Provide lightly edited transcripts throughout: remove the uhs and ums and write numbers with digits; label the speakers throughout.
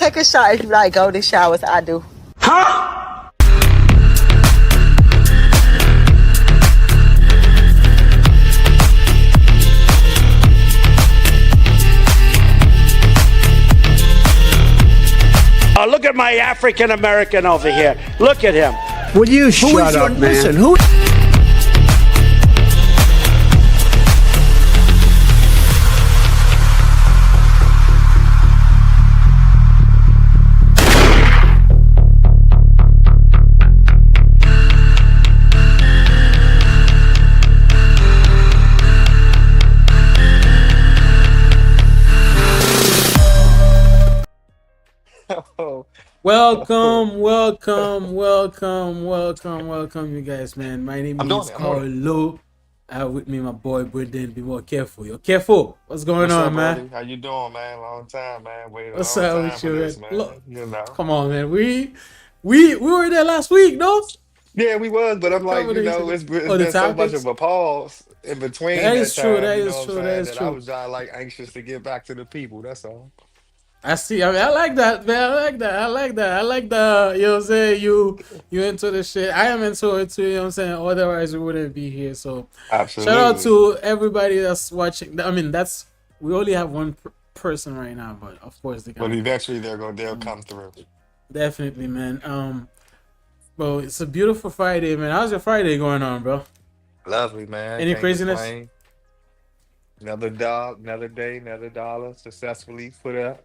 Speaker 1: take a shot if you like golden showers. I do.
Speaker 2: Look at my African American over here. Look at him.
Speaker 3: Will you shut up, man?
Speaker 2: Listen, who?
Speaker 4: Welcome, you guys, man. My name is Carlo. I have with me my boy Brendan. Be more careful. You're careful. What's going on, man?
Speaker 5: Buddy? How you doing, man? Long time, man.
Speaker 4: What's up with you,
Speaker 5: this,
Speaker 4: man?
Speaker 5: man.
Speaker 4: Look,
Speaker 5: you know.
Speaker 4: Come on, man. We were there last week, no?
Speaker 5: Yeah, we was, but I'm like, it's been so much of a pause in between.
Speaker 4: That is true. That
Speaker 5: you
Speaker 4: is
Speaker 5: know
Speaker 4: true.
Speaker 5: what I'm
Speaker 4: That is
Speaker 5: saying,
Speaker 4: true.
Speaker 5: I was like anxious to get back to the people. That's all.
Speaker 4: I see. I mean, I like that, man. I like the, you know what I'm saying? You into the shit. I am into it too, you know what I'm saying? Otherwise, we wouldn't be here. So,
Speaker 5: Absolutely.
Speaker 4: shout out to everybody that's watching. I mean, we only have one person right now, but of course,
Speaker 5: But eventually they'll come through.
Speaker 4: Definitely, man. Bro, it's a beautiful Friday, man. How's your Friday going on, bro?
Speaker 5: Lovely, man.
Speaker 4: Any
Speaker 5: Can't
Speaker 4: craziness?
Speaker 5: complain. Another dog, another day, another dollar successfully put up.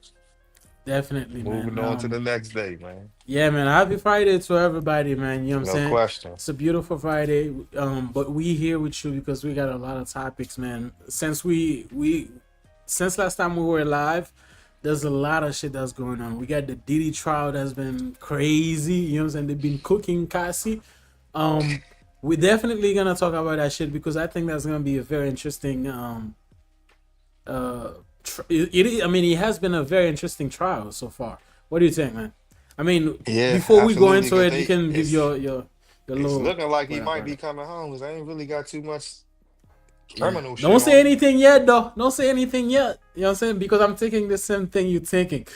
Speaker 4: Definitely, man.
Speaker 5: Moving on to the next day, man.
Speaker 4: Yeah, man. Happy Friday to everybody, man. You know what I'm saying?
Speaker 5: No question.
Speaker 4: It's a beautiful Friday. But we here with you because we got a lot of topics, man. Since last time we were live, there's a lot of shit that's going on. We got the Diddy trial that's been crazy. You know what I'm saying? They've been cooking Cassie. We're definitely gonna talk about that shit because I think that's gonna be a very interesting it has been a very interesting trial so far. What do you think, man? I mean, before we go into it, you can give your little.
Speaker 5: It's looking like he might be coming home because I ain't really got too much criminal shit.
Speaker 4: Don't say anything yet, though. Don't say anything yet. You know what I'm saying? Because I'm thinking the same thing you're thinking.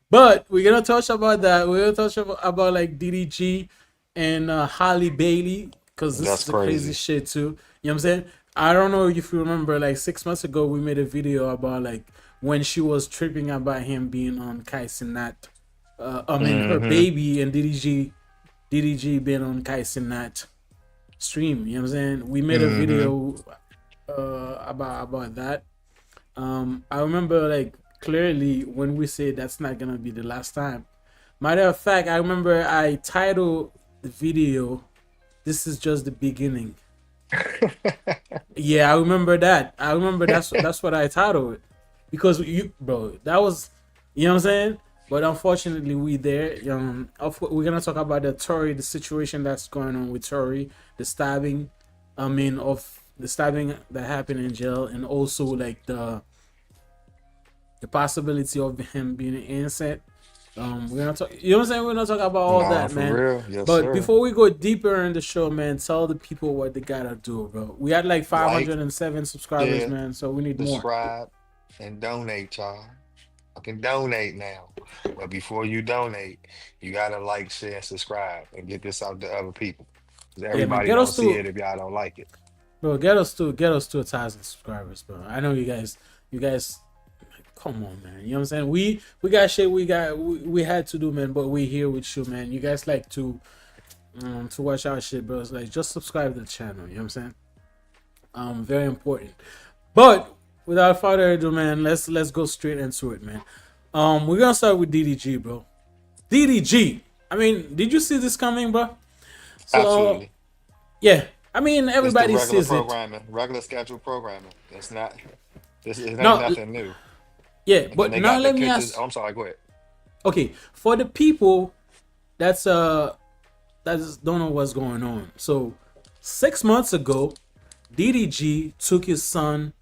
Speaker 4: But we're gonna touch about that. We're gonna touch about like DDG and Halle Bailey because this is crazy shit too. You know what I'm saying? I don't know if you remember, like 6 months ago, we made a video about like when she was tripping about him being on Cassie Nat. Her baby and DDG being on Cassie Nat stream. You know what I'm saying? We made a video about that. I remember like clearly when we said that's not gonna be the last time. Matter of fact, I remember I titled the video, "This is just the beginning." Yeah, I remember that. That's what I titled it because that was, you know what I'm saying. But unfortunately, we there. We're gonna talk about the Tory, the situation that's going on with Tory, the stabbing. The stabbing that happened in jail, and also like the possibility of him being innocent. We're gonna talk. You know what I'm saying? We're gonna talk about all that, man.
Speaker 5: Real. Yes,
Speaker 4: but
Speaker 5: sir.
Speaker 4: before we go deeper in the show, man, tell the people what they gotta do, bro. We had like 507 subscribers, man. So we need more.
Speaker 5: Subscribe and donate, y'all. I can donate now, but before you donate, you gotta like, share, and subscribe, and get this out to other people. Everybody don't see it if y'all don't like it.
Speaker 4: Bro, get us to 1,000 subscribers, bro. I know you guys. Come on, man. You know what I'm saying? We got shit we had to do, man, but we here with you, man. You guys like to watch our shit, bro. It's like just subscribe to the channel, you know what I'm saying? Very important. But without further ado, man, let's go straight into it, man. We're gonna start with DDG, bro. DDG. I mean, did you see this coming, bro? So,
Speaker 5: absolutely.
Speaker 4: Yeah. I mean, everybody sees
Speaker 5: it. Regular scheduled programming. This is nothing new.
Speaker 4: Yeah,
Speaker 5: And
Speaker 4: but now let me ask.
Speaker 5: Oh, I'm sorry. Go ahead.
Speaker 4: Okay, for the people that don't know what's going on. So 6 months ago, DDG took his son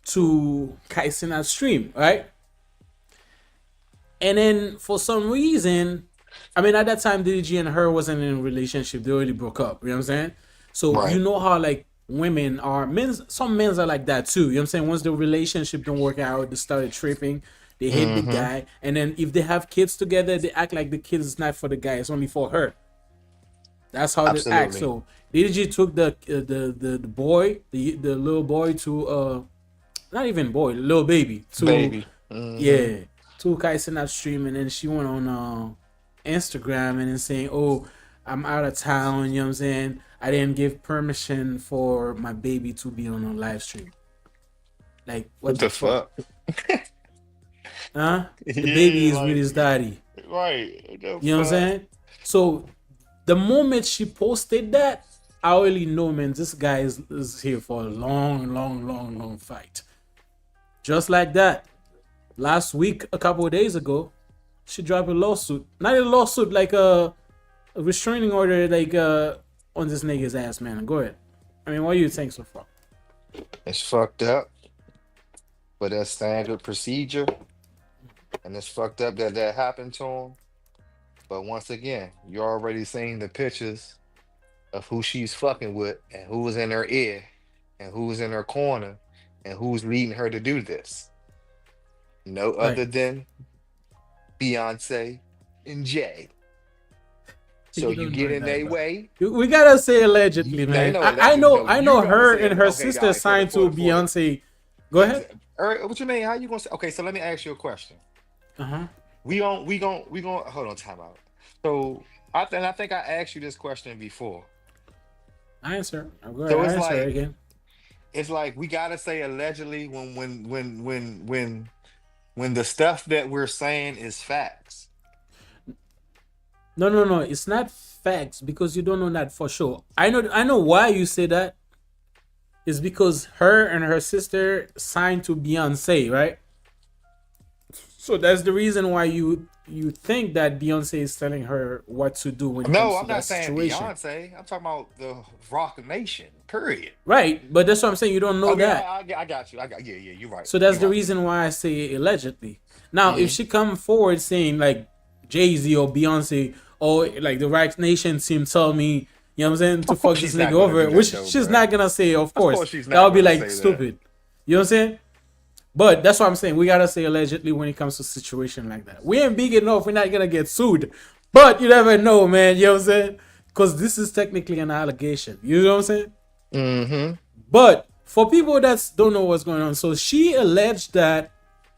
Speaker 4: to Kaisena stream, right? And then for some reason, I mean, at that time, DDG and her wasn't in a relationship. They already broke up. You know what I'm saying? So you know how like some men are like that too. You know what I'm saying? Once the relationship don't work out, they started tripping. They hate the
Speaker 5: Mm-hmm.
Speaker 4: guy, and then if they have kids together, they act like the kid is not for the guy; it's only for her. That's how they act.
Speaker 5: Absolutely.
Speaker 4: So DDG took the boy, the little boy to not even boy, little baby to
Speaker 5: Baby. Mm-hmm.
Speaker 4: yeah to Kai Cenat stream, and then she went on Instagram and then saying, "Oh, I'm out of town." You know what I'm saying? I didn't give permission for my baby to be on a live stream. Like, what
Speaker 5: What
Speaker 4: the
Speaker 5: the
Speaker 4: fuck?
Speaker 5: fuck?
Speaker 4: Huh? The baby
Speaker 5: Yeah,
Speaker 4: is with
Speaker 5: like
Speaker 4: his daddy.
Speaker 5: right. What the
Speaker 4: You know what I'm
Speaker 5: fuck?
Speaker 4: saying? So the moment she posted that, I already know, man, this guy is here for a long, long, long, long fight. Just like that. Last week, a couple of days ago, she dropped a lawsuit. Not a lawsuit, like a restraining order, like on this nigga's ass, man. Go ahead. I mean, what do you think so far?
Speaker 5: It's fucked up, but that's standard procedure, and it's fucked up that that happened to him. But once again, you're already seeing the pictures of who she's fucking with and who was in her ear and who was in her corner and who's leading her to do this. No
Speaker 4: Right.
Speaker 5: other than Beyonce and Jay. So
Speaker 4: You
Speaker 5: you
Speaker 4: don't
Speaker 5: get
Speaker 4: know
Speaker 5: in
Speaker 4: that,
Speaker 5: their
Speaker 4: bro.
Speaker 5: way.
Speaker 4: We gotta say allegedly,
Speaker 5: They
Speaker 4: man.
Speaker 5: know
Speaker 4: I
Speaker 5: allegedly.
Speaker 4: know,
Speaker 5: No,
Speaker 4: I
Speaker 5: you
Speaker 4: know
Speaker 5: gonna
Speaker 4: her
Speaker 5: say
Speaker 4: and
Speaker 5: it.
Speaker 4: her
Speaker 5: Okay,
Speaker 4: sister
Speaker 5: guys,
Speaker 4: signed to Beyonce. Go ahead.
Speaker 5: What you mean? How you gonna say? Okay, so let me ask you a question.
Speaker 4: Uh huh.
Speaker 5: We gon' hold on, time out. So I think I asked you this question before.
Speaker 4: Answer. I'll go ahead.
Speaker 5: So
Speaker 4: Answer again.
Speaker 5: it's like we gotta say allegedly when the stuff that we're saying is facts.
Speaker 4: No, no, no. It's not facts because you don't know that for sure. I know why you say that. It's because her and her sister signed to Beyonce, right? So that's the reason why you think that Beyonce is telling her what to do when it
Speaker 5: No,
Speaker 4: comes
Speaker 5: I'm
Speaker 4: to that
Speaker 5: not saying
Speaker 4: situation.
Speaker 5: Beyonce. I'm talking about the Rock Nation. Period.
Speaker 4: Right, but that's what I'm saying. You don't know
Speaker 5: Okay,
Speaker 4: that.
Speaker 5: I got you. Yeah, yeah. You're right.
Speaker 4: So that's
Speaker 5: You're
Speaker 4: the
Speaker 5: right.
Speaker 4: reason why I say allegedly. Now, if
Speaker 5: Hmm.
Speaker 4: she come forward saying like Jay-Z or Beyonce or like the Right Nation team tell me, you know what I'm saying, to
Speaker 5: Of course,
Speaker 4: fuck this
Speaker 5: she's
Speaker 4: nigga
Speaker 5: not gonna
Speaker 4: over,
Speaker 5: do that
Speaker 4: which
Speaker 5: though,
Speaker 4: she's
Speaker 5: bro.
Speaker 4: not gonna say, of
Speaker 5: Of
Speaker 4: course.
Speaker 5: course, she's
Speaker 4: That
Speaker 5: not
Speaker 4: would be
Speaker 5: gonna
Speaker 4: like
Speaker 5: say that.
Speaker 4: stupid. You know what I'm saying? But that's what I'm saying. We gotta say allegedly when it comes to situation like that. We ain't big enough. We're not gonna get sued. But you never know, man. You know what I'm saying? Because this is technically an allegation. You know what I'm saying?
Speaker 5: Mm-hmm.
Speaker 4: But for people that don't know what's going on, so she alleged that.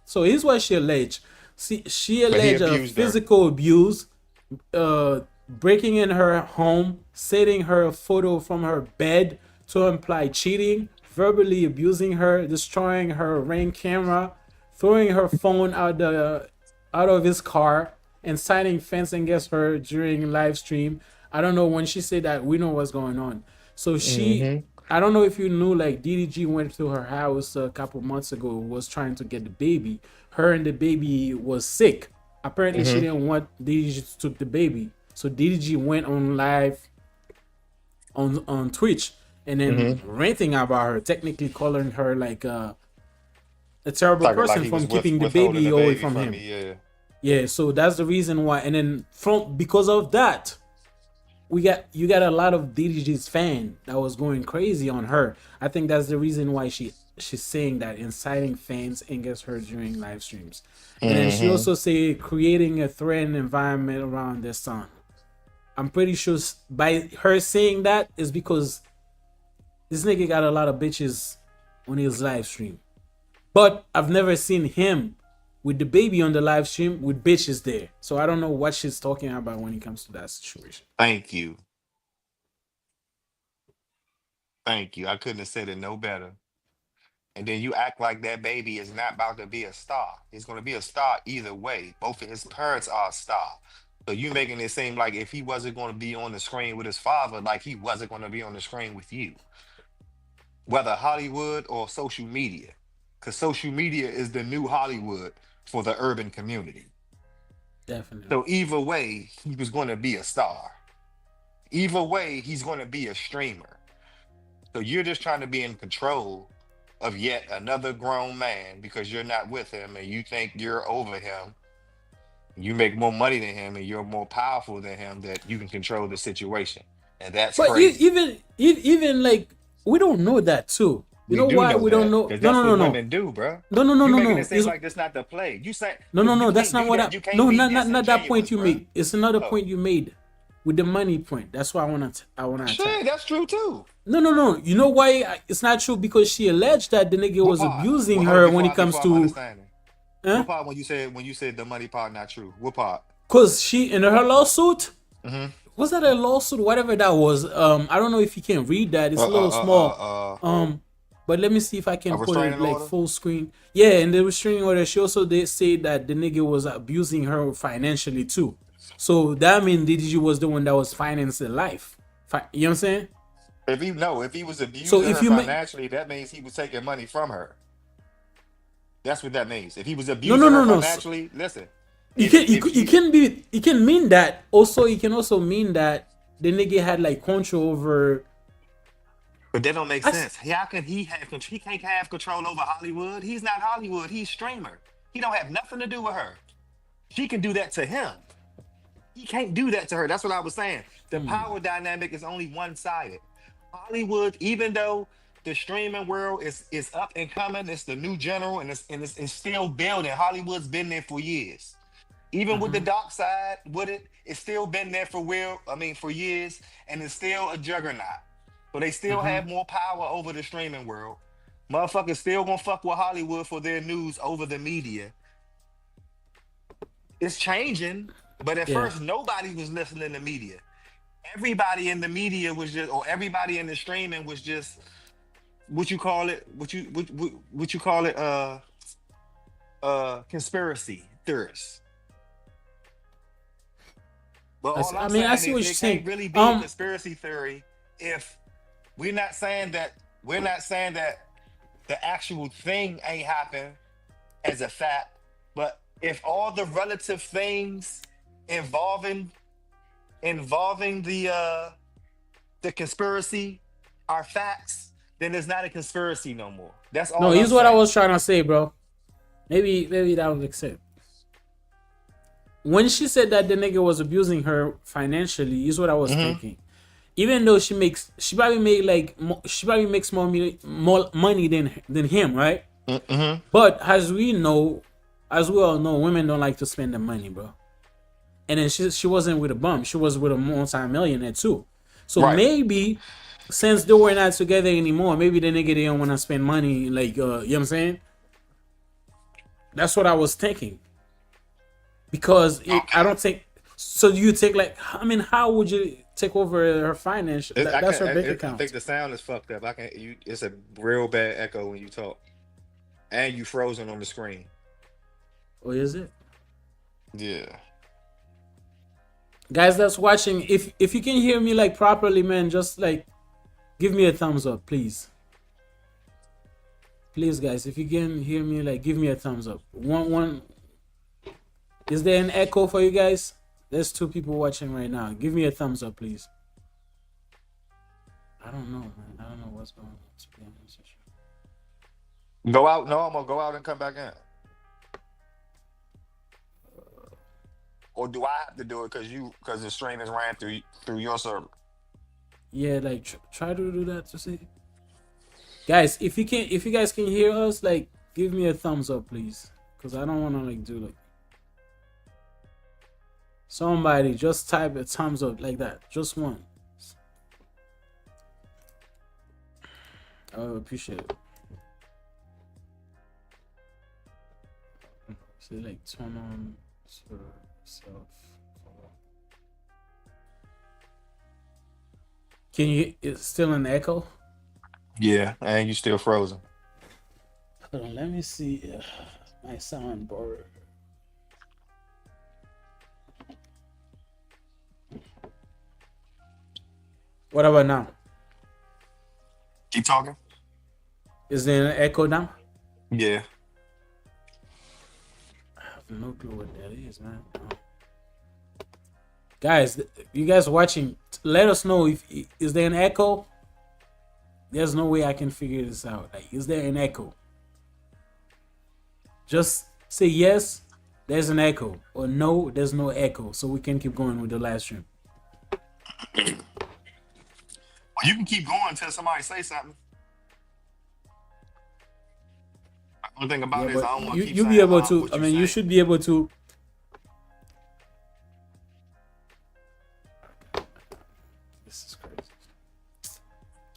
Speaker 4: So here's what she alleged. See, she
Speaker 5: But he
Speaker 4: alleged
Speaker 5: abused her.
Speaker 4: physical abuse, breaking in her home, setting her photo from her bed to imply cheating, verbally abusing her, destroying her Ring camera, throwing her phone out of his car, inciting fence against her during live stream. I don't know when she said that. We know what's going on. So she,
Speaker 5: Mm-hmm.
Speaker 4: I don't know if you knew, like DDG went to her house a couple months ago, was trying to get the baby. Her and the baby was sick. Apparently, she
Speaker 5: Mm-hmm.
Speaker 4: didn't want DDG to took the baby. So DDG went on live on Twitch and then
Speaker 5: Mm-hmm.
Speaker 4: ranting about her, technically calling her like a terrible
Speaker 5: Like
Speaker 4: person
Speaker 5: he was
Speaker 4: from keeping the
Speaker 5: withholding
Speaker 4: baby
Speaker 5: the
Speaker 4: away
Speaker 5: baby
Speaker 4: from
Speaker 5: from
Speaker 4: him.
Speaker 5: me. Yeah.
Speaker 4: Yeah, so that's the reason why. And then from because of that, you got a lot of DDG's fan that was going crazy on her. I think that's the reason why she's saying that, inciting fans against her during live streams. And then she
Speaker 5: Mm-hmm.
Speaker 4: also say creating a threatened environment around their son. I'm pretty sure by her saying that is because this nigga got a lot of bitches on his live stream. But I've never seen him with the baby on the live stream with bitches there. So I don't know what she's talking about when it comes to that situation.
Speaker 5: Thank you. Thank you. I couldn't have said it no better. And then you act like that baby is not about to be a star. He's going to be a star either way. Both of his parents are a star. So you making it seem like if he wasn't going to be on the screen with his father, like he wasn't going to be on the screen with you, whether Hollywood or social media, because social media is the new Hollywood for the urban community.
Speaker 4: Definitely.
Speaker 5: So either way, he was going to be a star. Either way, he's going to be a streamer. So you're just trying to be in control of yet another grown man because you're not with him and you think you're over him. You make more money than him and you're more powerful than him that you can control the situation. And that's
Speaker 4: But
Speaker 5: crazy.
Speaker 4: even like we don't know that too. You
Speaker 5: We
Speaker 4: know
Speaker 5: do
Speaker 4: why
Speaker 5: know
Speaker 4: we don't
Speaker 5: that
Speaker 4: know?
Speaker 5: because
Speaker 4: No,
Speaker 5: that's
Speaker 4: no, no,
Speaker 5: what
Speaker 4: no,
Speaker 5: women do, bro.
Speaker 4: no, no, no,
Speaker 5: You
Speaker 4: no,
Speaker 5: making
Speaker 4: no.
Speaker 5: it seem like this not the play. You say
Speaker 4: No, no,
Speaker 5: if you
Speaker 4: no. That's
Speaker 5: can't
Speaker 4: not
Speaker 5: do
Speaker 4: what
Speaker 5: that,
Speaker 4: I.
Speaker 5: you can't
Speaker 4: No,
Speaker 5: be
Speaker 4: not that point
Speaker 5: disingenuous,
Speaker 4: you
Speaker 5: bro.
Speaker 4: made. It's another
Speaker 5: Oh,
Speaker 4: point you made with the money point. That's why I wanna attack.
Speaker 5: shit, that's true too.
Speaker 4: No, no, no. You know why it's not true? Because she alleged that the nigga
Speaker 5: What
Speaker 4: was
Speaker 5: part?
Speaker 4: abusing
Speaker 5: Well, hold on,
Speaker 4: her when
Speaker 5: before
Speaker 4: it
Speaker 5: I
Speaker 4: comes
Speaker 5: before I'm
Speaker 4: to,
Speaker 5: understanding.
Speaker 4: huh?
Speaker 5: What part when you said the money part not true? What part?
Speaker 4: Cause she in her lawsuit.
Speaker 5: Mm-hmm.
Speaker 4: Was that a lawsuit? Whatever that was. I don't know if you can read that. It's a little small. But let me see if I
Speaker 5: A
Speaker 4: can put it
Speaker 5: restraining
Speaker 4: like
Speaker 5: order?
Speaker 4: full screen. Yeah, and the restraining order. She also did say that the nigga was abusing her financially too. So that means DDG was the one that was financing life. You know what I'm saying?
Speaker 5: If he was
Speaker 4: So
Speaker 5: abusing
Speaker 4: if
Speaker 5: her
Speaker 4: you make
Speaker 5: financially, that means he was taking money from her. That's what that means. If he was
Speaker 4: no, no,
Speaker 5: abusing her
Speaker 4: no, no. So
Speaker 5: financially, listen.
Speaker 4: you can
Speaker 5: If
Speaker 4: you
Speaker 5: he
Speaker 4: can be it can mean that. Also, it can also mean that the nigga had like control over.
Speaker 5: But that don't make
Speaker 4: I s-
Speaker 5: sense. How can he have control? He can't have control over Hollywood. He's not Hollywood. He's streamer. He don't have nothing to do with her. She can do that to him. He can't do that to her. That's what I was saying. The power dynamic is only one sided. Hollywood, even though the streaming world is up and coming, it's the new general and it's still building. Hollywood's been there for years. Even with the dark side, with it, it's still been there for years, and it's still a juggernaut. So they still have more power over the streaming world. Motherfuckers still gonna fuck with Hollywood for their news over the media. It's changing, but at
Speaker 4: yeah.
Speaker 5: first nobody was listening to media. Everybody in the media was just, or everybody in the streaming was just what you call it, what you call it, conspiracy theorists. But all
Speaker 4: I
Speaker 5: I'm
Speaker 4: mean, I
Speaker 5: saying
Speaker 4: see what
Speaker 5: is
Speaker 4: you're
Speaker 5: it
Speaker 4: saying.
Speaker 5: can't really be a conspiracy theory if we're not saying that the actual thing ain't happened as a fact, but if all the relative things involving the conspiracy are facts, then it's not a conspiracy no more. That's
Speaker 4: No,
Speaker 5: all I'm
Speaker 4: here's what I
Speaker 5: saying.
Speaker 4: was trying to say, bro. Maybe that would make sense. When she said that the nigga was abusing her financially, is what I was
Speaker 5: Mm-hmm.
Speaker 4: thinking. Even though she probably made like she probably makes more money than him, right?
Speaker 5: Mm-hmm.
Speaker 4: But as we all know, women don't like to spend the money, bro. And then she wasn't with a bum; she was with a multi-millionaire too. So
Speaker 5: Right.
Speaker 4: maybe since they were not together anymore, maybe the nigga didn't want to spend money. Like you know what I'm saying? That's what I was thinking. Because I
Speaker 5: Okay.
Speaker 4: don't think so. You take like I mean, how would you take over her finance?
Speaker 5: I
Speaker 4: That's
Speaker 5: can
Speaker 4: her bank
Speaker 5: I think
Speaker 4: account.
Speaker 5: the sound is fucked up. I can you it's a real bad echo when you talk. And you frozen on the screen.
Speaker 4: Or is it?
Speaker 5: Yeah.
Speaker 4: Guys that's watching, if you can hear me like properly, man, just like give me a thumbs up, please. Please, guys, if you can hear me, like give me a thumbs up. One. Is there an echo for you guys? There's 2 people watching right now. Give me a thumbs up, please. I don't know, man. I don't know what's going on. To be honest with
Speaker 5: Go out. No, I'm gonna go out and come back in. Or do I have to do it because the stream is ran through your server?
Speaker 4: you. Yeah, like try to do that to see. Guys, if you guys can hear us, like give me a thumbs up, please, because I don't want to like do like somebody just type a thumbs up like that, just one. I would appreciate it. So like turn on self. Can you? It's still an echo.
Speaker 5: Yeah, and you still frozen.
Speaker 4: Hold on, let me see my soundboard. What about now?
Speaker 5: Keep talking.
Speaker 4: Is there an echo now?
Speaker 5: Yeah.
Speaker 4: I have no clue what that is, man. Guys, you guys watching, let us know if is there an echo. There's no way I can figure this out. Like, is there an echo? Just say yes, there's an echo, or no, there's no echo, so we can keep going with the live stream.
Speaker 5: Well, you can keep going until somebody say something. One thing about
Speaker 4: Yeah,
Speaker 5: it is
Speaker 4: but
Speaker 5: I don't want to keep
Speaker 4: you
Speaker 5: saying
Speaker 4: be able
Speaker 5: half
Speaker 4: to.
Speaker 5: what
Speaker 4: I
Speaker 5: you
Speaker 4: mean, you
Speaker 5: saying.
Speaker 4: should be able to. This is crazy.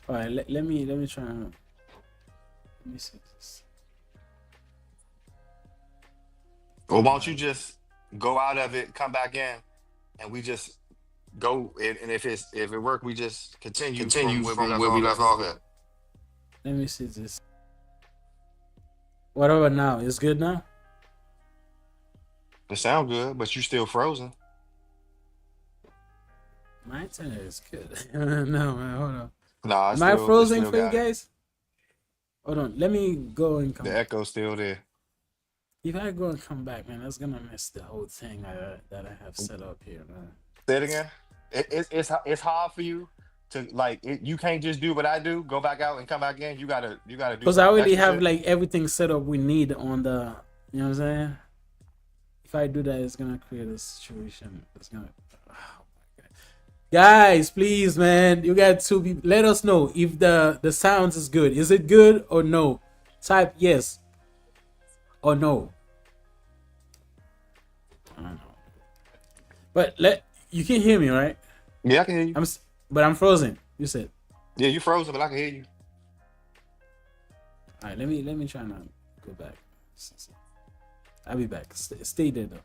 Speaker 4: All right, let me try and let me see this.
Speaker 5: Or why don't you just go out of it, come back in, and we just go and if it work, we just continue from where we left off at.
Speaker 4: Let me see this. What about now? It's good now?
Speaker 5: It sound good, but you still frozen.
Speaker 4: My internet is good. No, man, hold on.
Speaker 5: Nah,
Speaker 4: Am I
Speaker 5: it
Speaker 4: frozen
Speaker 5: still
Speaker 4: for you
Speaker 5: got it.
Speaker 4: guys? Hold on. Let me go and come
Speaker 5: The
Speaker 4: back.
Speaker 5: echo's still there.
Speaker 4: If I go and come back, man, that's gonna miss the whole thing that I have set up here, man.
Speaker 5: Say it again. It's hard for you to like you can't just do what I do, go back out and come back in. You gotta do
Speaker 4: Because I
Speaker 5: some
Speaker 4: already
Speaker 5: extra
Speaker 4: have
Speaker 5: shit.
Speaker 4: like everything set up we need on the, you know what I'm saying? If I do that, it's gonna create a situation. It's gonna. Oh my God. Guys, please, man, you got to be. Let us know if the sounds is good. Is it good or no? Type yes or no. I don't know. But you can hear me, right?
Speaker 5: Yeah, I can hear you.
Speaker 4: But I'm frozen. You said.
Speaker 5: Yeah, you frozen, but I can hear you.
Speaker 4: All right, let me try and go back. I'll be back. Stay there though.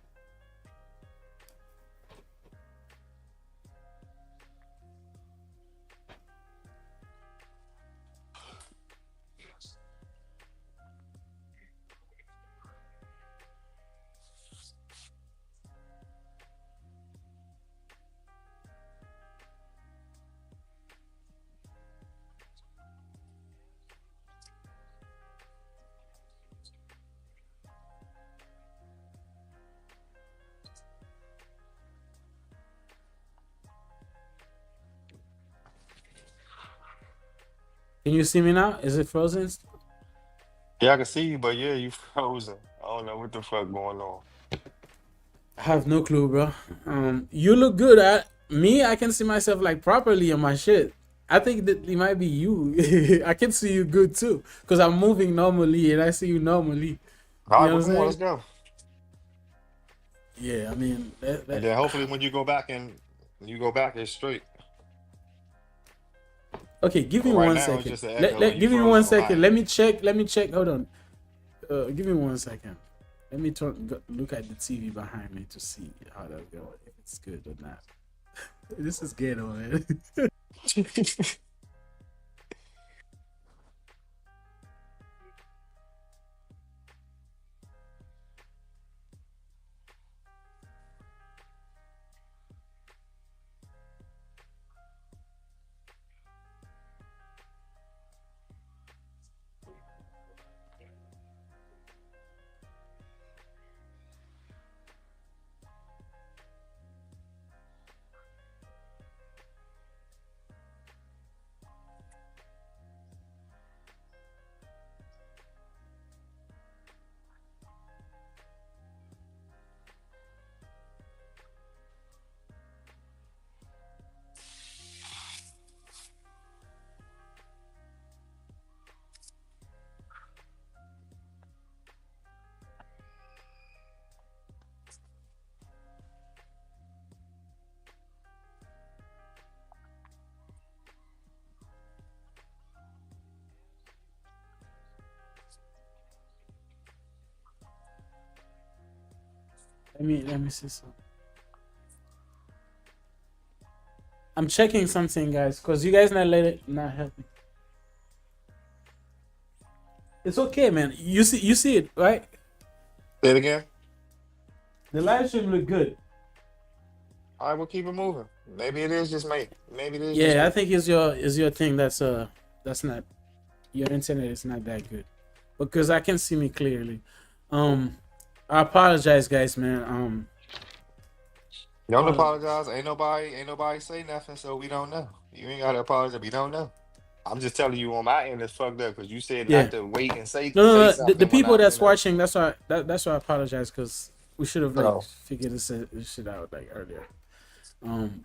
Speaker 4: Can you see me now? Is it frozen?
Speaker 5: Yeah, I can see you, but yeah, you frozen. I don't know what the fuck going on.
Speaker 4: I have no clue, bro. You look good at me. I can see myself like properly on my shit. I think that it might be you. I can see you good too, cause I'm moving normally and I see you normally.
Speaker 5: All
Speaker 4: You
Speaker 5: right,
Speaker 4: know
Speaker 5: well,
Speaker 4: what I'm
Speaker 5: come on, let's
Speaker 4: saying?
Speaker 5: go.
Speaker 4: Yeah, I mean,
Speaker 5: And then hopefully when you go back it's straight.
Speaker 4: okay, give me
Speaker 5: But right
Speaker 4: one
Speaker 5: now it's
Speaker 4: second.
Speaker 5: just an echo and you
Speaker 4: Give me one
Speaker 5: frozen on
Speaker 4: second.
Speaker 5: mine.
Speaker 4: Let me check. Let me check. Hold on. Give me one second. Let me look at the TV behind me to see how that's going. If it's good or not. This is ghetto, man. Let me see something. I'm checking something, guys, because you guys not help me. It's okay, man. You see it, right?
Speaker 5: Say it again.
Speaker 4: The live stream look good.
Speaker 5: All right, we'll keep it moving. Maybe it is just me. Maybe it is just
Speaker 4: Yeah, I
Speaker 5: me.
Speaker 4: think is your thing that's not your internet is not that good. Because I can see me clearly. I apologize, guys, man.
Speaker 5: Don't apologize. Ain't nobody say nothing, so we don't know. You ain't gotta apologize. We don't know. I'm just telling you on my end it's fucked up because you said
Speaker 4: Yeah.
Speaker 5: not to wait and say
Speaker 4: No. The
Speaker 5: something when
Speaker 4: people
Speaker 5: I,
Speaker 4: that's watching, that's why I apologize because we should have like
Speaker 5: Oh.
Speaker 4: figured this shit out like earlier.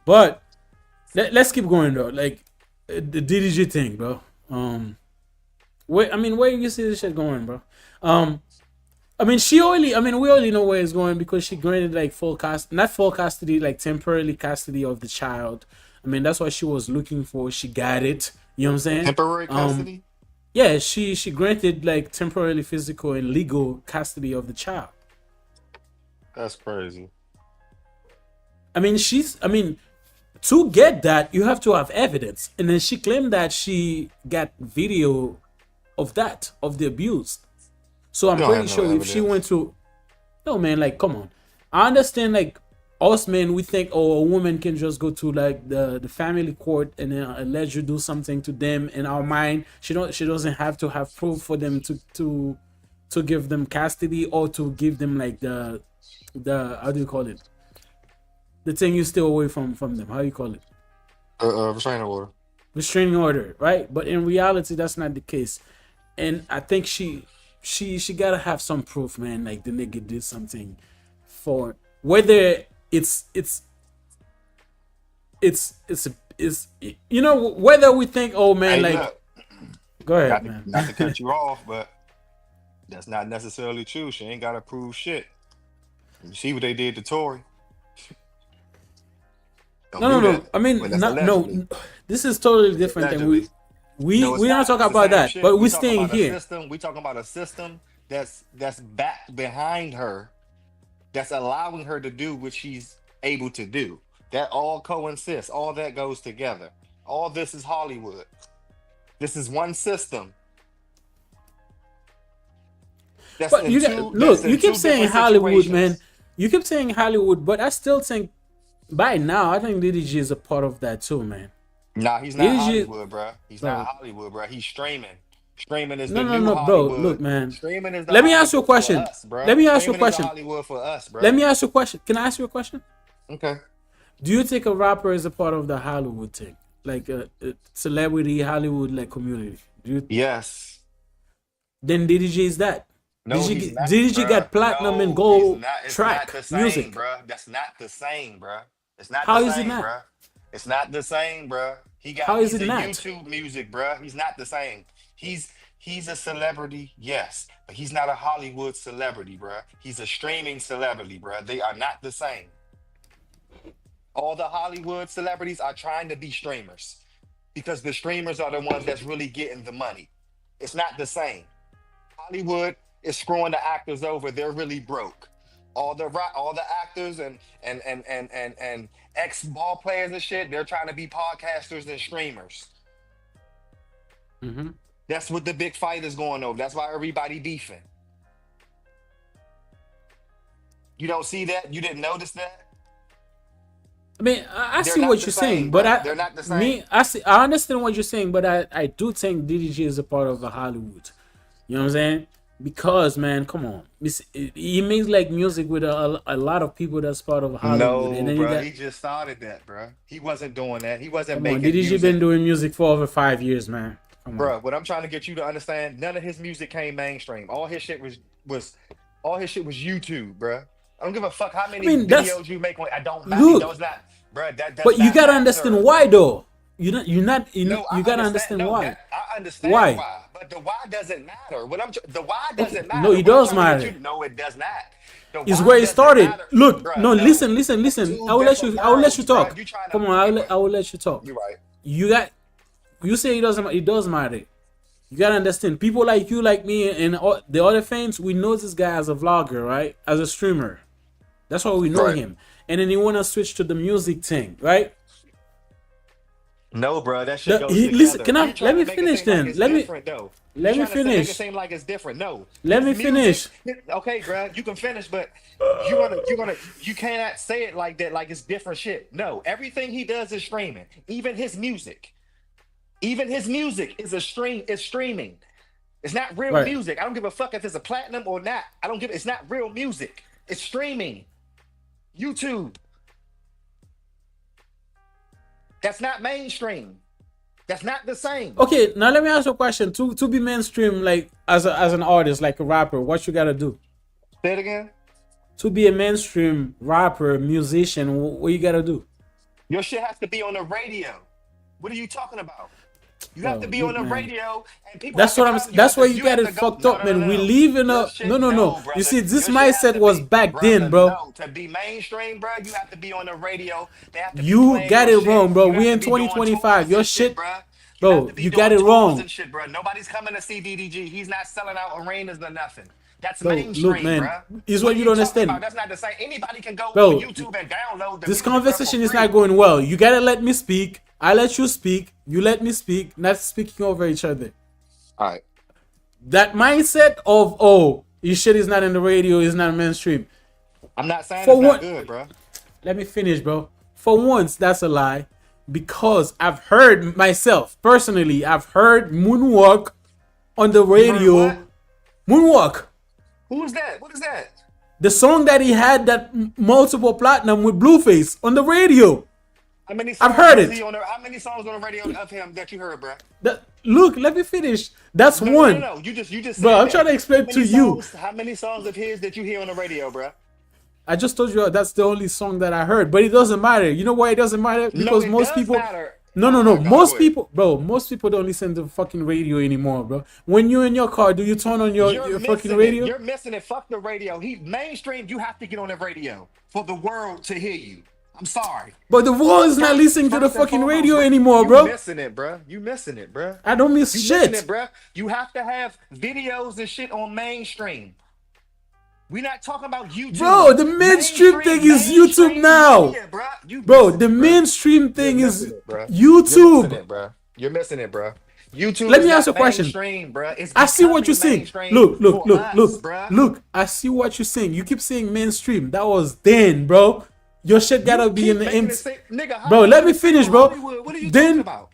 Speaker 4: But let's keep going though. Like the DDG thing, bro. where you see this shit going, bro? We only know where it's going because she granted like not full custody, like temporarily custody of the child. I mean, that's what she was looking for. She got it. You know what I'm saying?
Speaker 5: Temporary custody?
Speaker 4: Yeah, she granted like temporarily physical and legal custody of the child.
Speaker 5: That's crazy.
Speaker 4: I mean, to get that, you have to have evidence. And then she claimed that she got video of the abuse. So I'm pretty sure if she went to, no man, like come on. I understand like us men, we think a woman can just go to like the family court and then let you do something to them. In our mind, she doesn't have to have proof for them to give them custody or to give them like the how do you call it? The thing you steal away from them. How do you call it?
Speaker 5: Restraining order.
Speaker 4: Restraining order, right? But in reality, that's not the case. And I think she gotta have some proof, man. Like the nigga did something for whether it's you know, whether we think, oh man,
Speaker 5: Hey,
Speaker 4: like
Speaker 5: look,
Speaker 4: go ahead, man.
Speaker 5: not to cut you off, but that's not necessarily true. She ain't gotta prove shit. You see what they did to Tory?
Speaker 4: No. I mean, no. This is totally different than we don't talk about that, shit. But we're staying here.
Speaker 5: We talking about a system that's back behind her, that's allowing her to do what she's able to do. That all coincides. All that goes together. All this is Hollywood. This is one system.
Speaker 4: But you keep saying Hollywood, man. You keep saying Hollywood, but I still think by now I think DDG is a part of that too, man.
Speaker 5: Nah, he's not Hollywood, bro. He's not Hollywood, bro. He's streaming. Streaming is the new Hollywood.
Speaker 4: Bro. Look, man.
Speaker 5: Streaming is the
Speaker 4: Let me ask you a question. Let me ask you a question.
Speaker 5: Hollywood for us, bro.
Speaker 4: Let me ask you a question. Can I ask you a question?
Speaker 5: Okay.
Speaker 4: Do you think a rapper is a part of the Hollywood thing, like a celebrity Hollywood like community?
Speaker 5: Yes.
Speaker 4: Then DDG is that.
Speaker 5: No, he's not,
Speaker 4: DDG got platinum and gold track
Speaker 5: not the same,
Speaker 4: music,
Speaker 5: bro. That's not the same, bro. It's not
Speaker 4: How
Speaker 5: the
Speaker 4: is
Speaker 5: same,
Speaker 4: it not?
Speaker 5: bro. It's not the same, bro.
Speaker 4: How is it not?
Speaker 5: YouTube music, bro. He's not the same. He's a celebrity, yes, but he's not a Hollywood celebrity, bro. He's a streaming celebrity, bro. They are not the same. All the Hollywood celebrities are trying to be streamers because the streamers are the ones that's really getting the money. It's not the same. Hollywood is screwing the actors over. They're really broke. All the actors and ex ball players and shit, they're trying to be podcasters and streamers.
Speaker 4: Mm-hmm.
Speaker 5: That's what the big fight is going over. That's why everybody beefing. You don't see that? You didn't notice that?
Speaker 4: I mean, I see what you're saying, but
Speaker 5: they're not the same.
Speaker 4: I understand what you're saying, but I do think DDG is a part of the Hollywood. You know what I'm saying? Because man, come on, he makes like music with a lot of people that's part of Hollywood.
Speaker 5: No,
Speaker 4: and then
Speaker 5: bro, he just started that, bro. He wasn't doing that. He wasn't making
Speaker 4: DDG
Speaker 5: music.
Speaker 4: been doing music for over 5 years, man.
Speaker 5: Bro, what I'm trying to get you to understand, none of his music came mainstream. All his shit was YouTube, bro. I don't give a fuck how many videos you make. I don't matter. Those not, bro.
Speaker 4: But you gotta understand why, though. You gotta understand why.
Speaker 5: I understand why, but the why doesn't matter. The why doesn't matter.
Speaker 4: No, it does matter.
Speaker 5: No, it does not.
Speaker 4: It's where it started.
Speaker 5: Matter.
Speaker 4: Look,
Speaker 5: Bruh,
Speaker 4: no, listen. I will let you talk. Come on, I will let you talk.
Speaker 5: You're right.
Speaker 4: You say it does matter. You gotta understand. People like you, like me, and all, the other fans, we know this guy as a vlogger, right? As a streamer. That's why we know him. And then you wanna switch to the music thing, right?
Speaker 5: No, bro, that shit goes together.
Speaker 4: Listen, let me finish then. Let me finish.
Speaker 5: Make it seem like it's different. No.
Speaker 4: Let me finish.
Speaker 5: Okay, bro, you can finish, but you cannot say it like that, like it's different shit. No, everything he does is streaming. Even his music is streaming. It's not real music. I don't give a fuck if it's a platinum or not. It's not real music. It's streaming. YouTube. That's not mainstream. That's not the same.
Speaker 4: Okay, now let me ask you a question. To be mainstream, like as an artist, like a rapper, what you gotta do?
Speaker 5: Say it again.
Speaker 4: To be a mainstream rapper, musician, what you gotta do?
Speaker 5: Your shit has to be on the radio. What are you talking about? You have to be on the
Speaker 4: man.
Speaker 5: radio, and people.
Speaker 4: That's
Speaker 5: have
Speaker 4: what
Speaker 5: to
Speaker 4: I'm.
Speaker 5: come.
Speaker 4: That's why you
Speaker 5: You
Speaker 4: got
Speaker 5: have
Speaker 4: it
Speaker 5: to go.
Speaker 4: fucked
Speaker 5: No,
Speaker 4: up,
Speaker 5: no, no,
Speaker 4: man. We
Speaker 5: no.
Speaker 4: live in
Speaker 5: Your
Speaker 4: a
Speaker 5: shit,
Speaker 4: no.
Speaker 5: brother.
Speaker 4: You see, this
Speaker 5: Your shit has
Speaker 4: mindset
Speaker 5: to
Speaker 4: was
Speaker 5: be,
Speaker 4: back then,
Speaker 5: brother.
Speaker 4: bro.
Speaker 5: No, to be mainstream, bro, you have to be on the radio. They have to be
Speaker 4: You
Speaker 5: playing
Speaker 4: got
Speaker 5: your
Speaker 4: it
Speaker 5: shit.
Speaker 4: wrong, bro.
Speaker 5: You
Speaker 4: We
Speaker 5: have to
Speaker 4: in
Speaker 5: be doing
Speaker 4: 2025.
Speaker 5: tours
Speaker 4: Your
Speaker 5: and shit,
Speaker 4: shit,
Speaker 5: bro. You have
Speaker 4: bro.
Speaker 5: to be
Speaker 4: You got
Speaker 5: doing
Speaker 4: it
Speaker 5: tours
Speaker 4: wrong,
Speaker 5: and shit, bro. Nobody's coming to see DDG. He's not selling out arenas or nothing. That's
Speaker 4: bro. Look,
Speaker 5: mainstream,
Speaker 4: man.
Speaker 5: bro.
Speaker 4: Is
Speaker 5: What
Speaker 4: what
Speaker 5: are
Speaker 4: you
Speaker 5: you
Speaker 4: don't
Speaker 5: talking
Speaker 4: understand,
Speaker 5: about? That's not the same. Anybody can go on
Speaker 4: bro.
Speaker 5: YouTube and download the
Speaker 4: This
Speaker 5: music, bro, for
Speaker 4: conversation is
Speaker 5: free.
Speaker 4: not going well. You gotta let me speak. I let you speak. You let me speak. Not speaking over each other.
Speaker 5: All right.
Speaker 4: That mindset of your shit is not in the radio, is not mainstream.
Speaker 5: I'm not saying
Speaker 4: For
Speaker 5: it's not
Speaker 4: what?
Speaker 5: good, bro.
Speaker 4: Let me finish, bro. For once, that's a lie. Because I've heard myself, personally, I've heard Moonwalk on the
Speaker 5: You heard
Speaker 4: radio.
Speaker 5: what?
Speaker 4: Moonwalk.
Speaker 5: Who's that? What is that?
Speaker 4: The song that he had that multiple platinum with Blueface on the radio.
Speaker 5: How many songs
Speaker 4: I've heard
Speaker 5: was
Speaker 4: it.
Speaker 5: he on the, how many songs on the radio of him that you heard, bro?
Speaker 4: Look, let me finish. That's
Speaker 5: No,
Speaker 4: one.
Speaker 5: no. You just said
Speaker 4: Bro, I'm
Speaker 5: that.
Speaker 4: trying to explain to you.
Speaker 5: How many songs of his that you hear on the radio, bro?
Speaker 4: I just told you that's the only song that I heard, but it doesn't matter. You know why it doesn't matter? Because
Speaker 5: it
Speaker 4: most
Speaker 5: does
Speaker 4: people.
Speaker 5: matter.
Speaker 4: No.
Speaker 5: Oh my God,
Speaker 4: Most
Speaker 5: go ahead.
Speaker 4: people, bro. Most people don't listen to fucking radio anymore, bro. When you're in your car, do you turn on your
Speaker 5: You're
Speaker 4: fucking
Speaker 5: missing
Speaker 4: radio?
Speaker 5: it. You're missing it. Fuck the radio. Mainstream. You have to get on the radio for the world to hear you. I'm sorry.
Speaker 4: But the world is not listening to the
Speaker 5: First and
Speaker 4: fucking
Speaker 5: foremost,
Speaker 4: radio anymore,
Speaker 5: you
Speaker 4: bro.
Speaker 5: missing it, bro. You missing it, bro.
Speaker 4: I don't miss
Speaker 5: You missing
Speaker 4: shit.
Speaker 5: it, bro. You have to have videos and shit on mainstream. We're not talking about YouTube.
Speaker 4: Bro, the mainstream thing is YouTube now.
Speaker 5: Media, bro.
Speaker 4: Bro, the mainstream thing is
Speaker 5: it, bro.
Speaker 4: YouTube.
Speaker 5: You're missing it, bro. You're missing it, bro. YouTube.
Speaker 4: Let me
Speaker 5: is
Speaker 4: ask you
Speaker 5: not
Speaker 4: a question.
Speaker 5: mainstream, bro. It's
Speaker 4: I see what
Speaker 5: becoming
Speaker 4: you're saying.
Speaker 5: mainstream
Speaker 4: Look,
Speaker 5: for us, bruh.
Speaker 4: look. I see what you're saying. You keep saying mainstream. That was then, bro. Your shit gotta be in the
Speaker 5: Nigga,
Speaker 4: bro. Let me finish, bro.
Speaker 5: What are you
Speaker 4: Then
Speaker 5: talking about?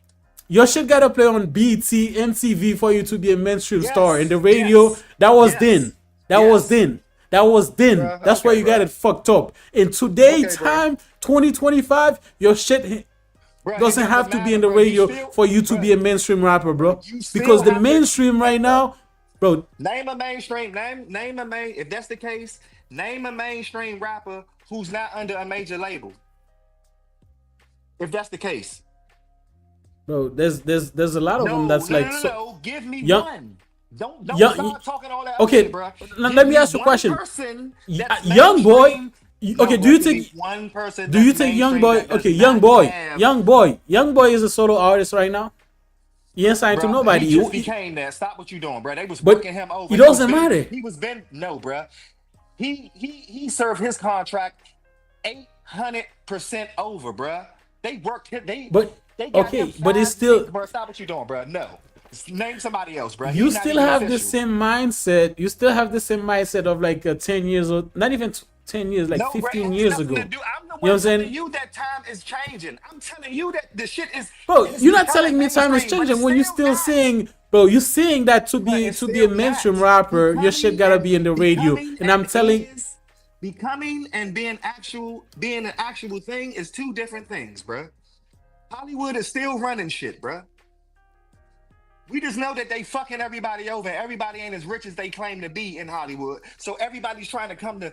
Speaker 4: your shit gotta play on BT, MTV for you to be a mainstream
Speaker 5: Yes,
Speaker 4: star. And the radio,
Speaker 5: yes,
Speaker 4: that was
Speaker 5: yes,
Speaker 4: then. That
Speaker 5: yes.
Speaker 4: was then. That was then.
Speaker 5: Bruh,
Speaker 4: That's why
Speaker 5: okay,
Speaker 4: you got
Speaker 5: bruh.
Speaker 4: it fucked up. In today's
Speaker 5: Okay, bruh.
Speaker 4: time, 2025, your shit
Speaker 5: Bruh, it
Speaker 4: doesn't have to be in the
Speaker 5: matter, bruh.
Speaker 4: radio
Speaker 5: You still-
Speaker 4: for you to
Speaker 5: bruh,
Speaker 4: be a mainstream rapper, bro.
Speaker 5: You still
Speaker 4: Because the
Speaker 5: have to-
Speaker 4: mainstream right now, bro.
Speaker 5: Name a mainstream. Name a main. If that's the case, name a mainstream rapper who's not under a major label. If that's the case,
Speaker 4: Bro, there's a lot of them that's like so.
Speaker 5: no. Give me
Speaker 4: Young-
Speaker 5: one. Don't
Speaker 4: Young-
Speaker 5: start talking all that.
Speaker 4: okay,
Speaker 5: shit, bro.
Speaker 4: let me ask you a question. Young boy. Okay, do you think?
Speaker 5: one person?
Speaker 4: Do you think Young Boy? Okay, Young Boy is a solo artist right now. He ain't signed to nobody.
Speaker 5: He just became that. Stop what you doing, bro. They was
Speaker 4: But
Speaker 5: working him over.
Speaker 4: it doesn't matter.
Speaker 5: He was been no, bro. He served his contract 800% over, bro. They worked him. They got
Speaker 4: okay,
Speaker 5: him
Speaker 4: but it's
Speaker 5: signed.
Speaker 4: still.
Speaker 5: Bro, stop what you doing, bro. No, name somebody else, bro.
Speaker 4: You
Speaker 5: He's not
Speaker 4: still
Speaker 5: even
Speaker 4: have the
Speaker 5: official.
Speaker 4: same mindset. You still have the same mindset of like 10 years old, not even 10 years, like
Speaker 5: No, bro,
Speaker 4: 15
Speaker 5: it has
Speaker 4: years
Speaker 5: nothing
Speaker 4: ago.
Speaker 5: to do- I'm the one
Speaker 4: You know what I'm
Speaker 5: telling
Speaker 4: saying?
Speaker 5: you that time is changing. I'm telling you that the shit is.
Speaker 4: Bro,
Speaker 5: it's
Speaker 4: you're not
Speaker 5: becoming
Speaker 4: telling me time is
Speaker 5: mainstream, but
Speaker 4: changing
Speaker 5: it's
Speaker 4: when you're still
Speaker 5: not.
Speaker 4: saying, bro, you're saying that to
Speaker 5: But
Speaker 4: be
Speaker 5: it's
Speaker 4: a
Speaker 5: still
Speaker 4: mainstream
Speaker 5: not.
Speaker 4: rapper, your shit gotta be in the radio. And I'm telling
Speaker 5: Becoming and being an actual thing is two different things, bro. Hollywood is still running shit, bro. We just know that they fucking everybody over. Everybody ain't as rich as they claim to be in Hollywood. So everybody's trying to come to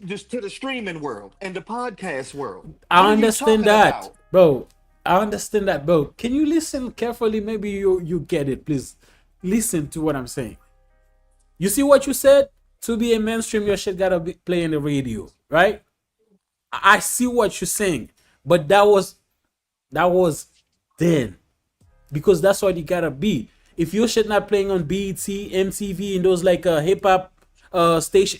Speaker 5: just to the streaming world and the podcast world.
Speaker 4: I
Speaker 5: What are you
Speaker 4: understand
Speaker 5: talking
Speaker 4: that,
Speaker 5: about?
Speaker 4: bro. I understand that, bro. Can you listen carefully? Maybe you get it. Please listen to what I'm saying. You see what you said? To be a mainstream, your shit gotta be play in the radio, right? I see what you're saying, but that was then, because that's what you gotta be. If your shit not playing on BET, MTV, and those like hip hop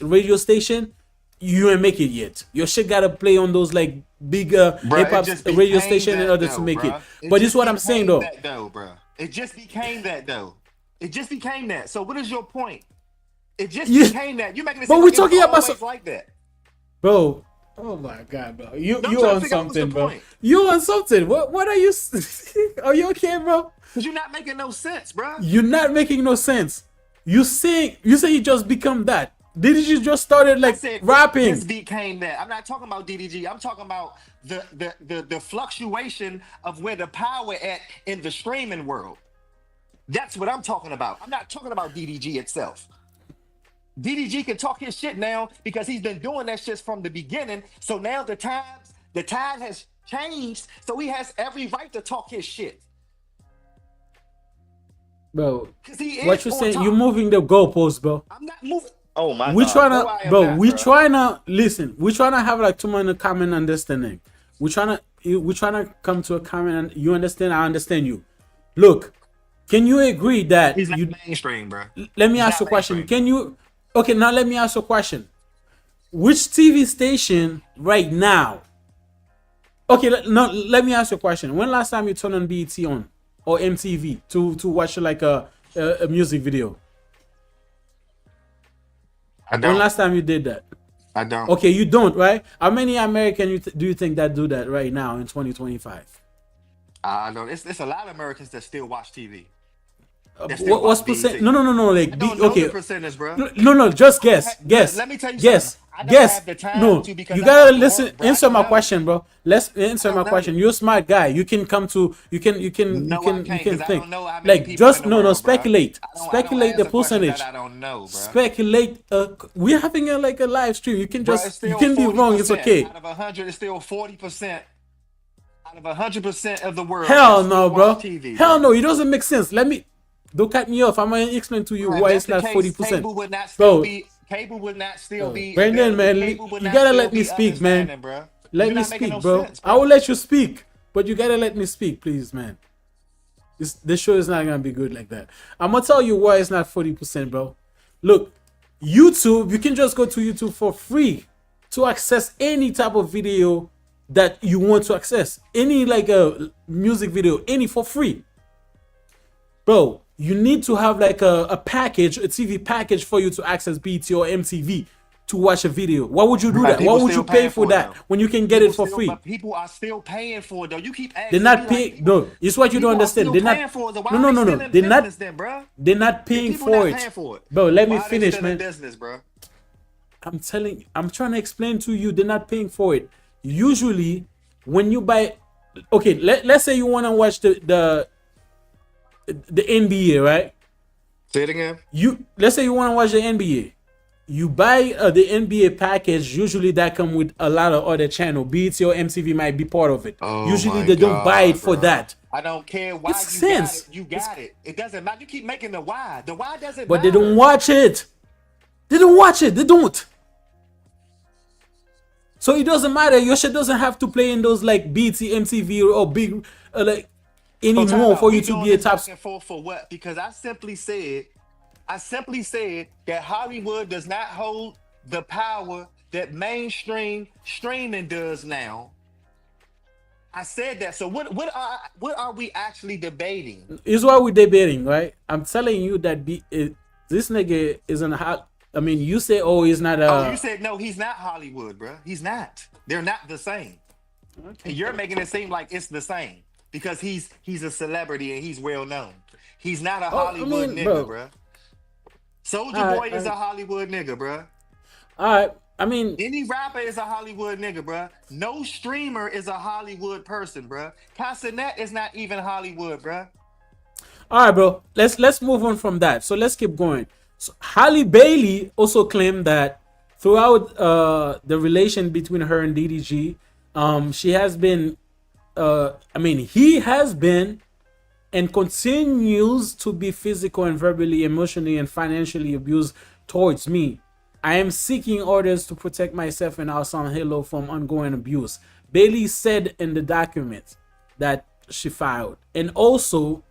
Speaker 4: radio station, you ain't make it yet. Your shit gotta play on those like big
Speaker 5: Bruh,
Speaker 4: hip hop
Speaker 5: it just
Speaker 4: radio
Speaker 5: became
Speaker 4: station in
Speaker 5: that
Speaker 4: order to
Speaker 5: though,
Speaker 4: make
Speaker 5: bruh.
Speaker 4: it. But this is
Speaker 5: just
Speaker 4: what I'm saying
Speaker 5: became
Speaker 4: though.
Speaker 5: that though, bruh. It just became that though. It just became that. So what is your point? It just
Speaker 4: Yeah.
Speaker 5: became that. You making it
Speaker 4: But
Speaker 5: seem
Speaker 4: we're
Speaker 5: like it was
Speaker 4: talking about
Speaker 5: always like that.
Speaker 4: Bro, oh my god, bro. You
Speaker 5: I'm trying to
Speaker 4: on
Speaker 5: figure out what's
Speaker 4: something,
Speaker 5: the
Speaker 4: bro.
Speaker 5: point.
Speaker 4: You on something. What are you are you okay, bro?
Speaker 5: Cause you're not making no sense, bruh.
Speaker 4: You're not making no sense. You say you just become that. Did you just started like
Speaker 5: I said,
Speaker 4: rapping?
Speaker 5: This became that. I'm not talking about DDG. I'm talking about the fluctuation of where the power at in the streaming world. That's what I'm talking about. I'm not talking about DDG itself. DDG can talk his shit now because he's been doing that shit from the beginning. So now the tide has changed. So he has every right to talk his shit.
Speaker 4: bro.
Speaker 5: Cause he
Speaker 4: What
Speaker 5: is
Speaker 4: you
Speaker 5: on
Speaker 4: saying?
Speaker 5: top.
Speaker 4: You moving the goalpost, bro.
Speaker 5: I'm not moving. Oh my
Speaker 4: We
Speaker 5: God.
Speaker 4: trying
Speaker 5: No,
Speaker 4: to,
Speaker 5: I am
Speaker 4: bro.
Speaker 5: not,
Speaker 4: We
Speaker 5: bro.
Speaker 4: trying to listen. We trying to have like two man common understanding. We trying to come to a common. And you understand? I understand you. Look, can you agree that
Speaker 5: He's not
Speaker 4: you?
Speaker 5: mainstream, bro.
Speaker 4: Let me
Speaker 5: He's
Speaker 4: ask
Speaker 5: not
Speaker 4: you a question.
Speaker 5: mainstream.
Speaker 4: Can you? Okay, now let me ask you a question. Which TV station right now? Okay, no. Let me ask you a question. When last time you turned on BET on or MTV to watch like a music video?
Speaker 5: I
Speaker 4: When
Speaker 5: don't.
Speaker 4: last time you did that?
Speaker 5: I don't.
Speaker 4: Okay, you don't, right? How many American do you think that do that right now in 2025?
Speaker 5: I don't. It's a lot of Americans that still watch TV. That still
Speaker 4: What's
Speaker 5: watch
Speaker 4: percent?
Speaker 5: BET.
Speaker 4: No.
Speaker 5: I
Speaker 4: Like,
Speaker 5: don't know the
Speaker 4: okay.
Speaker 5: percentage, bro.
Speaker 4: No. Just guess.
Speaker 5: Let me tell you something. I don't have the time
Speaker 4: No,
Speaker 5: to because
Speaker 4: you
Speaker 5: I
Speaker 4: gotta
Speaker 5: have to
Speaker 4: listen.
Speaker 5: work, bro. I
Speaker 4: Answer
Speaker 5: don't
Speaker 4: my
Speaker 5: know.
Speaker 4: question, bro. Let's
Speaker 5: I
Speaker 4: answer
Speaker 5: don't
Speaker 4: my
Speaker 5: know.
Speaker 4: question. You're a smart guy. You can come to.
Speaker 5: No, I
Speaker 4: You
Speaker 5: can't
Speaker 4: can
Speaker 5: because I
Speaker 4: think.
Speaker 5: don't know how many
Speaker 4: Like,
Speaker 5: people in
Speaker 4: just
Speaker 5: the
Speaker 4: no.
Speaker 5: world, bro.
Speaker 4: Speculate.
Speaker 5: I don't
Speaker 4: Speculate the
Speaker 5: answer questions that
Speaker 4: percentage.
Speaker 5: I don't know, bro.
Speaker 4: Speculate. We're having like a live stream.
Speaker 5: Bro, it's
Speaker 4: You
Speaker 5: still
Speaker 4: can be wrong. It's
Speaker 5: 40%.
Speaker 4: okay.
Speaker 5: Out of 100, it's still 40%. Out of 100% of the world that
Speaker 4: Hell
Speaker 5: still
Speaker 4: no,
Speaker 5: watch
Speaker 4: bro.
Speaker 5: TV,
Speaker 4: Hell
Speaker 5: bro.
Speaker 4: no. It doesn't make sense. Don't cut me off. I'm gonna explain to you
Speaker 5: Bro, if
Speaker 4: why
Speaker 5: that's
Speaker 4: it's
Speaker 5: the
Speaker 4: not
Speaker 5: case,
Speaker 4: 40%,
Speaker 5: cable would not still
Speaker 4: bro.
Speaker 5: be
Speaker 4: Brandon,
Speaker 5: available.
Speaker 4: man,
Speaker 5: Cable would
Speaker 4: you
Speaker 5: not
Speaker 4: gotta
Speaker 5: still
Speaker 4: let me
Speaker 5: be
Speaker 4: speak, man.
Speaker 5: understanding, bro.
Speaker 4: Let
Speaker 5: You're
Speaker 4: me
Speaker 5: not making
Speaker 4: speak,
Speaker 5: no
Speaker 4: bro.
Speaker 5: sense,
Speaker 4: I will
Speaker 5: bro.
Speaker 4: let you speak, but you gotta let me speak, please, man. This show is not gonna be good like that. I'm gonna tell you why it's not 40%, bro. Look, YouTube, you can just go to YouTube for free to access any type of video that you want to access. Any like a music video, any for free. Bro, you need to have like a package, a TV package for you to access BT or MTV to watch a video. Why would you do
Speaker 5: Right,
Speaker 4: that? Why
Speaker 5: people
Speaker 4: would you
Speaker 5: still
Speaker 4: pay
Speaker 5: paying
Speaker 4: for
Speaker 5: for it
Speaker 4: that
Speaker 5: though.
Speaker 4: when you can get it for free?
Speaker 5: But people are still paying for it though. You keep
Speaker 4: They're
Speaker 5: asking me
Speaker 4: not
Speaker 5: like
Speaker 4: paying. No, it's what you don't
Speaker 5: people are
Speaker 4: understand.
Speaker 5: still
Speaker 4: They're
Speaker 5: paying
Speaker 4: not.
Speaker 5: for it. So why
Speaker 4: No,
Speaker 5: are
Speaker 4: no,
Speaker 5: they
Speaker 4: no,
Speaker 5: still
Speaker 4: no.
Speaker 5: in
Speaker 4: They're not.
Speaker 5: business then, bro?
Speaker 4: They're not
Speaker 5: If
Speaker 4: paying
Speaker 5: people
Speaker 4: for
Speaker 5: not paying
Speaker 4: it,
Speaker 5: for it,
Speaker 4: bro. Let me
Speaker 5: why are they
Speaker 4: finish,
Speaker 5: still in
Speaker 4: man.
Speaker 5: business, bro?
Speaker 4: I'm telling you, I'm trying to explain to you, they're not paying for it. Usually, when you buy, okay, let's say you want to watch the NBA, right?
Speaker 5: Say it again.
Speaker 4: Let's say you want to watch the NBA. You buy the NBA package. Usually, that come with a lot of other channel. BET or MTV might be part of it.
Speaker 5: Oh
Speaker 4: Usually,
Speaker 5: my
Speaker 4: they don't buy it
Speaker 5: God,
Speaker 4: for
Speaker 5: bro.
Speaker 4: that.
Speaker 5: I don't care why
Speaker 4: It's
Speaker 5: you got
Speaker 4: sense.
Speaker 5: it. You got it. It doesn't matter. You keep making the why. The why doesn't
Speaker 4: But they don't
Speaker 5: matter.
Speaker 4: watch it. They don't watch it. They don't. So it doesn't matter. Your shit doesn't have to play in those like BT, MTV, or big like
Speaker 5: So time
Speaker 4: anymore
Speaker 5: out.
Speaker 4: for
Speaker 5: We
Speaker 4: you to
Speaker 5: doing
Speaker 4: be a
Speaker 5: this
Speaker 4: top.
Speaker 5: back and forth for what? Because I simply said that Hollywood does not hold the power that mainstream streaming does now. I said that. So what are we actually debating?
Speaker 4: Is what we're debating, right? I'm telling you that this nigga isn't hot. I mean, you say, oh, he's not
Speaker 5: Oh, you
Speaker 4: a.
Speaker 5: said no, he's not Hollywood, bro. He's not. They're not the same. And you're making it seem like it's the same because he's a celebrity and he's well known. He's not a
Speaker 4: Oh, I
Speaker 5: Hollywood
Speaker 4: mean,
Speaker 5: nigga,
Speaker 4: bro.
Speaker 5: bro. Soldier
Speaker 4: Alright,
Speaker 5: Boy is a Hollywood nigga, bro.
Speaker 4: all right. I mean,
Speaker 5: Any rapper is a Hollywood nigga, bro. No streamer is a Hollywood person, bro. Cassinet is not even Hollywood, bro.
Speaker 4: all right, bro. Let's move on from that. So let's keep going. So Halle Bailey also claimed that throughout the relation between her and DDG, she has been. I mean, he has been and continues to be physical and verbally, emotionally, and financially abused towards me. I am seeking orders to protect myself and our son Halo from ongoing abuse. Bailey said in the document that she filed. And also,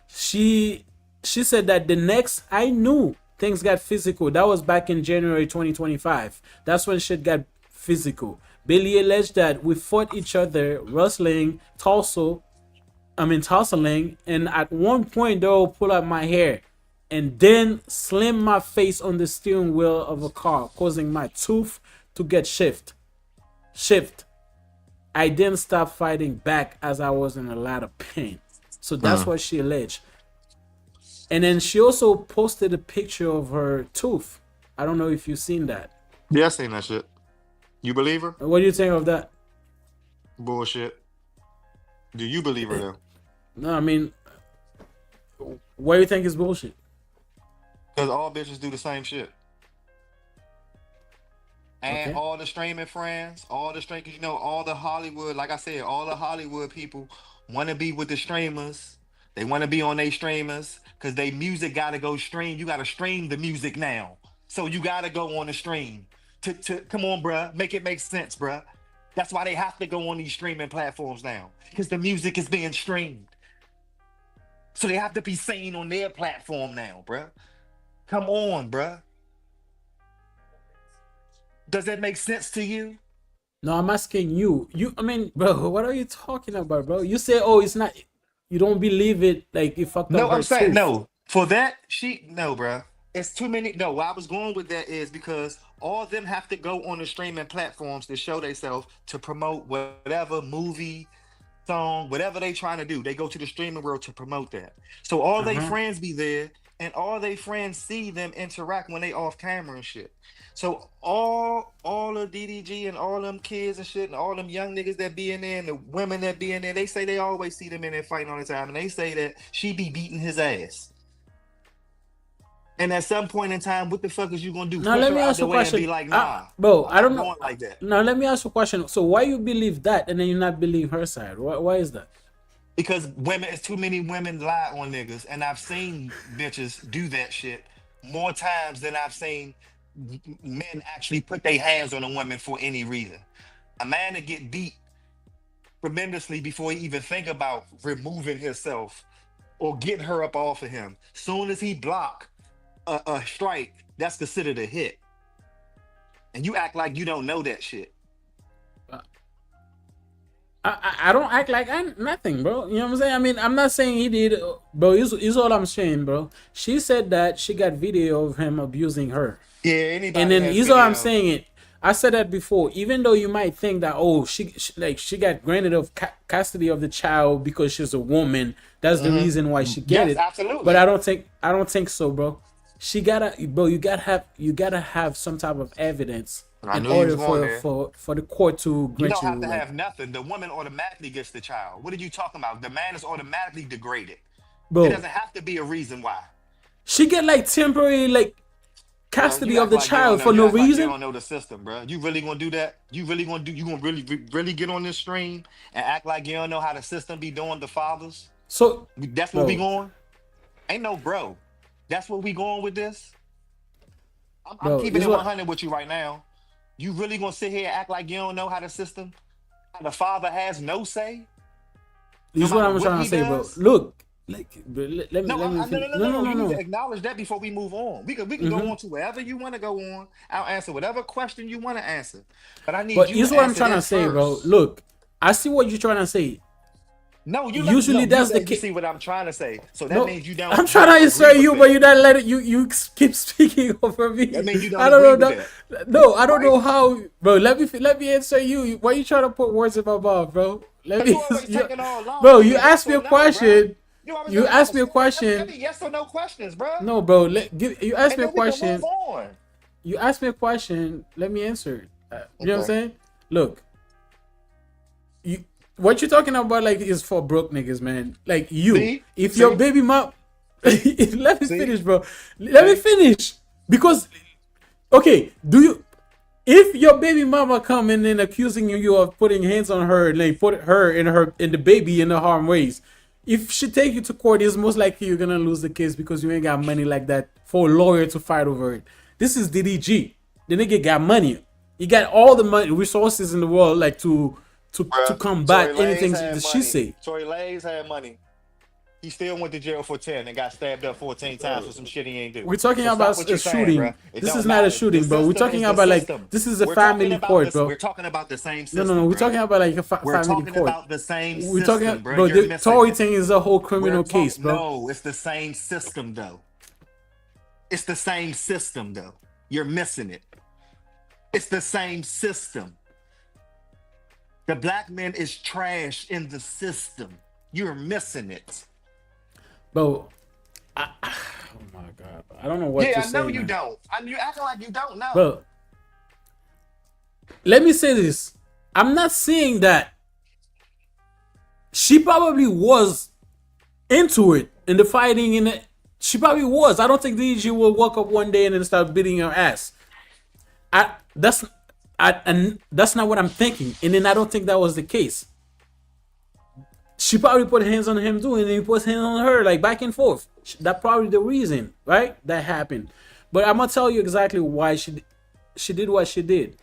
Speaker 4: she said that the next I knew things got physical. That was back in January 2025. That's when shit got physical. Bailey alleged that we fought each other, tussling, and at one point they will pull out my hair and then slam my face on the steering wheel of a car, causing my tooth to get shift. I didn't stop fighting back as I was in a lot of pain. So that's what she alleged. And then she also posted a picture of her tooth. I don't know if you've seen that.
Speaker 5: Yeah, I seen that shit. You believe her?
Speaker 4: What do you think of that?
Speaker 5: Bullshit. Do you believe her though?
Speaker 4: No, I mean, what do you think is bullshit?
Speaker 5: Because all bitches do the same shit. And
Speaker 4: Okay.
Speaker 5: all the streaming friends, all the Hollywood, like I said, all the Hollywood people want to be with the streamers They want to be on their streamers because they music gotta go stream. You gotta stream the music now. So you gotta go on the stream. To come on, bruh. Make it make sense, bruh. That's why they have to go on these streaming platforms now. Because the music is being streamed. So they have to be seen on their platform now, bruh. Come on, bruh. Does that make sense to you?
Speaker 4: No, I'm asking you. I mean, bro, what are you talking about, bro? You say, oh, it's not. You don't believe it, like it fucked
Speaker 5: No,
Speaker 4: up her
Speaker 5: I'm saying
Speaker 4: tooth.
Speaker 5: no. For that, no, bruh. It's too many. No, where I was going with that is because all of them have to go on the streaming platforms to show themselves to promote whatever movie, song, whatever they trying to do. They go to the streaming world to promote that. So all they friends be there, and all they friends see them interact when they off camera and shit. So all of DDG and all them kids and shit and all them young niggas that be in there and the women that be in there, they say they always see them in there fighting all the time, and they say that she be beating his ass. And at some point in time, what the fuck is you gonna do?
Speaker 4: Now let me ask you a question.
Speaker 5: Be like, nah,
Speaker 4: bro, I don't know.
Speaker 5: Like that.
Speaker 4: Now let me ask you a question. So why you believe that and then you not believe her side? Why is that?
Speaker 5: Because women, it's too many women lie on niggas, and I've seen bitches do that shit more times than I've seen men actually put their hands on a woman for any reason. A man to get beat tremendously before he even think about removing himself or getting her up off of him. Soon as he block a strike, that's considered a hit. And you act like you don't know that shit.
Speaker 4: I don't act like nothing, bro. You know what I'm saying? I mean, I'm not saying he did, bro. Is all I'm saying, bro. She said that she got video of him abusing her.
Speaker 5: Yeah, anybody.
Speaker 4: And then is all I'm saying it. I said that before. Even though you might think that, oh, she got granted of custody of the child because she's a woman. That's the reason why she get it.
Speaker 5: Absolutely.
Speaker 4: But I don't think so, bro. She gotta, bro. You gotta have some type of evidence in order for the court to grant you.
Speaker 5: You don't have to have nothing. The woman automatically gets the child. What are you talking about? The man is automatically degraded. Bro, it doesn't have to be a reason why.
Speaker 4: She get like temporary custody of the child for no reason.
Speaker 5: You don't know the system, bro. You really gonna do that? You really gonna really get on this stream and act like you don't know how the system be doing the fathers?
Speaker 4: So
Speaker 5: that's where we going? Ain't no bro. That's where we going with this? I'm keeping it 100 with you right now. You really gonna sit here and act like you don't know how the system, how the father has no say?
Speaker 4: This is what I'm trying to say, bro. Look, let me.
Speaker 5: No. You need to acknowledge that before we move on. We can go on to wherever you want to go on. I'll answer whatever question you want to answer. But I need you to answer. But
Speaker 4: this is what I'm trying to say, bro. Look, I see what you're trying to say.
Speaker 5: No,
Speaker 4: that's the case.
Speaker 5: You see what I'm trying to say. So that means you don't.
Speaker 4: I'm trying to answer you, but you not let it. You keep speaking over me.
Speaker 5: That means you don't.
Speaker 4: I don't know. No, I don't know how, bro. Let me answer you. Why you trying to put words in my mouth, bro? Bro, you asked me a question. You asked me a question.
Speaker 5: Yes or no questions, bro.
Speaker 4: No, bro. You asked me a question. You asked me a question. Let me answer it. You know what I'm saying? Look. What you're talking about, is for broke niggas, man. Like if your baby mom, let me finish, bro. Let me finish because, okay, if your baby mama come in and accusing you of putting hands on her and put her in the baby in the harm ways, if she take you to court, it's most likely you're gonna lose the case because you ain't got money like that for a lawyer to fight over it. This is DDG. The nigga got money. He got all the money, resources in the world, to combat anything that she say.
Speaker 5: Tory Lanez had money. He still went to jail for 10 and got stabbed up 14 times for some shit he ain't do.
Speaker 4: We're talking about a shooting. This is not a shooting, bro. We're talking about this is a family court, bro.
Speaker 5: We're talking about the same system.
Speaker 4: No. We're talking about a family court.
Speaker 5: We're talking about the same system,
Speaker 4: we're talking, bro. The Tory thing is a whole criminal case, bro.
Speaker 5: No, it's the same system, though. It's the same system, though. You're missing it. It's the same system. The black man is trash in the system. You're missing it.
Speaker 4: Bro, oh my God. I don't know what to say.
Speaker 5: Yeah, I know you don't. You acting like you don't know.
Speaker 4: Bro, let me say this. I'm not saying that she probably was into it, in the fighting, she probably was. I don't think DDG will walk up one day and then start beating her ass. And that's not what I'm thinking. And then I don't think that was the case. she probably put hands on him too, and then he puts hands on her, like back and forth. That probably the reason, right? That happened. But I'm gonna tell you exactly why she did what she did.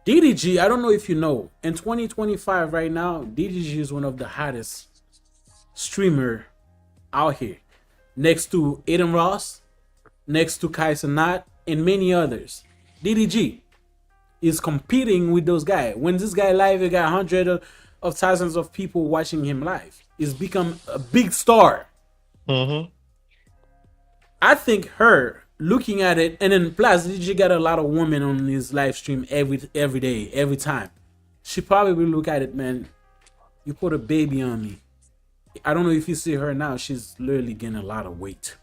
Speaker 4: DDG, I don't know if you know, in 2025 right now, DDG is one of the hottest streamer out here, next to Aiden Ross, next to Kai Sanat, and many others. DDG is competing with those guys. When this guy live, you got hundreds of thousands of people watching him live. He's become a big star.
Speaker 5: Mm-hmm.
Speaker 4: I think her looking at it, and then plus DDG got a lot of women on his live stream every day, every time. She probably will look at it, man. You put a baby on me. I don't know if you see her now. She's literally getting a lot of weight.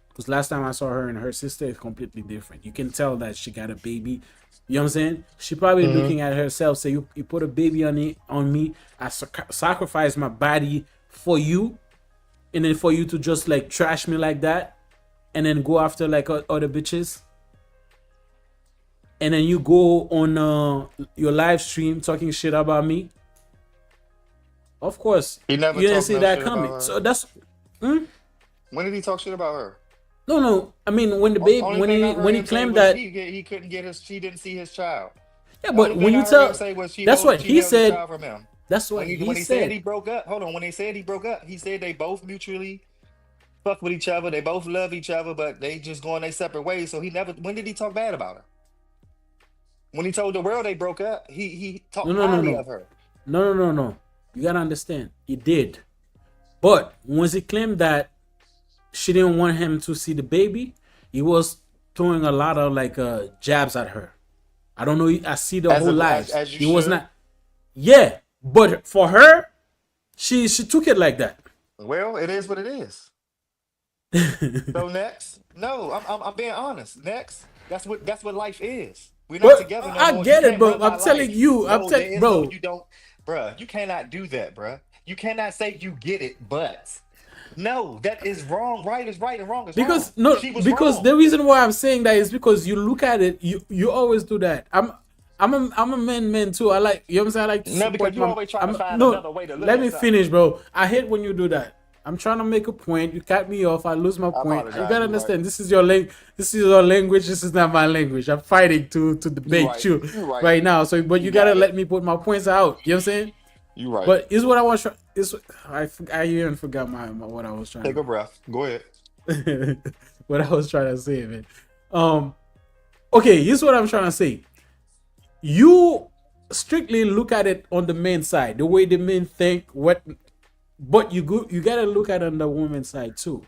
Speaker 4: Because last time I saw her and her sister is completely different. You can tell that she got a baby. You know what I'm saying? She probably looking at herself, say, you put a baby on me. I sacrifice my body for you. And then for you to just like trash me like that. And then go after like other bitches. And then you go on your live stream talking shit about me. Of course, you didn't see that coming. So that's.
Speaker 5: When did he talk shit about her?
Speaker 4: No. I mean, when the baby, when he claimed that
Speaker 5: he couldn't get his, she didn't see his child.
Speaker 4: Yeah, but when you tell, that's what he said. That's what he said.
Speaker 5: When he said he broke up, hold on. When they said he broke up, he said they both mutually fuck with each other. They both love each other, but they just going their separate ways. So he never. When did he talk bad about her? When he told the world they broke up, he talked highly of her.
Speaker 4: No. You gotta understand, he did. But once he claimed that she didn't want him to see the baby, he was throwing a lot of like jabs at her. I don't know. I see the whole life. He was not. Yeah, but for her, she took it like that.
Speaker 5: Well, it is what it is. So next, no, I'm being honest. Next, that's what life is. We're not together no more.
Speaker 4: I get it, bro. I'm telling you. Bro.
Speaker 5: You don't, bruh. You cannot do that, bruh. You cannot say you get it, but no, that is wrong. Right is right and wrong is
Speaker 4: because
Speaker 5: wrong.
Speaker 4: Because wrong. The reason why I'm saying that is because you look at it. You always do that. I'm a man too. I like, you know what I'm saying. I like to
Speaker 5: no, because you always try to find another way to live.
Speaker 4: Let me finish, bro. I hate when you do that. I'm trying to make a point. You cut me off. I lose my point. You gotta understand. Right. This is your This is your language. This is not my language. I'm fighting to debate you right now. So, but you gotta let me put my points out. You know what I'm saying?
Speaker 5: You right.
Speaker 4: But is what I was. I even forgot my what I was trying.
Speaker 5: Take a breath. Go ahead.
Speaker 4: What I was trying to say, man. Okay. Here's what I'm trying to say. You strictly look at it on the men's side, the way the men think. But you gotta look at it on the woman's side too.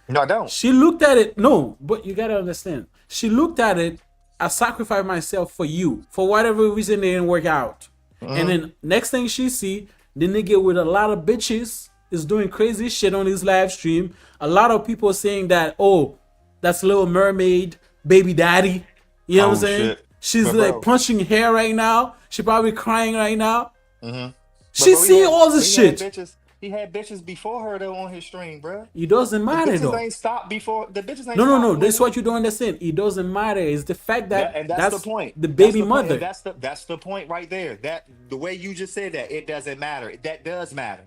Speaker 5: No, I don't.
Speaker 4: She looked at it. No, but you gotta understand. She looked at it. I sacrificed myself for you. For whatever reason, it didn't work out. And then next thing she see, the nigga with a lot of bitches is doing crazy shit on his live stream. A lot of people saying that, oh, that's Little Mermaid, baby daddy. You know what I'm saying?
Speaker 5: Shit.
Speaker 4: She's like punching hair right now. She probably crying right now. She see all this shit.
Speaker 5: He had bitches before her though on his stream, bro.
Speaker 4: It doesn't matter
Speaker 5: the bitches
Speaker 4: though.
Speaker 5: Ain't stopped before the bitches ain't.
Speaker 4: No. This is what you don't understand. It doesn't matter. It's the fact that
Speaker 5: and that's the point.
Speaker 4: The baby mother.
Speaker 5: That's the point right there. That the way you just said that it doesn't matter. That does matter.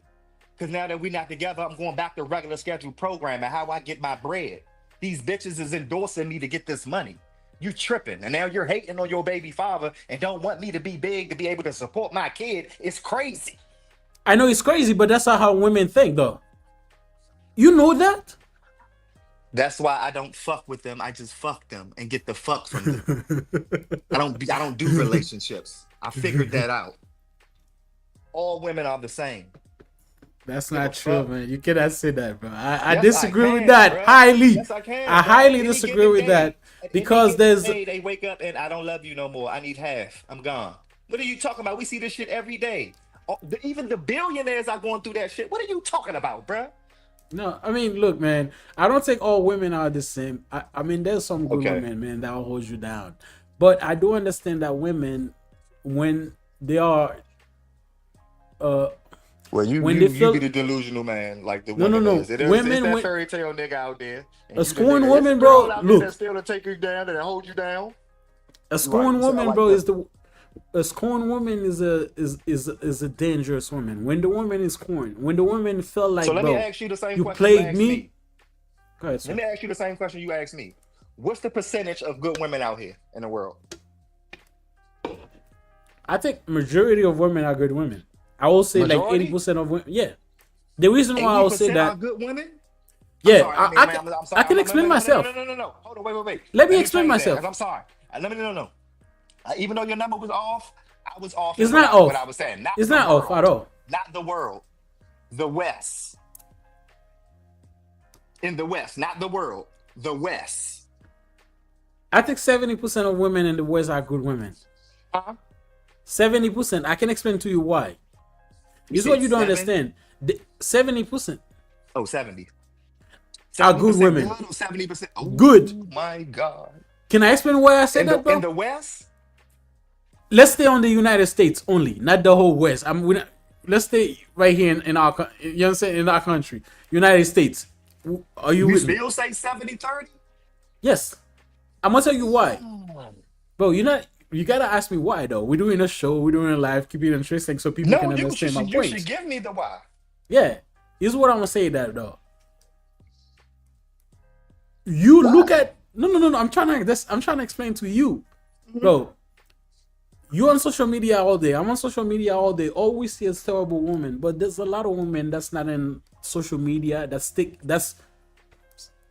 Speaker 5: Because now that we're not together, I'm going back to regular scheduled programming. How I get my bread. These bitches is endorsing me to get this money. You tripping, and now you're hating on your baby father and don't want me to be big to be able to support my kid. It's crazy.
Speaker 4: I know it's crazy, but that's not how women think, though. You know that?
Speaker 5: That's why I don't fuck with them. I just fuck them and get the fuck from them. I don't do relationships. I figured that out. All women are the same.
Speaker 4: That's not true, man. You cannot say that, bro. I disagree with that highly.
Speaker 5: Yes, I can.
Speaker 4: I highly disagree with that because there's.
Speaker 5: They wake up and I don't love you no more. I need half. I'm gone. What are you talking about? We see this shit every day. Even the billionaires are going through that shit. What are you talking about, bruh?
Speaker 4: No, I mean, look, man. I don't think all women are the same. I mean, there's some good women, man, that will hold you down. But I do understand that women, when they are,
Speaker 5: well, you be the delusional man, like the women.
Speaker 4: No.
Speaker 5: Is. Women, that fairy tale nigga out there.
Speaker 4: A scorned woman, bro. Look,
Speaker 5: still to take you down and hold you down.
Speaker 4: A scorned woman, bro, is the. A scorned woman is a dangerous woman. When the woman is scorned, when the woman felt
Speaker 5: So
Speaker 4: like,
Speaker 5: let me
Speaker 4: bro,
Speaker 5: ask you the same
Speaker 4: you
Speaker 5: question you
Speaker 4: played
Speaker 5: asked
Speaker 4: me.
Speaker 5: me.
Speaker 4: Go ahead, sir.
Speaker 5: Let me ask you the same question you asked me. What's the percentage of good women out here in the world?
Speaker 4: I think majority of women are good women. I will say
Speaker 5: Majority?
Speaker 4: like 80% of women. Yeah. The reason why I will say
Speaker 5: 80%
Speaker 4: that.
Speaker 5: are good women? I'm
Speaker 4: Yeah,
Speaker 5: sorry. I'm
Speaker 4: I
Speaker 5: sorry.
Speaker 4: can explain myself.
Speaker 5: No. Hold on. Wait.
Speaker 4: Let me
Speaker 5: Let me
Speaker 4: explain
Speaker 5: change that
Speaker 4: myself.
Speaker 5: because I'm sorry. Let me no. Even though your number was off, I was off
Speaker 4: It's
Speaker 5: in
Speaker 4: not
Speaker 5: what I
Speaker 4: off.
Speaker 5: was saying. Not
Speaker 4: It's
Speaker 5: the
Speaker 4: not off at
Speaker 5: world.
Speaker 4: all.
Speaker 5: Not the world. The West. In the West, not the world. The West.
Speaker 4: I think 70% of women in the West are good women.
Speaker 5: Huh?
Speaker 4: 70%. I can explain to you why.
Speaker 5: You
Speaker 4: This is what
Speaker 5: said
Speaker 4: you don't
Speaker 5: 7?
Speaker 4: understand. 70%
Speaker 5: Oh, 70.
Speaker 4: are good
Speaker 5: 70%
Speaker 4: women.
Speaker 5: good or 70%? Oh
Speaker 4: Good.
Speaker 5: my God.
Speaker 4: Can I explain why I said that,
Speaker 5: In
Speaker 4: bro?
Speaker 5: the West?
Speaker 4: Let's stay on the United States only, not the whole West. Let's stay right here in our, you know what I'm saying, in our country, United States. Are you
Speaker 5: You
Speaker 4: with me?
Speaker 5: still say 70-30?
Speaker 4: Yes. I'm gonna tell you why, bro. You gotta ask me why though. We're doing a show, we're doing a live, keep it interesting so people
Speaker 5: No,
Speaker 4: can understand my
Speaker 5: you should
Speaker 4: point.
Speaker 5: give me the why.
Speaker 4: Yeah, this is what I'm gonna say that though. You
Speaker 5: Why?
Speaker 4: look at no. I'm trying to explain to you, bro. You on social media all day. I'm on social media all day. All we see is terrible women, but there's a lot of women that's not in social media. That's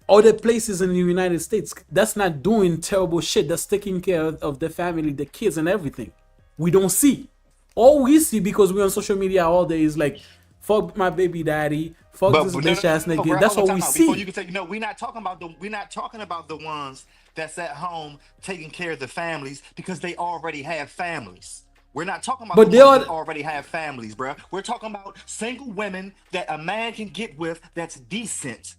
Speaker 4: other places in the United States. That's not doing terrible shit. That's taking care of the family, the kids, and everything. We don't see. All we see because we're on social media all day is like, fuck my baby daddy, fuck this
Speaker 5: But
Speaker 4: bitch ass
Speaker 5: no,
Speaker 4: nigga.
Speaker 5: bro.
Speaker 4: That's
Speaker 5: Hold on,
Speaker 4: all we
Speaker 5: time out. Before you
Speaker 4: see.
Speaker 5: can say, no, we're not talking about the ones that's at home taking care of the families because they already have families. We're not talking about
Speaker 4: But
Speaker 5: the
Speaker 4: they
Speaker 5: ones
Speaker 4: are.
Speaker 5: that already have families, bro. We're talking about single women that a man can get with that's decent.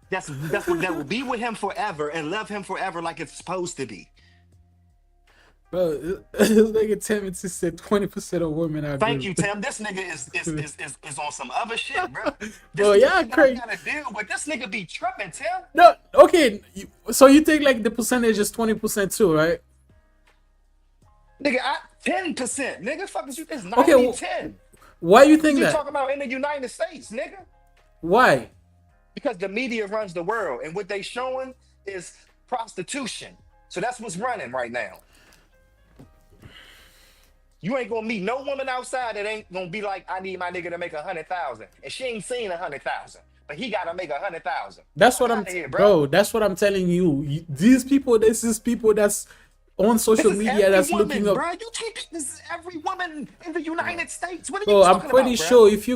Speaker 5: That's what that will be with him forever and love him forever like it's supposed to be.
Speaker 4: Bro, this nigga Tim said 20% of women are
Speaker 5: Thank
Speaker 4: good.
Speaker 5: you, Tim. This nigga is on some other shit, bro.
Speaker 4: Bro,
Speaker 5: This
Speaker 4: yeah,
Speaker 5: shit that I
Speaker 4: crazy.
Speaker 5: gotta deal with. This nigga be tripping, Tim.
Speaker 4: No, okay. So you think like the percentage is 20% too, right?
Speaker 5: Nigga, 10%. Nigga, fuck is you. It's
Speaker 4: Okay,
Speaker 5: 90-10.
Speaker 4: why you
Speaker 5: What is
Speaker 4: think
Speaker 5: you
Speaker 4: that?
Speaker 5: talking about in the United States, nigga?
Speaker 4: Why?
Speaker 5: Because the media runs the world, and what they showing is prostitution. So that's what's running right now. You ain't gonna meet no woman outside that ain't gonna be like, I need my nigga to make 100,000, and she ain't seen 100,000, but he gotta make 100,000.
Speaker 4: That's what
Speaker 5: Fuck
Speaker 4: I'm,
Speaker 5: out of here, bro.
Speaker 4: bro. That's what I'm telling you. These people, this is people that's on
Speaker 5: This
Speaker 4: social
Speaker 5: is
Speaker 4: media
Speaker 5: every
Speaker 4: that's looking
Speaker 5: woman,
Speaker 4: up.
Speaker 5: bro. This is every woman in the United States. What are you
Speaker 4: Bro, I'm
Speaker 5: talking
Speaker 4: pretty
Speaker 5: about, bro?
Speaker 4: sure if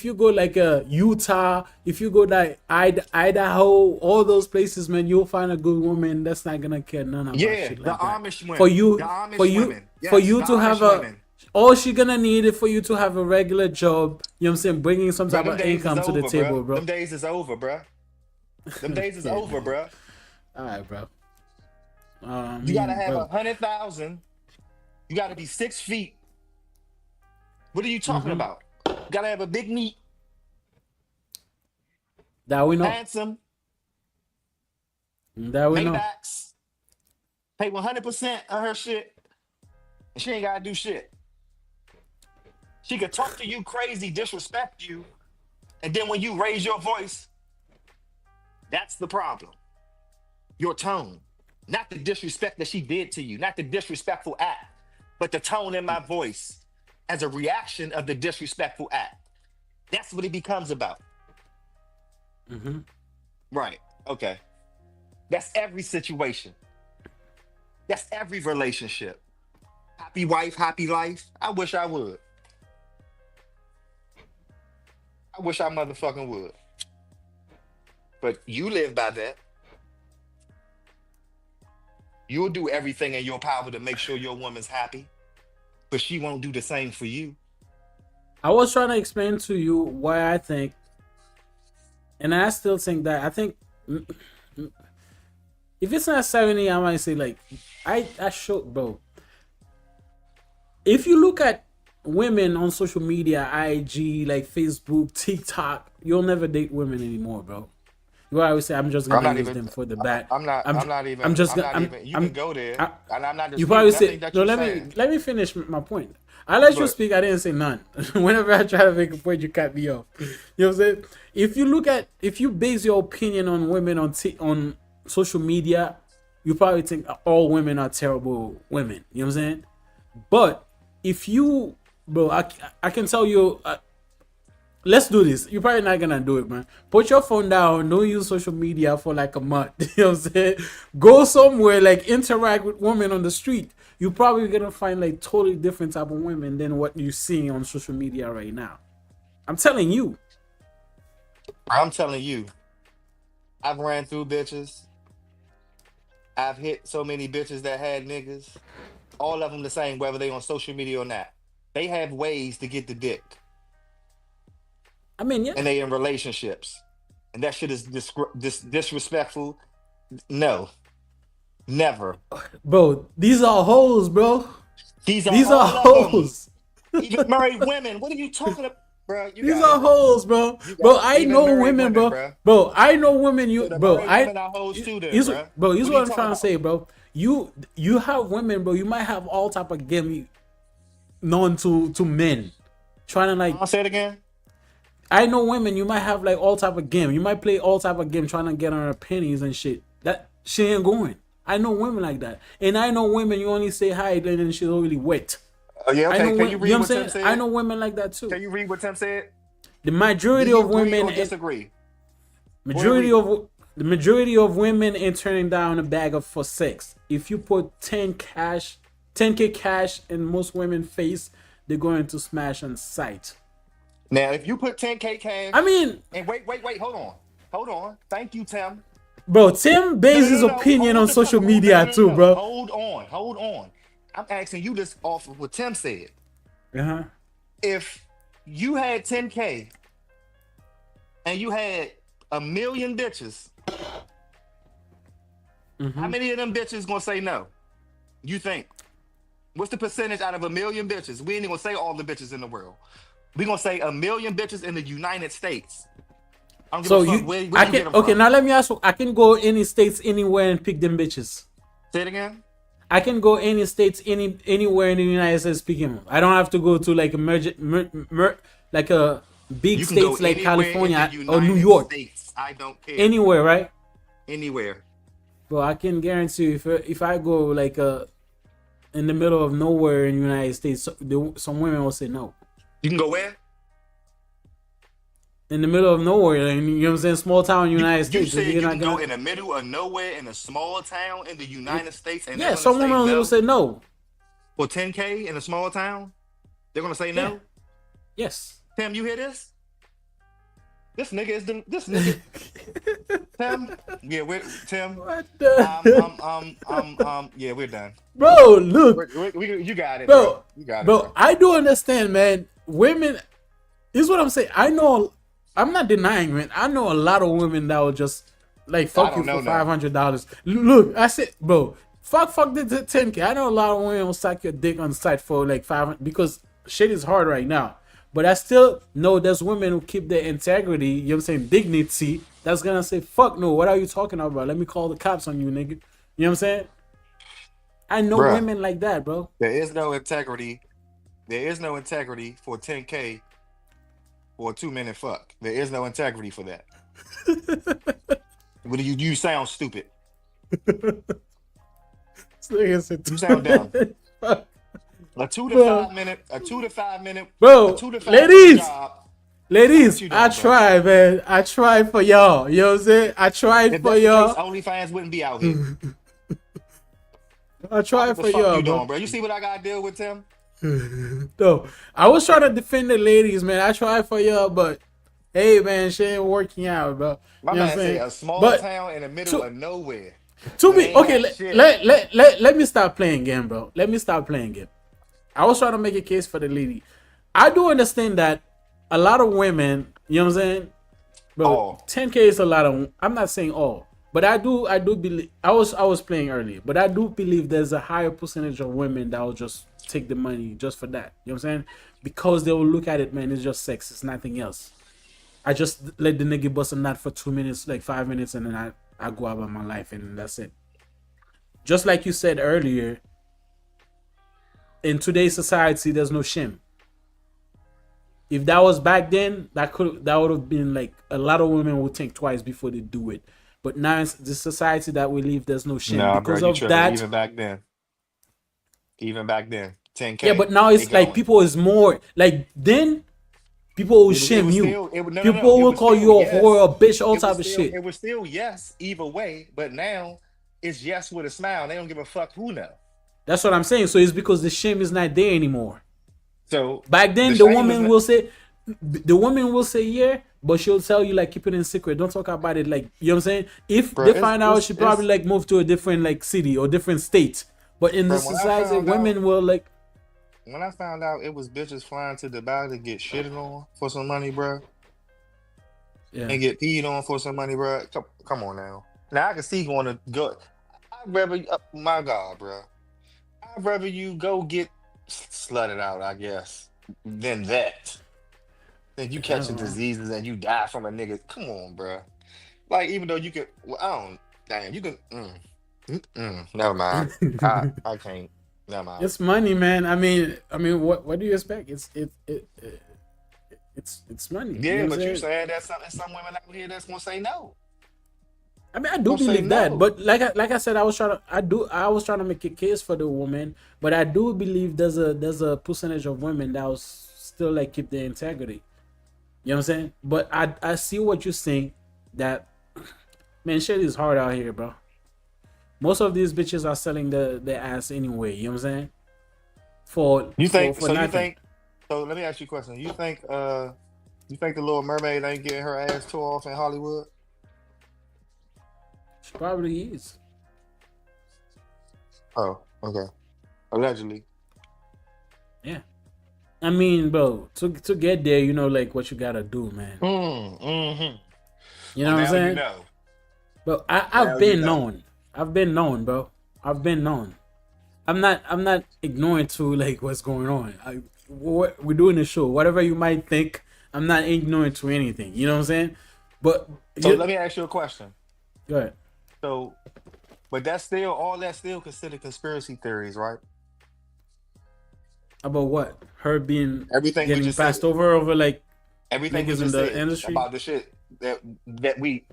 Speaker 4: you go like Utah, if you go like Idaho, all those places, man, you'll find a good woman that's not gonna care none about
Speaker 5: Yeah,
Speaker 4: shit
Speaker 5: the
Speaker 4: like that.
Speaker 5: Amish women.
Speaker 4: For
Speaker 5: The
Speaker 4: you,
Speaker 5: Amish women.
Speaker 4: for
Speaker 5: Yes,
Speaker 4: you
Speaker 5: the
Speaker 4: to have
Speaker 5: Amish women.
Speaker 4: all she gonna need is for you to have a regular job. You know what I'm saying? Bringing some
Speaker 5: Bro,
Speaker 4: type
Speaker 5: them
Speaker 4: of
Speaker 5: days is
Speaker 4: income to the
Speaker 5: over,
Speaker 4: table,
Speaker 5: bro.
Speaker 4: bro.
Speaker 5: Them days is over, bro. Them days is
Speaker 4: Yeah,
Speaker 5: over,
Speaker 4: man.
Speaker 5: bro.
Speaker 4: All right, bro.
Speaker 5: You gotta have
Speaker 4: Bro.
Speaker 5: 100,000. You gotta be 6 feet. What are you talking about? You gotta have a big meat,
Speaker 4: That we know.
Speaker 5: handsome,
Speaker 4: That we know.
Speaker 5: Maybachs, pay 100% of her shit, and she ain't gotta do shit. She could talk to you crazy, disrespect you, and then when you raise your voice, that's the problem. Your tone, not the disrespect that she did to you, not the disrespectful act, but the tone in my voice as a reaction of the disrespectful act. That's what it becomes about. Right. Okay. That's every situation. That's every relationship. Happy wife, happy life. I wish I would. I wish I motherfucking would. But you live by that. You'll do everything in your power to make sure your woman's happy, but she won't do the same for you.
Speaker 4: I was trying to explain to you why I think, and I still think that I think if it's not 70, I might say like I should, bro. If you look at women on social media, IG, like Facebook, TikTok, you'll never date women anymore, bro. You always say I'm just
Speaker 5: I'm
Speaker 4: gonna
Speaker 5: not
Speaker 4: use
Speaker 5: even.
Speaker 4: them for the bad.
Speaker 5: I'm not.
Speaker 4: I'm
Speaker 5: I'm not even.
Speaker 4: I'm just
Speaker 5: I'm
Speaker 4: gonna
Speaker 5: not even. You can go there,
Speaker 4: I,
Speaker 5: and I'm not
Speaker 4: you probably
Speaker 5: disputing
Speaker 4: say
Speaker 5: nothing that
Speaker 4: no.
Speaker 5: you're
Speaker 4: Let
Speaker 5: saying.
Speaker 4: me finish my point. I let you
Speaker 5: But
Speaker 4: speak. I didn't say none. Whenever I try to make a point, you cut me off. You know what I'm saying? If you base your opinion on women on social media, you probably think all women are terrible women. You know what I'm saying? But if you, bro, I can tell you. Let's do this. You're probably not gonna do it, man. Put your phone down. Don't use social media for like a month. You know what I'm saying? Go somewhere, like interact with women on the street. You're probably gonna find like totally different type of women than what you're seeing on social media right now. I'm telling you.
Speaker 5: I'm telling you, I've ran through bitches. I've hit so many bitches that had niggas. All of them the same, whether they on social media or not. They have ways to get the dick,
Speaker 4: I mean, yeah,
Speaker 5: and they in relationships, and that shit is disrespectful. No, never.
Speaker 4: bro. These are hoes, bro.
Speaker 5: These are
Speaker 4: These are
Speaker 5: all of them.
Speaker 4: hoes.
Speaker 5: Even married women. What are you talking about, bro? You
Speaker 4: These
Speaker 5: got it,
Speaker 4: are
Speaker 5: bro.
Speaker 4: hoes, bro.
Speaker 5: You
Speaker 4: Bro,
Speaker 5: got it.
Speaker 4: I
Speaker 5: Even
Speaker 4: know
Speaker 5: married
Speaker 4: women,
Speaker 5: women,
Speaker 4: bro.
Speaker 5: bro.
Speaker 4: Bro, I know women.
Speaker 5: So
Speaker 4: You,
Speaker 5: the
Speaker 4: bro,
Speaker 5: married women are hoes too, then,
Speaker 4: here's,
Speaker 5: bro.
Speaker 4: bro. Here's
Speaker 5: What are
Speaker 4: what
Speaker 5: you
Speaker 4: I'm
Speaker 5: talking
Speaker 4: trying to
Speaker 5: about?
Speaker 4: say, bro. You have women, bro. You might have all type of game known to men, trying to like.
Speaker 5: I'll say it again.
Speaker 4: I know women. You might have like all type of game. You might play all type of game, trying to get on her pennies and shit. That she ain't going. I know women like that, and I know women. You only say hi, and then she's already wet.
Speaker 5: Oh yeah,
Speaker 4: I
Speaker 5: okay.
Speaker 4: know,
Speaker 5: Can you
Speaker 4: you
Speaker 5: read
Speaker 4: know
Speaker 5: what
Speaker 4: what I'm
Speaker 5: Tim
Speaker 4: saying. I
Speaker 5: said?
Speaker 4: know women like that too.
Speaker 5: Can you read what Tim said?
Speaker 4: The
Speaker 5: Do
Speaker 4: majority
Speaker 5: you
Speaker 4: of
Speaker 5: agree
Speaker 4: women,
Speaker 5: or disagree? Go ahead,
Speaker 4: majority
Speaker 5: read it.
Speaker 4: of the majority of women ain't turning down a bag of for sex. If you put 10K cash in most women's face, they're going to smash on sight.
Speaker 5: Now, if you put 10K
Speaker 4: I
Speaker 5: cash,
Speaker 4: mean,
Speaker 5: and wait, hold on. Thank you, Tim.
Speaker 4: bro, Tim bases his
Speaker 5: No.
Speaker 4: opinion on
Speaker 5: Hold the
Speaker 4: social
Speaker 5: phone.
Speaker 4: media too,
Speaker 5: No.
Speaker 4: bro.
Speaker 5: Hold on. I'm asking you this off of what Tim said.
Speaker 4: Uh huh.
Speaker 5: If you had 10K and you had a million bitches, how many of them bitches gonna say no? You think? What's the percentage out of a million bitches? We ain't even gonna say all the bitches in the world. We gonna say a million bitches in the United States. I don't give a
Speaker 4: So
Speaker 5: fuck
Speaker 4: you,
Speaker 5: where
Speaker 4: I
Speaker 5: you
Speaker 4: can
Speaker 5: get them
Speaker 4: okay.
Speaker 5: from.
Speaker 4: Now let me ask you. I can go any states, anywhere, and pick them bitches.
Speaker 5: Say it again.
Speaker 4: I can go any states, anywhere in the United States. Speaking, I don't have to go to like like a big
Speaker 5: You can go
Speaker 4: states like
Speaker 5: anywhere in the
Speaker 4: California or New
Speaker 5: United
Speaker 4: York.
Speaker 5: States. I don't care.
Speaker 4: Anywhere, right?
Speaker 5: Anywhere.
Speaker 4: But I can guarantee you, if I go like in the middle of nowhere in the United States, some women will say no.
Speaker 5: You can go where?
Speaker 4: In the middle of nowhere, and you know what I'm saying, small town United
Speaker 5: You
Speaker 4: States.
Speaker 5: said
Speaker 4: You're
Speaker 5: you
Speaker 4: not
Speaker 5: can go
Speaker 4: gonna.
Speaker 5: in the middle of nowhere in a small town in the United States and they're
Speaker 4: Yeah,
Speaker 5: gonna
Speaker 4: some
Speaker 5: say
Speaker 4: women will
Speaker 5: no
Speaker 4: say no.
Speaker 5: for 10K in a small town? They're gonna say
Speaker 4: Yeah.
Speaker 5: no?
Speaker 4: Yes.
Speaker 5: Tim, you hear this? This nigga is this nigga. Tim? Yeah, we're Tim.
Speaker 4: What the?
Speaker 5: Yeah, we're done.
Speaker 4: Bro, look,
Speaker 5: You got it, bro.
Speaker 4: bro,
Speaker 5: You got it,
Speaker 4: bro.
Speaker 5: bro.
Speaker 4: I do understand, man. Women. This is what I'm saying. I know. I'm not denying, man. I know a lot of women that will just like
Speaker 5: I
Speaker 4: fuck you
Speaker 5: don't know
Speaker 4: for
Speaker 5: none.
Speaker 4: $500. Look, I said, bro, fuck the 10K. I know a lot of women will suck your dick on site for like 500 because shit is hard right now. But I still know there's women who keep their integrity, you know what I'm saying, dignity. That's gonna say, fuck no, what are you talking about? Let me call the cops on you, nigga. You know what I'm saying? I know
Speaker 5: Bruh,
Speaker 4: women like that, bro.
Speaker 5: there is no integrity. There is no integrity for 10K for a 2-minute fuck. There is no integrity for that. But you sound stupid. You sound dumb. A 2 to
Speaker 4: Bro.
Speaker 5: 5 minute, a 2 to 5 minute,
Speaker 4: Bro,
Speaker 5: a 2 to 5 minute
Speaker 4: ladies,
Speaker 5: job.
Speaker 4: ladies,
Speaker 5: You
Speaker 4: I
Speaker 5: doing, bro?
Speaker 4: try, man. I try for y'all. You know what I'm saying? I tried
Speaker 5: If
Speaker 4: for
Speaker 5: that's the case,
Speaker 4: y'all.
Speaker 5: OnlyFans wouldn't be out here.
Speaker 4: I tried
Speaker 5: What the
Speaker 4: for
Speaker 5: fuck
Speaker 4: y'all,
Speaker 5: you
Speaker 4: bro.
Speaker 5: doing, bro? You see what I gotta deal with, Tim?
Speaker 4: No, I was trying to defend the ladies, man. I tried for y'all, but hey, man, she ain't working out, bro.
Speaker 5: My
Speaker 4: You know what
Speaker 5: man
Speaker 4: I'm
Speaker 5: say
Speaker 4: saying?
Speaker 5: a small
Speaker 4: But
Speaker 5: town in the middle
Speaker 4: to
Speaker 5: of nowhere.
Speaker 4: to
Speaker 5: Where
Speaker 4: be
Speaker 5: they ain't
Speaker 4: okay,
Speaker 5: got shit.
Speaker 4: let me stop playing game, bro. Let me stop playing game. I was trying to make a case for the lady. I do understand that a lot of women, you know what I'm saying, bro.
Speaker 5: Oh.
Speaker 4: 10K is a lot of. I'm not saying all, but I do believe. I was playing earlier, but I do believe there's a higher percentage of women that will just take the money just for that. You know what I'm saying? Because they will look at it, man. It's just sex. It's nothing else. I just let the nigga bust a nut for 2 minutes, like 5 minutes, and then I go about my life, and that's it. Just like you said earlier, in today's society, there's no shame. If that was back then, that would have been like a lot of women would think twice before they do it. But now in the society that we live, there's no shame because of that.
Speaker 5: Even back then, 10K.
Speaker 4: Yeah, but now it's like people is more like then. People will shame you. People will call you a whore, a bitch, all type of shit.
Speaker 5: It was still yes either way, but now it's yes with a smile. They don't give a fuck who know.
Speaker 4: That's what I'm saying. So it's because the shame is not there anymore.
Speaker 5: So
Speaker 4: back then, the woman will say yeah, but she'll tell you like keep it in secret. Don't talk about it. Like you know what I'm saying. If they find out, she probably like move to a different like city or different state. But in the society, women will like.
Speaker 5: When I found out it was bitches flying to Dubai to get shitted on for some money, bro, and get peed on for some money, bro. Come on now. Now I can see you want to go. I'd rather, my God, bro. I'd rather you go get slutted out, I guess, than that. Then you catching diseases and you die from a nigga. Come on, bro. Like even though you could, you can. Never mind. I can't.
Speaker 4: It's money, man. I mean, what do you expect? It's money.
Speaker 5: Yeah, you but you saying that some women out here that's gonna say no.
Speaker 4: I mean, I do believe that, but like I said, I was trying to make a case for the woman, but I do believe there's a percentage of women that will still like keep their integrity. You know what I'm saying? But I see what you're saying. That man, shit is hard out here, bro. Most of these bitches are selling their ass anyway. You know what I'm saying? For nothing.
Speaker 5: So let me ask you a question. You think the Little Mermaid ain't getting her ass tore off in Hollywood?
Speaker 4: She probably is.
Speaker 5: Oh, okay. Allegedly.
Speaker 4: Yeah. I mean, bro, to get there, you know, like what you gotta do, man. You know what I'm saying? You know. But I've been known. I've been known, bro. I've been known. I'm not ignoring to like what's going on. We're doing the show. Whatever you might think, I'm not ignoring to anything. You know what I'm saying? But
Speaker 5: so let me ask you a question.
Speaker 4: Go ahead.
Speaker 5: So, but that's still considered conspiracy theories, right?
Speaker 4: About what? Her being
Speaker 5: everything
Speaker 4: getting passed over like
Speaker 5: everything
Speaker 4: niggas in the industry
Speaker 5: about the shit that we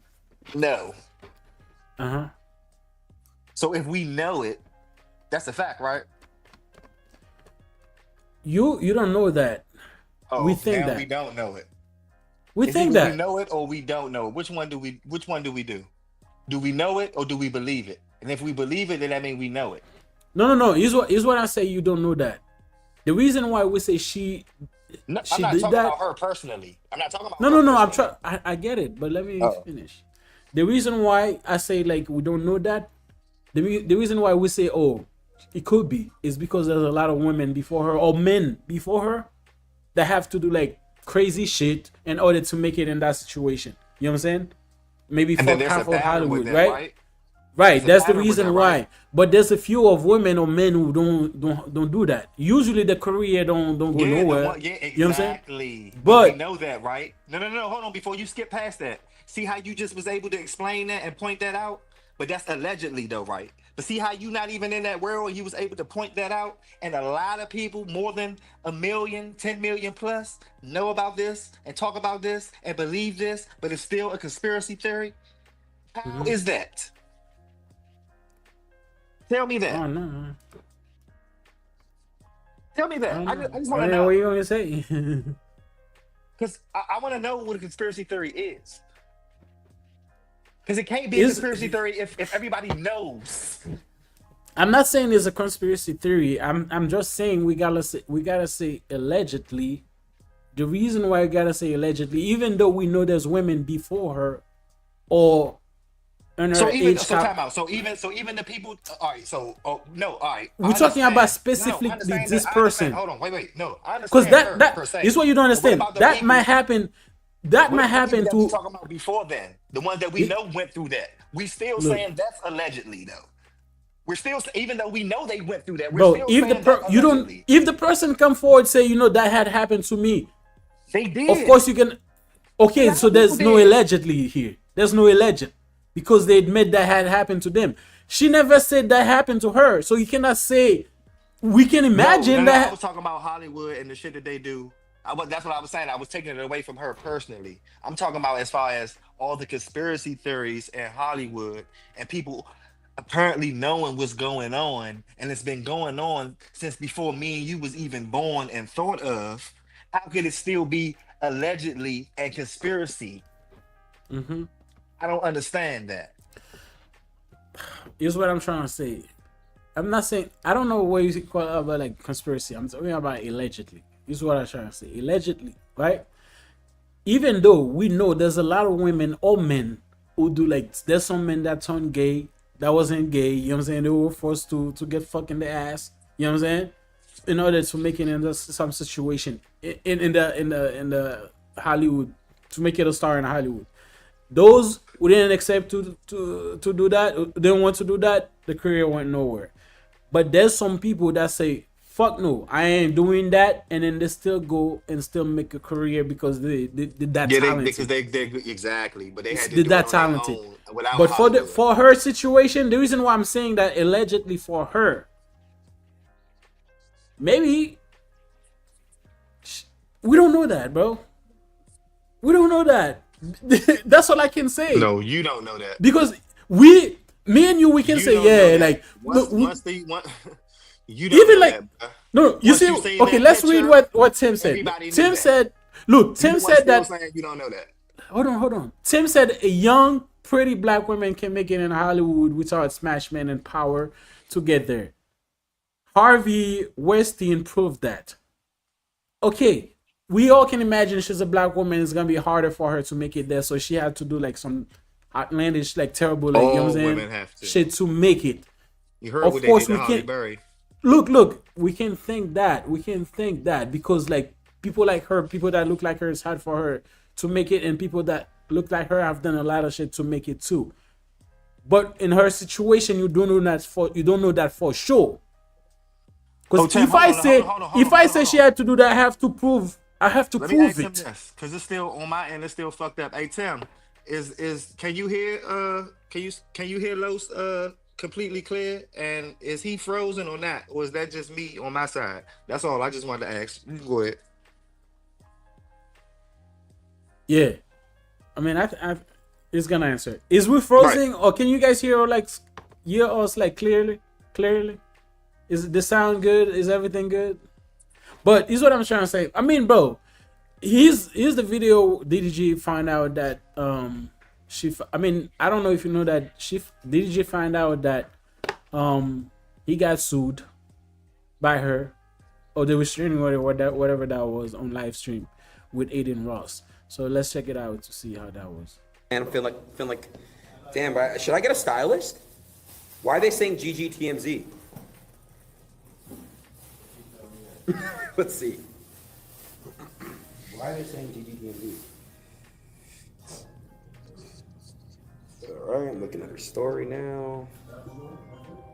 Speaker 5: know. So if we know it, that's a fact, right?
Speaker 4: You don't know that.
Speaker 5: Oh,
Speaker 4: we think that
Speaker 5: we don't know it.
Speaker 4: We think that
Speaker 5: we know it or we don't know it. Which one do we do? Do we know it or do we believe it? And if we believe it, then that means we know it.
Speaker 4: No. Here's what I say. You don't know that. The reason why we say I'm
Speaker 5: not talking about her personally. I'm not talking about
Speaker 4: No. I get it, but let me finish. The reason why I say like we don't know that. The reason why we say, oh, it could be, is because there's a lot of women before her or men before her that have to do like crazy shit in order to make it in that situation. You know what I'm saying? Maybe for half of Hollywood, right? Right. That's the reason why. Right? But there's a few of women or men who don't do that. Usually the career don't go nowhere.
Speaker 5: Exactly.
Speaker 4: You know what I'm saying?
Speaker 5: But we know that, right? No. Hold on. Before you skip past that, see how you just was able to explain that and point that out? But that's allegedly though, right? But see how you not even in that world and you was able to point that out, and a lot of people, more than 1 million, 10 million plus, know about this and talk about this and believe this, but it's still a conspiracy theory. How is that? Tell me that.
Speaker 4: Oh no.
Speaker 5: Tell me that. I just want to
Speaker 4: know what you're gonna say.
Speaker 5: Because I want to know what a conspiracy theory is. Because it can't be a conspiracy theory if everybody knows.
Speaker 4: I'm not saying it's a conspiracy theory. I'm just saying we gotta say allegedly. The reason why we gotta say allegedly, even though we know there's women before her, or in her age.
Speaker 5: So even the people. All right. So no. All right.
Speaker 4: We're talking about specifically this person.
Speaker 5: Hold on. Wait. No.
Speaker 4: Because that is what you don't understand. That might happen. That might happen to.
Speaker 5: We're talking about before then. The ones that we know went through that. We still saying that's allegedly though. We're still, even though we know they went through that. We're still
Speaker 4: if the person come forward say, you know, that had happened to me.
Speaker 5: They did.
Speaker 4: Of course you can. Okay, so there's no
Speaker 5: did.
Speaker 4: allegedly here. There's no alleged because they admit that had happened to them. She never said that happened to her, so you cannot say. We can imagine
Speaker 5: No, I
Speaker 4: that.
Speaker 5: was talking about Hollywood and the shit that they do. That's what I was saying. I was taking it away from her personally. I'm talking about as far as all the conspiracy theories in Hollywood and people apparently knowing what's going on, and it's been going on since before me and you was even born and thought of. How could it still be allegedly a conspiracy?
Speaker 4: Mm-hmm.
Speaker 5: I don't understand that.
Speaker 4: Here's what I'm trying to say. I'm not saying I don't know what you call it about like conspiracy. I'm talking about allegedly. This is what I'm trying to say. Allegedly, right? Even though we know there's a lot of women or men who do like there's some men that turn gay that wasn't gay, you know what I'm saying? They were forced to get fucked in the ass, you know what I'm saying? In order to make it into some situation in the Hollywood, to make it a star in Hollywood. Those who didn't accept to do that, didn't want to do that, the career went nowhere. But there's some people that say, fuck no, I ain't doing that, and then they still go and still make a career because they that
Speaker 5: Yeah,
Speaker 4: talented.
Speaker 5: because they exactly, but they had to
Speaker 4: Did
Speaker 5: do
Speaker 4: that
Speaker 5: it on their
Speaker 4: talented.
Speaker 5: own without
Speaker 4: But
Speaker 5: Hollywood.
Speaker 4: for her situation, the reason why I'm saying that allegedly for her, maybe we don't know that, bro. We don't know that. That's all I can say.
Speaker 5: No, you don't know that.
Speaker 4: Because me and you, we can
Speaker 5: You
Speaker 4: say,
Speaker 5: don't know
Speaker 4: yeah,
Speaker 5: that.
Speaker 4: like
Speaker 5: you don't
Speaker 4: even
Speaker 5: know
Speaker 4: like
Speaker 5: that, bruh.
Speaker 4: no, you
Speaker 5: Once
Speaker 4: see,
Speaker 5: you seen
Speaker 4: okay,
Speaker 5: that
Speaker 4: let's
Speaker 5: picture,
Speaker 4: read what Tim said.
Speaker 5: everybody knew
Speaker 4: Tim
Speaker 5: that.
Speaker 4: said, look, Tim
Speaker 5: You
Speaker 4: said
Speaker 5: still
Speaker 4: that.
Speaker 5: saying you don't know that.
Speaker 4: Hold on. Tim said a young, pretty black woman can make it in Hollywood without smash men and power to get there. Harvey Weinstein proved that. Okay, we all can imagine she's a black woman. It's gonna be harder for her to make it there, so she had to do like some outlandish, like terrible, like you know what I'm saying,
Speaker 5: women have to.
Speaker 4: shit to make it.
Speaker 5: You heard
Speaker 4: Of
Speaker 5: what
Speaker 4: course,
Speaker 5: they did
Speaker 4: we
Speaker 5: to Halle
Speaker 4: can't.
Speaker 5: Berry.
Speaker 4: Look, we can think that. We can think that because like people like her, people that look like her, it's hard for her to make it, and people that look like her have done a lot of shit to make it too. But in her situation, you don't know that for sure. Because
Speaker 5: Tim,
Speaker 4: if I say
Speaker 5: hold on.
Speaker 4: she had to do that, I have to prove
Speaker 5: Let me ask him
Speaker 4: it.
Speaker 5: this, because it's still on my end. It's still fucked up. Hey Tim, can you hear can you hear Los completely clear? And is he frozen or not, or is that just me on my side? That's all. I just wanted to ask. You can go ahead.
Speaker 4: Yeah, I mean, I it's gonna answer. Is we frozen
Speaker 5: Right.
Speaker 4: or can you guys hear us like clearly? Clearly, is the sound good? Is everything good? But here's what I'm trying to say. I mean, bro, here's the video. DDG find out that I mean, I don't know if you know that DDG find out that he got sued by her, or they were streaming whatever that was on live stream with Aiden Ross. So let's check it out to see how that was.
Speaker 3: And feel like, damn, bro, should I get a stylist? Why are they saying GGTMZ? Let's see. Why are they saying GGTMZ? All right, I'm looking at her story now.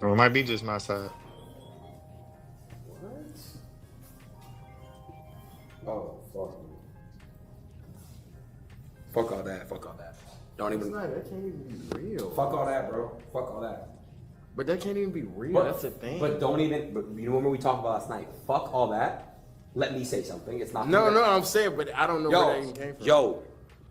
Speaker 5: Or it might be just my side.
Speaker 3: What? Oh, fuck. Fuck all that. Fuck all that. Don't even.
Speaker 6: That can't even be real.
Speaker 3: Fuck all that, bro. Fuck all that.
Speaker 6: But that can't even be real. That's the thing.
Speaker 3: But don't even. But you remember we talked about last night? Fuck all that. Let me say something. It's not.
Speaker 6: No, I'm saying, but I don't know where that even came from.
Speaker 3: Yo,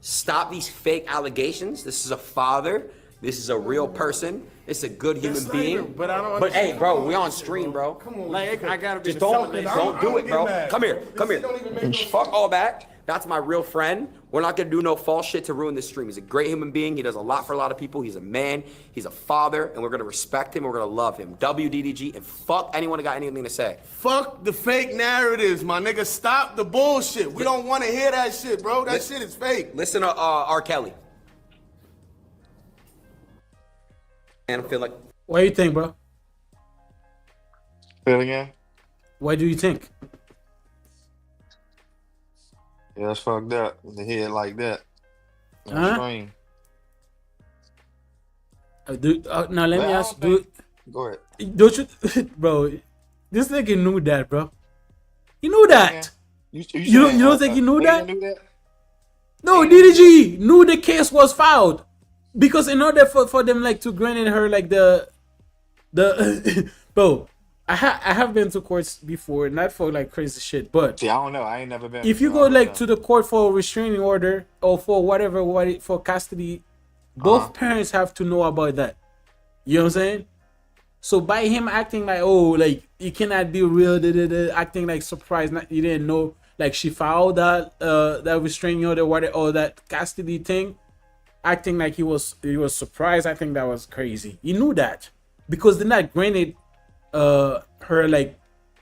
Speaker 3: stop these fake allegations. This is a father. This is a real person. It's a good human
Speaker 6: not
Speaker 3: being.
Speaker 6: even- but I don't
Speaker 3: But hey,
Speaker 6: understand.
Speaker 3: bro, we on stream, bro.
Speaker 6: Come on, like I gotta be
Speaker 3: Just
Speaker 6: the
Speaker 3: don't
Speaker 6: felon.
Speaker 3: do it, bro. Come here, come here.
Speaker 6: Don't even make no
Speaker 3: Fuck all that. That's my real friend. We're not gonna do no false shit to ruin this stream. He's a great human being. He does a lot for a lot of people. He's a man. He's a father, and we're gonna respect him. We're gonna love him. WDDG, and fuck anyone that got anything to say.
Speaker 6: Fuck the fake narratives, my nigga. Stop the bullshit. We don't want to hear that shit, bro. That shit is fake.
Speaker 3: Listen to R. Kelly. And I feel like
Speaker 4: What do you think, bro?
Speaker 5: Say it again.
Speaker 4: What do you think?
Speaker 5: Yeah, that's fucked up to hear it like that. On
Speaker 4: Huh?
Speaker 5: screen.
Speaker 4: Now let me
Speaker 5: Well,
Speaker 4: ask.
Speaker 5: Go ahead.
Speaker 4: Don't you, bro? This nigga knew that, bro. He knew that.
Speaker 5: You
Speaker 4: You don't think he knew that?
Speaker 5: Knew that?
Speaker 4: No, DDG knew the case was filed because in order for them like to grant her like the bro, I have been to courts before, not for like crazy shit, but
Speaker 5: See, I don't know. I ain't never been.
Speaker 4: if you
Speaker 5: so
Speaker 4: go
Speaker 5: I don't
Speaker 4: like
Speaker 5: know.
Speaker 4: to the court for a restraining order or for whatever for custody, both parents have to know about that. You know what I'm saying? So by him acting like, oh, like you cannot be real, acting like surprised, not you didn't know, like she filed that restraining order, or that custody thing, acting like he was surprised. I think that was crazy. He knew that because they're not granted her like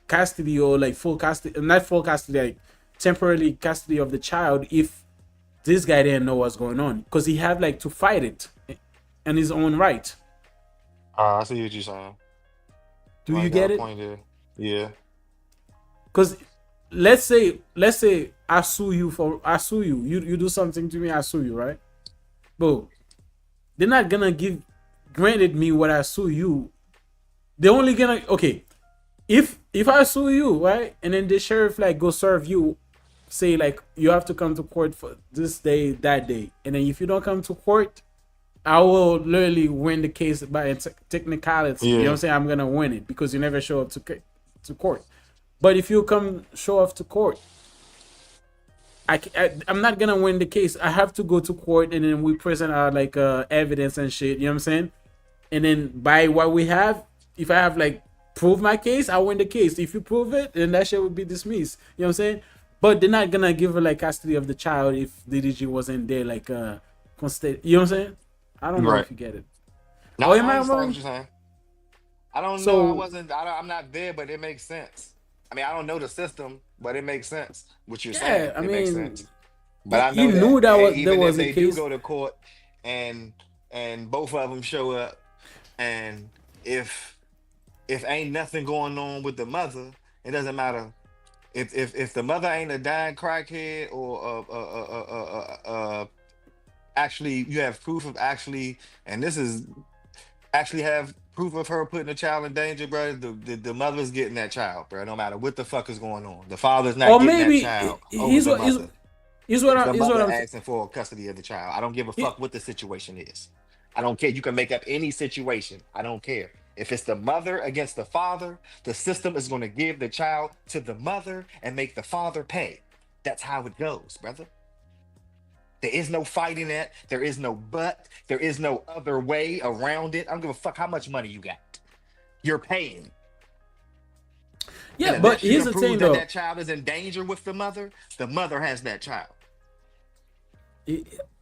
Speaker 4: custody or like full custody, not full custody, like temporarily custody of the child if this guy didn't know what's going on, because he had like to fight it in his own right.
Speaker 5: I see what you're saying.
Speaker 4: Do you get it?
Speaker 5: Point there. Yeah.
Speaker 4: Because let's say I sue you, you do something to me, I sue you, right? Bro, they're not gonna granted me what I sue you. They're only gonna, okay, if I sue you, right, and then the sheriff like go serve you, say like you have to come to court for this day, that day, and then if you don't come to court, I will literally win the case by technicality. You know what I'm saying? I'm gonna win it because you never show up to court. But if you come show up to court, I'm not gonna win the case. I have to go to court, and then we present our like evidence and shit. You know what I'm saying? And then by what we have, if I have like prove my case, I win the case. If you prove it, then that shit would be dismissed. You know what I'm saying? But they're not gonna give her like custody of the child if DDG wasn't there, like constant. You know what I'm saying? I don't know if you get it.
Speaker 5: No,
Speaker 4: am I
Speaker 5: understand
Speaker 4: wrong?
Speaker 5: what you're saying. I don't
Speaker 4: So-
Speaker 5: know. I'm not there, but it makes sense. I mean, I don't know the system, but it makes sense what you're saying.
Speaker 4: I
Speaker 5: It makes
Speaker 4: mean,
Speaker 5: sense. But I know
Speaker 4: you knew that
Speaker 5: and
Speaker 4: was-
Speaker 5: even
Speaker 4: there was
Speaker 5: if
Speaker 4: a
Speaker 5: they do
Speaker 4: case.
Speaker 5: go to court and both of them show up, and if ain't nothing going on with the mother, it doesn't matter. If the mother ain't a dying crackhead or actually you have proof of actually, and this is actually have proof of her putting a child in danger, bro. The mother's getting that child, bro. No matter what the fuck is going on, the father's not
Speaker 4: Or
Speaker 5: getting
Speaker 4: maybe
Speaker 5: that child
Speaker 4: he's
Speaker 5: over the
Speaker 4: what
Speaker 5: mother.
Speaker 4: he's
Speaker 5: The
Speaker 4: what
Speaker 5: mother
Speaker 4: I'm
Speaker 5: asking for custody of the child. I don't give a fuck what the situation is. I don't care. You can make up any situation. I don't care. If it's the mother against the father, the system is going to give the child to the mother and make the father pay. That's how it goes, brother. There is no fighting that. There is no but. There is no other way around it. I don't give a fuck how much money you got. You're paying.
Speaker 4: Yeah,
Speaker 5: And
Speaker 4: but
Speaker 5: unless you
Speaker 4: here's
Speaker 5: can
Speaker 4: the
Speaker 5: prove
Speaker 4: thing
Speaker 5: that
Speaker 4: though.
Speaker 5: that child is in danger with the mother has that child.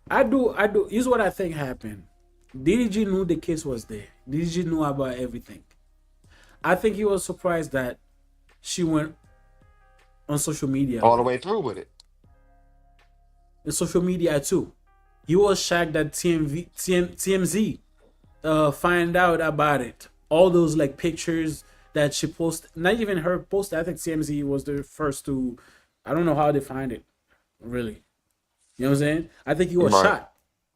Speaker 4: I do. Here's what I think happened. DDG knew the case was there. DDG knew about everything. I think he was surprised that she went on social media.
Speaker 5: All the way through with it.
Speaker 4: In social media too. He was shocked that TMZ find out about it. All those like pictures that she posted, not even her post. I think TMZ was the first to. I don't know how they find it, really. You know what I'm saying? I think he was shocked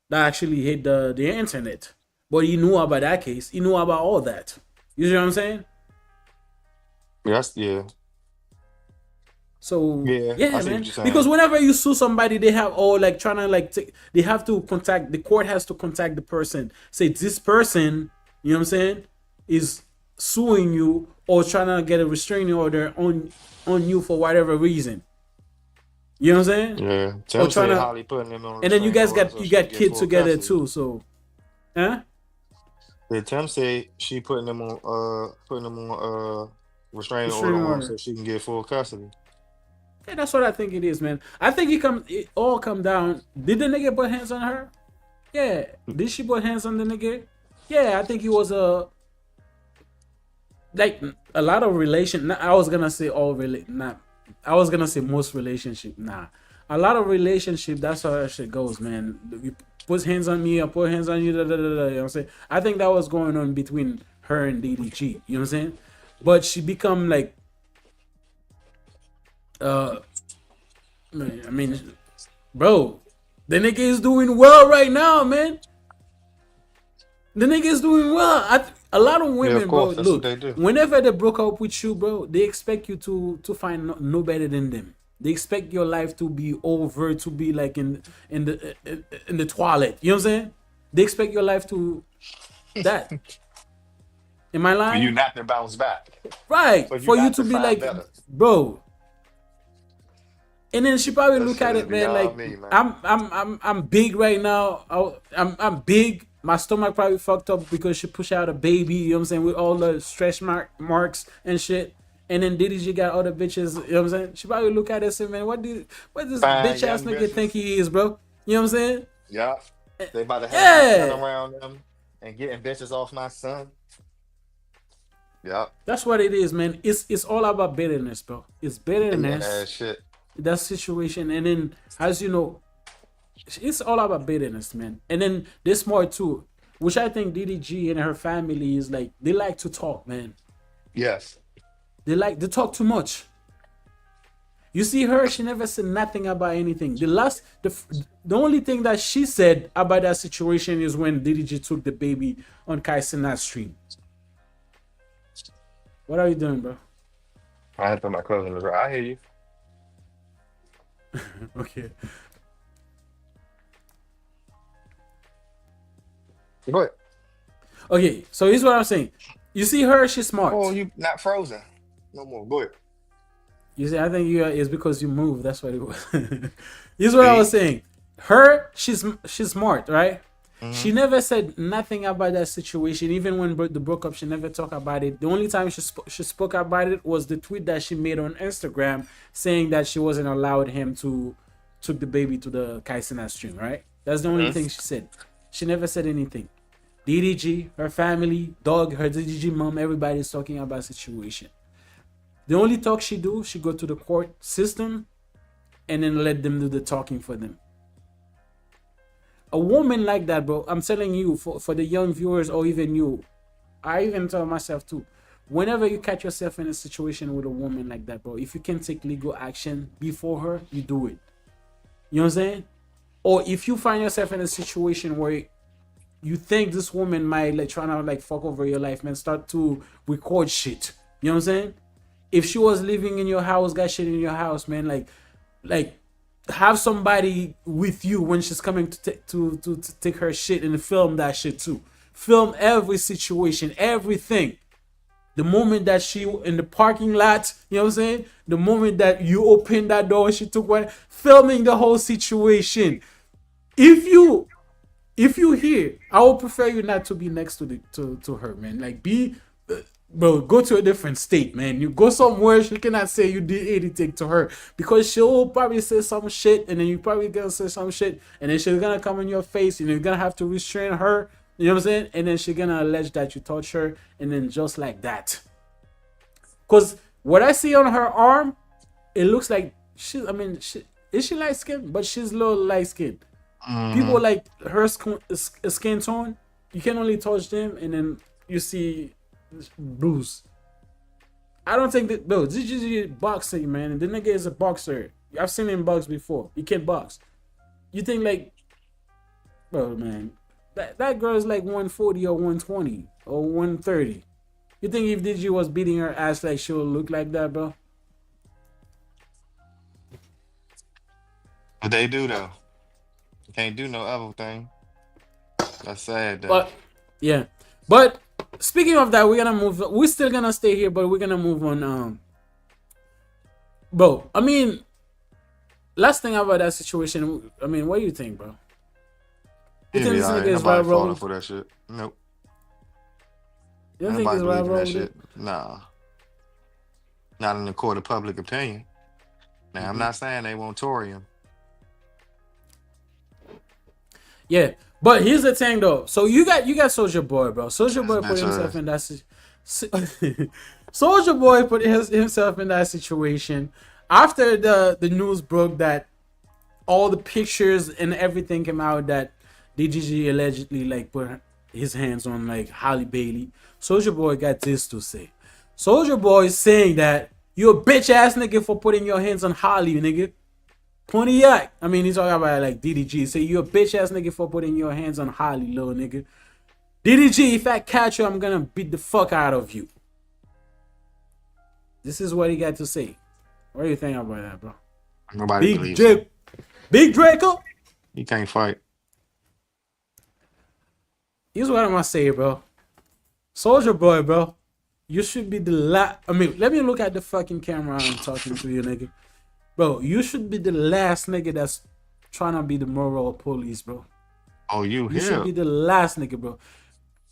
Speaker 4: that actually hit the internet, but he knew about that case. He knew about all that. You see what I'm saying?
Speaker 5: Yes, yeah.
Speaker 4: So
Speaker 5: Yeah, I
Speaker 4: yeah,
Speaker 5: see what
Speaker 4: man.
Speaker 5: you're saying.
Speaker 4: Because whenever you sue somebody, they have all like trying to like they have to contact the court has to contact the person. Say this person, you know what I'm saying, is suing you or trying to get a restraining order on you for whatever reason. You know what I'm saying?
Speaker 5: Yeah.
Speaker 4: Or
Speaker 5: Tim
Speaker 4: trying
Speaker 5: said
Speaker 4: to,
Speaker 5: Halle putting him on
Speaker 4: and then you guys
Speaker 5: restraining
Speaker 4: got
Speaker 5: order
Speaker 4: you
Speaker 5: so she
Speaker 4: got
Speaker 5: can
Speaker 4: kids
Speaker 5: get full
Speaker 4: together
Speaker 5: custody.
Speaker 4: too. So, huh?
Speaker 5: Yeah, Tim said she putting him on restraining
Speaker 4: Restraining
Speaker 5: order on
Speaker 4: order.
Speaker 5: so she can get full custody.
Speaker 4: Yeah, that's what I think it is, man. I think it all come down. Did the nigga put hands on her? Yeah. Did she put hands on the nigga? Yeah, I think it was like a lot of relation. I was gonna say I was gonna say most relationship. Nah, a lot of relationship. That's how that shit goes, man. You put hands on me, I put hands on you. You know what I'm saying? I think that was going on between her and DDG. You know what I'm saying? But she become like, I mean, bro, the nigga is doing well right now, man. The nigga is doing well. A lot of women,
Speaker 5: course,
Speaker 4: bro,
Speaker 5: that's
Speaker 4: look,
Speaker 5: what they do.
Speaker 4: whenever they broke up with you, bro, they expect you to find no better than them. They expect your life to be over, to be like in the toilet. You know what I'm saying? They expect your life to that. Am I
Speaker 5: For you
Speaker 4: lying?
Speaker 5: not to bounce back.
Speaker 4: Right.
Speaker 5: For you
Speaker 4: For you
Speaker 5: not
Speaker 4: to
Speaker 5: to
Speaker 4: be
Speaker 5: find
Speaker 4: like,
Speaker 5: better.
Speaker 4: bro. And then she probably
Speaker 5: That
Speaker 4: look
Speaker 5: shit
Speaker 4: at
Speaker 5: is
Speaker 4: it, man, like
Speaker 5: beyond me, man.
Speaker 4: I'm big right now. I'm big. My stomach probably fucked up because she pushed out a baby, you know what I'm saying, with all the stretch marks and shit. And then DDG got other bitches, you know what I'm saying? She probably look at it and say, man, what this
Speaker 5: Fine
Speaker 4: bitch ass
Speaker 5: young
Speaker 4: nigga think
Speaker 5: bitches.
Speaker 4: he is, bro? You know what I'm saying?
Speaker 5: Yeah. They about to have my son
Speaker 4: Yeah.
Speaker 5: around them and getting bitches off my son. Yeah.
Speaker 4: That's what it is, man. It's all about bitterness, bro. It's
Speaker 5: Hating
Speaker 4: bitterness,
Speaker 5: ass shit.
Speaker 4: that situation. And then, as you know, it's all about bitterness, man. And then this more too, which I think DDG and her family is like, they like to talk, man.
Speaker 5: Yes.
Speaker 4: They talk too much. You see her, she never said nothing about anything. The only thing that she said about that situation is when DDG took the baby on Kaisana's stream. What are you doing, bro?
Speaker 5: I had to put my clothes in the drawer. I hear you.
Speaker 4: Okay.
Speaker 5: Go ahead.
Speaker 4: Okay, so here's what I'm saying. You see her, she's smart.
Speaker 5: Oh, you not frozen. No more. Go ahead.
Speaker 4: You see, I think it's because you moved. That's what it was. Here's what I was saying. Her, she's smart, right? She never said nothing about that situation. Even when the broke up, she never talked about it. The only time she spoke about it was the tweet that she made on Instagram saying that she wasn't allowed him to took the baby to the Kaisena stream, right? That's the only thing she said. She never said anything. DDG, her family, dog, her DDG mom, everybody's talking about situation. The only talk she do, she go to the court system and then let them do the talking for them. A woman like that, bro, I'm telling you, for the young viewers or even you, I even tell myself too, whenever you catch yourself in a situation with a woman like that, bro, if you can take legal action before her, you do it. You know what I'm saying? Or if you find yourself in a situation where you think this woman might like trying to like fuck over your life, man, start to record shit. You know what I'm saying? If she was living in your house, got shit in your house, man, like have somebody with you when she's coming to take her shit and film that shit too. Film every situation, everything. The moment that she in the parking lot, you know what I'm saying? The moment that you opened that door and she took one, filming the whole situation. If you here, I would prefer you not to be next to her, man. Like bro, go to a different state, man. You go somewhere she cannot say you did anything to her because she'll probably say some shit and then you probably gonna say some shit and then she's gonna come in your face and you're gonna have to restrain her. You know what I'm saying? And then she's gonna allege that you touched her and then just like that. Cause what I see on her arm, it looks like is she light skinned? But she's low light skinned. People like her skin tone, you can only touch them and then you see bruise. I don't think that, bro, this is boxing, man. And the nigga is a boxer. I've seen him box before. He can box. You think like, bro, man, that girl is like 140 or 120 or 130. You think if DG was beating her ass, like she would look like that, bro?
Speaker 5: But they do though. You can't do no other thing. That's sad though.
Speaker 4: But yeah. But speaking of that, we're gonna move. We're still gonna stay here, but we're gonna move on. Bro, I mean, last thing about that situation. I mean, what do you think, bro? You think this nigga is right, bro?
Speaker 5: For that shit. Nope.
Speaker 4: You don't think he's right, bro?
Speaker 5: Nah. Not in the court of public opinion. Now I'm not saying they won't Tory him.
Speaker 4: Yeah, but here's the thing though. So you got Soulja Boy, bro. Soulja Boy put himself in that Soulja Boy put himself in that situation after the news broke that all the pictures and everything came out that DDG allegedly like put his hands on like Halle Bailey. Soulja Boy got this to say. Soulja Boy is saying that you a bitch ass nigga for putting your hands on Halle, nigga. Pontiac. I mean, he's talking about like DDG. Say you a bitch ass nigga for putting your hands on Halle, little nigga. DDG, if I catch you, I'm gonna beat the fuck out of you. This is what he got to say. What do you think about that, bro?
Speaker 5: Nobody
Speaker 4: Big
Speaker 5: believes him.
Speaker 4: Drake. Big Draco.
Speaker 5: He can't fight.
Speaker 4: Here's what I'm gonna say, bro. Soldier Boy, bro. You should be the last. I mean, let me look at the fucking camera I'm talking to you, nigga. Bro, you should be the last nigga that's trying to be the moral police, bro.
Speaker 5: Oh, you
Speaker 4: should be the last nigga, bro.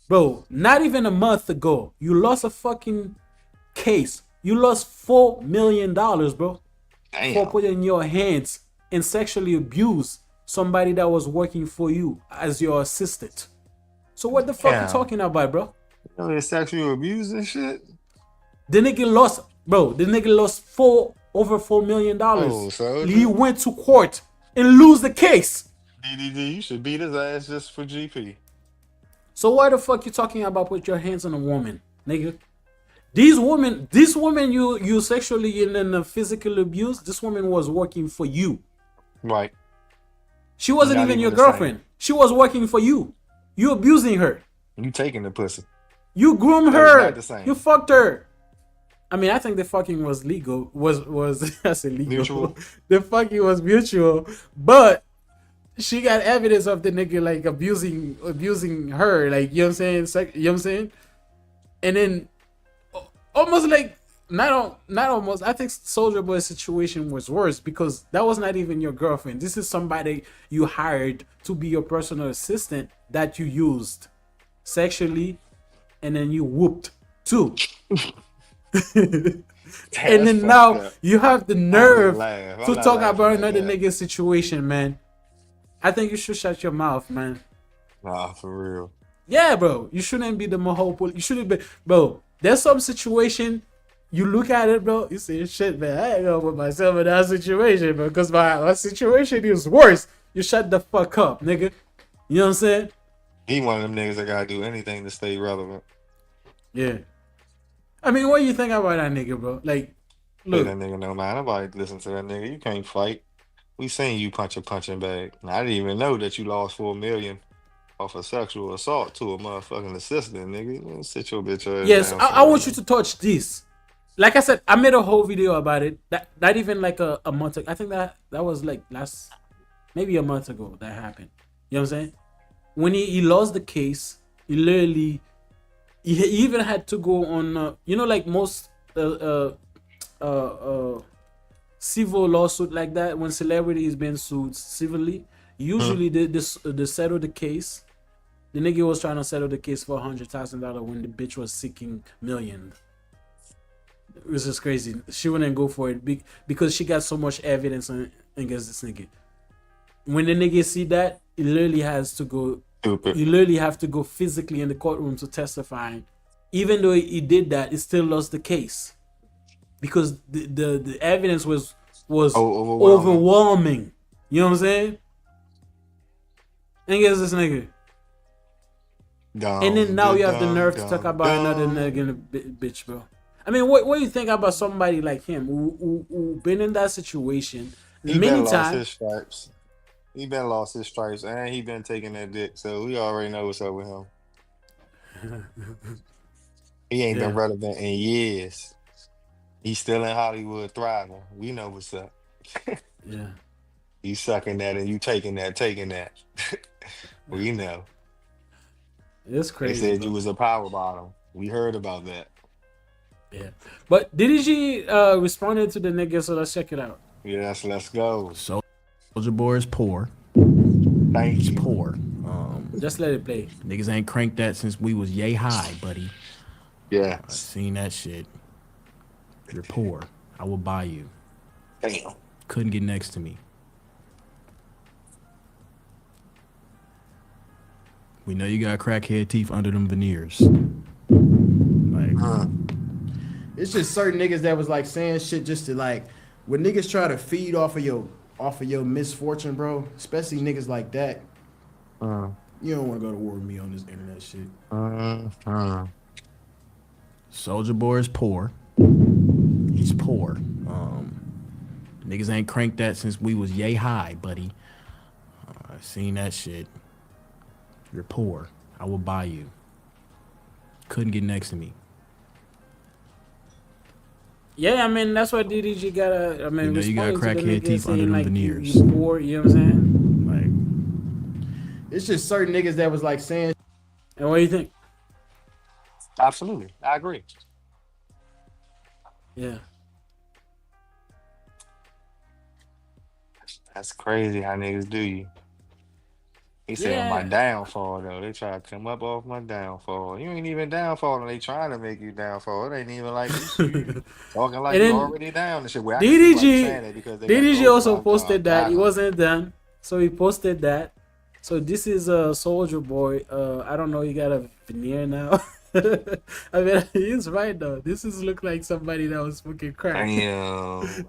Speaker 4: Bro, not even a month ago, you lost a fucking case. You lost $4 million, bro.
Speaker 5: Damn.
Speaker 4: For putting your hands and sexually abuse somebody that was working for you as your assistant. So what the fuck you talking about, bro?
Speaker 5: You know, sexual abuse and shit.
Speaker 4: The nigga lost, bro. The nigga lost over $4 million.
Speaker 5: Oh, so
Speaker 4: he went to court and lose the case.
Speaker 5: DDG, you should beat his ass just for GP.
Speaker 4: So why the fuck you talking about put your hands on a woman, nigga? This woman you sexually and physical abuse, this woman was working for you.
Speaker 5: Right.
Speaker 4: She wasn't even your girlfriend. She was working for you. You abusing her.
Speaker 5: You taking the pussy.
Speaker 4: You groomed her. You fucked her. I mean, I think the fucking was legal. That's illegal. Mutual. The fucking was mutual, but she got evidence of the nigga like abusing her, like, you know what I'm saying? You know what I'm saying? And then almost like not almost. I think Soldier Boy's situation was worse because that was not even your girlfriend. This is somebody you hired to be your personal assistant that you used sexually, and then you whooped too. And then now you have the nerve to talk about another nigga's situation, man. I think you should shut your mouth, man.
Speaker 5: Nah, for real.
Speaker 4: Yeah, bro. You shouldn't be the Mahal. You shouldn't be, bro. There's some situation. You look at it, bro. You say, shit, man. I ain't gonna put myself in that situation, bro. Because my situation is worse. You shut the fuck up, nigga. You know what I'm saying?
Speaker 5: He one of them niggas that gotta do anything to stay relevant.
Speaker 4: Yeah. I mean, what do you think about that nigga, bro? Like, look.
Speaker 5: That nigga no man. Nobody listen to that nigga. You can't fight. We seen you punch a punching bag. And I didn't even know that you lost $4 million off a sexual assault to a motherfucking assistant, nigga. Sit your bitch ass
Speaker 4: yes,
Speaker 5: down.
Speaker 4: I want you to touch this. Like I said, I made a whole video about it. That even like a month ago. I think that was like maybe a month ago that happened. You know what I'm saying? When he lost the case, he literally he even had to go on you know, like most civil lawsuit like that, when celebrity is being sued civilly, usually they settle the case. The nigga was trying to settle the case for $100,000 when the bitch was seeking million. It was just crazy. She wouldn't go for it because she got so much evidence against this nigga. When the nigga see that, he literally has to go. You literally have to go physically in the courtroom to testify. Even though he did that, he still lost the case because the evidence was overwhelming. You know what I'm saying? And guess this nigga. And then now you have the nerve to talk about another nigga in a bitch, bro. I mean, what do you think about somebody like him who been in that situation many times?
Speaker 5: He been lost his stripes and he been taking that dick, so we already know what's up with him. He ain't been relevant in years. He's still in Hollywood thriving. We know what's up.
Speaker 4: Yeah.
Speaker 5: You sucking that and you taking that. We know.
Speaker 4: It's crazy.
Speaker 5: They said you was a power bottom. We heard about that.
Speaker 4: Yeah. But DDG responded to the nigga, so let's check it out.
Speaker 5: Yes, let's go.
Speaker 7: Soldier Boy is poor. He's poor.
Speaker 4: Just let it play.
Speaker 7: Niggas ain't cranked that since we was yay high, buddy.
Speaker 5: Yeah.
Speaker 7: I seen that shit. You're poor. I will buy you.
Speaker 5: Damn.
Speaker 7: Couldn't get next to me. We know you got crackhead teeth under them veneers. Like,
Speaker 8: it's just certain niggas that was like saying shit just to like, when niggas try to feed off of your misfortune, bro. Especially niggas like that. You don't want to go to war with me on this internet shit.
Speaker 7: Soldier Boy is poor. He's poor. Niggas ain't cranked that since we was yay high, buddy. I seen that shit. You're poor. I will buy you. Couldn't get next to me.
Speaker 4: Yeah, I mean that's what DDG got. I mean,
Speaker 7: You got
Speaker 4: responding to the
Speaker 7: crackhead
Speaker 4: nigga
Speaker 7: teeth under
Speaker 4: saying
Speaker 7: them
Speaker 4: like
Speaker 7: veneers.
Speaker 4: you poor. You know what I'm saying?
Speaker 7: Like,
Speaker 8: It's just certain niggas that was like saying.
Speaker 4: And what do you think?
Speaker 5: Absolutely, I agree.
Speaker 4: Yeah.
Speaker 5: That's crazy how niggas do you. He said my
Speaker 4: Yeah.
Speaker 5: downfall though. They try to come up off my downfall. You ain't even downfall, and they trying to make you downfall. It ain't even like you talking like
Speaker 4: And
Speaker 5: you
Speaker 4: then
Speaker 5: already down and shit. Well, I can see why you saying
Speaker 4: DDG
Speaker 5: it because they got the
Speaker 4: DDG also
Speaker 5: overall
Speaker 4: posted that he
Speaker 5: guideline.
Speaker 4: wasn't done, so he posted that. So this is a Soldier Boy. I don't know. He got a veneer now. I mean, he's right though. This is look like somebody that was smoking crack.
Speaker 5: Damn.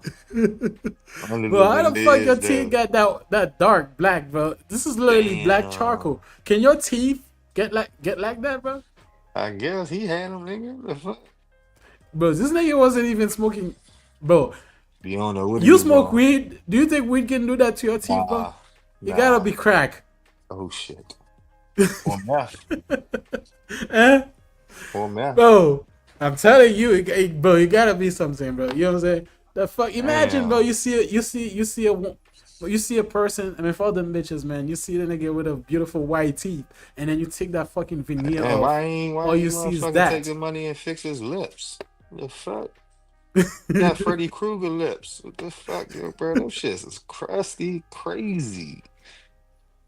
Speaker 5: Under
Speaker 4: Bro,
Speaker 5: the
Speaker 4: how the fuck your
Speaker 5: Mendez
Speaker 4: teeth
Speaker 5: though.
Speaker 4: got that dark black, bro? This is literally black
Speaker 5: Damn.
Speaker 4: charcoal. Can your teeth get like that, bro?
Speaker 5: I guess he had them, nigga. The fuck?
Speaker 4: Bro, this nigga wasn't even smoking. Bro,
Speaker 5: You don't know what he
Speaker 4: you
Speaker 5: was
Speaker 4: smoke
Speaker 5: on.
Speaker 4: weed? Do you think weed can do that to your teeth, bro?
Speaker 5: Nah.
Speaker 4: You gotta
Speaker 5: Nah.
Speaker 4: be crack.
Speaker 5: Oh shit. Or meth.
Speaker 4: Eh?
Speaker 5: Or meth.
Speaker 4: Bro, I'm telling you, bro, you gotta be something, bro. You know what I'm saying? The fuck, imagine, bro.
Speaker 5: Damn.
Speaker 4: You see a person. I mean, for all them bitches, man. You see the nigga with a beautiful white teeth, and then you take that fucking veneer
Speaker 5: Damn,
Speaker 4: off.
Speaker 5: why
Speaker 4: all you
Speaker 5: ain't
Speaker 4: see is
Speaker 5: motherfucker
Speaker 4: that.
Speaker 5: take the money and fix his lips? The fuck? He got Freddy Krueger lips. What the fuck, yo, bro? Them shits is crusty, crazy.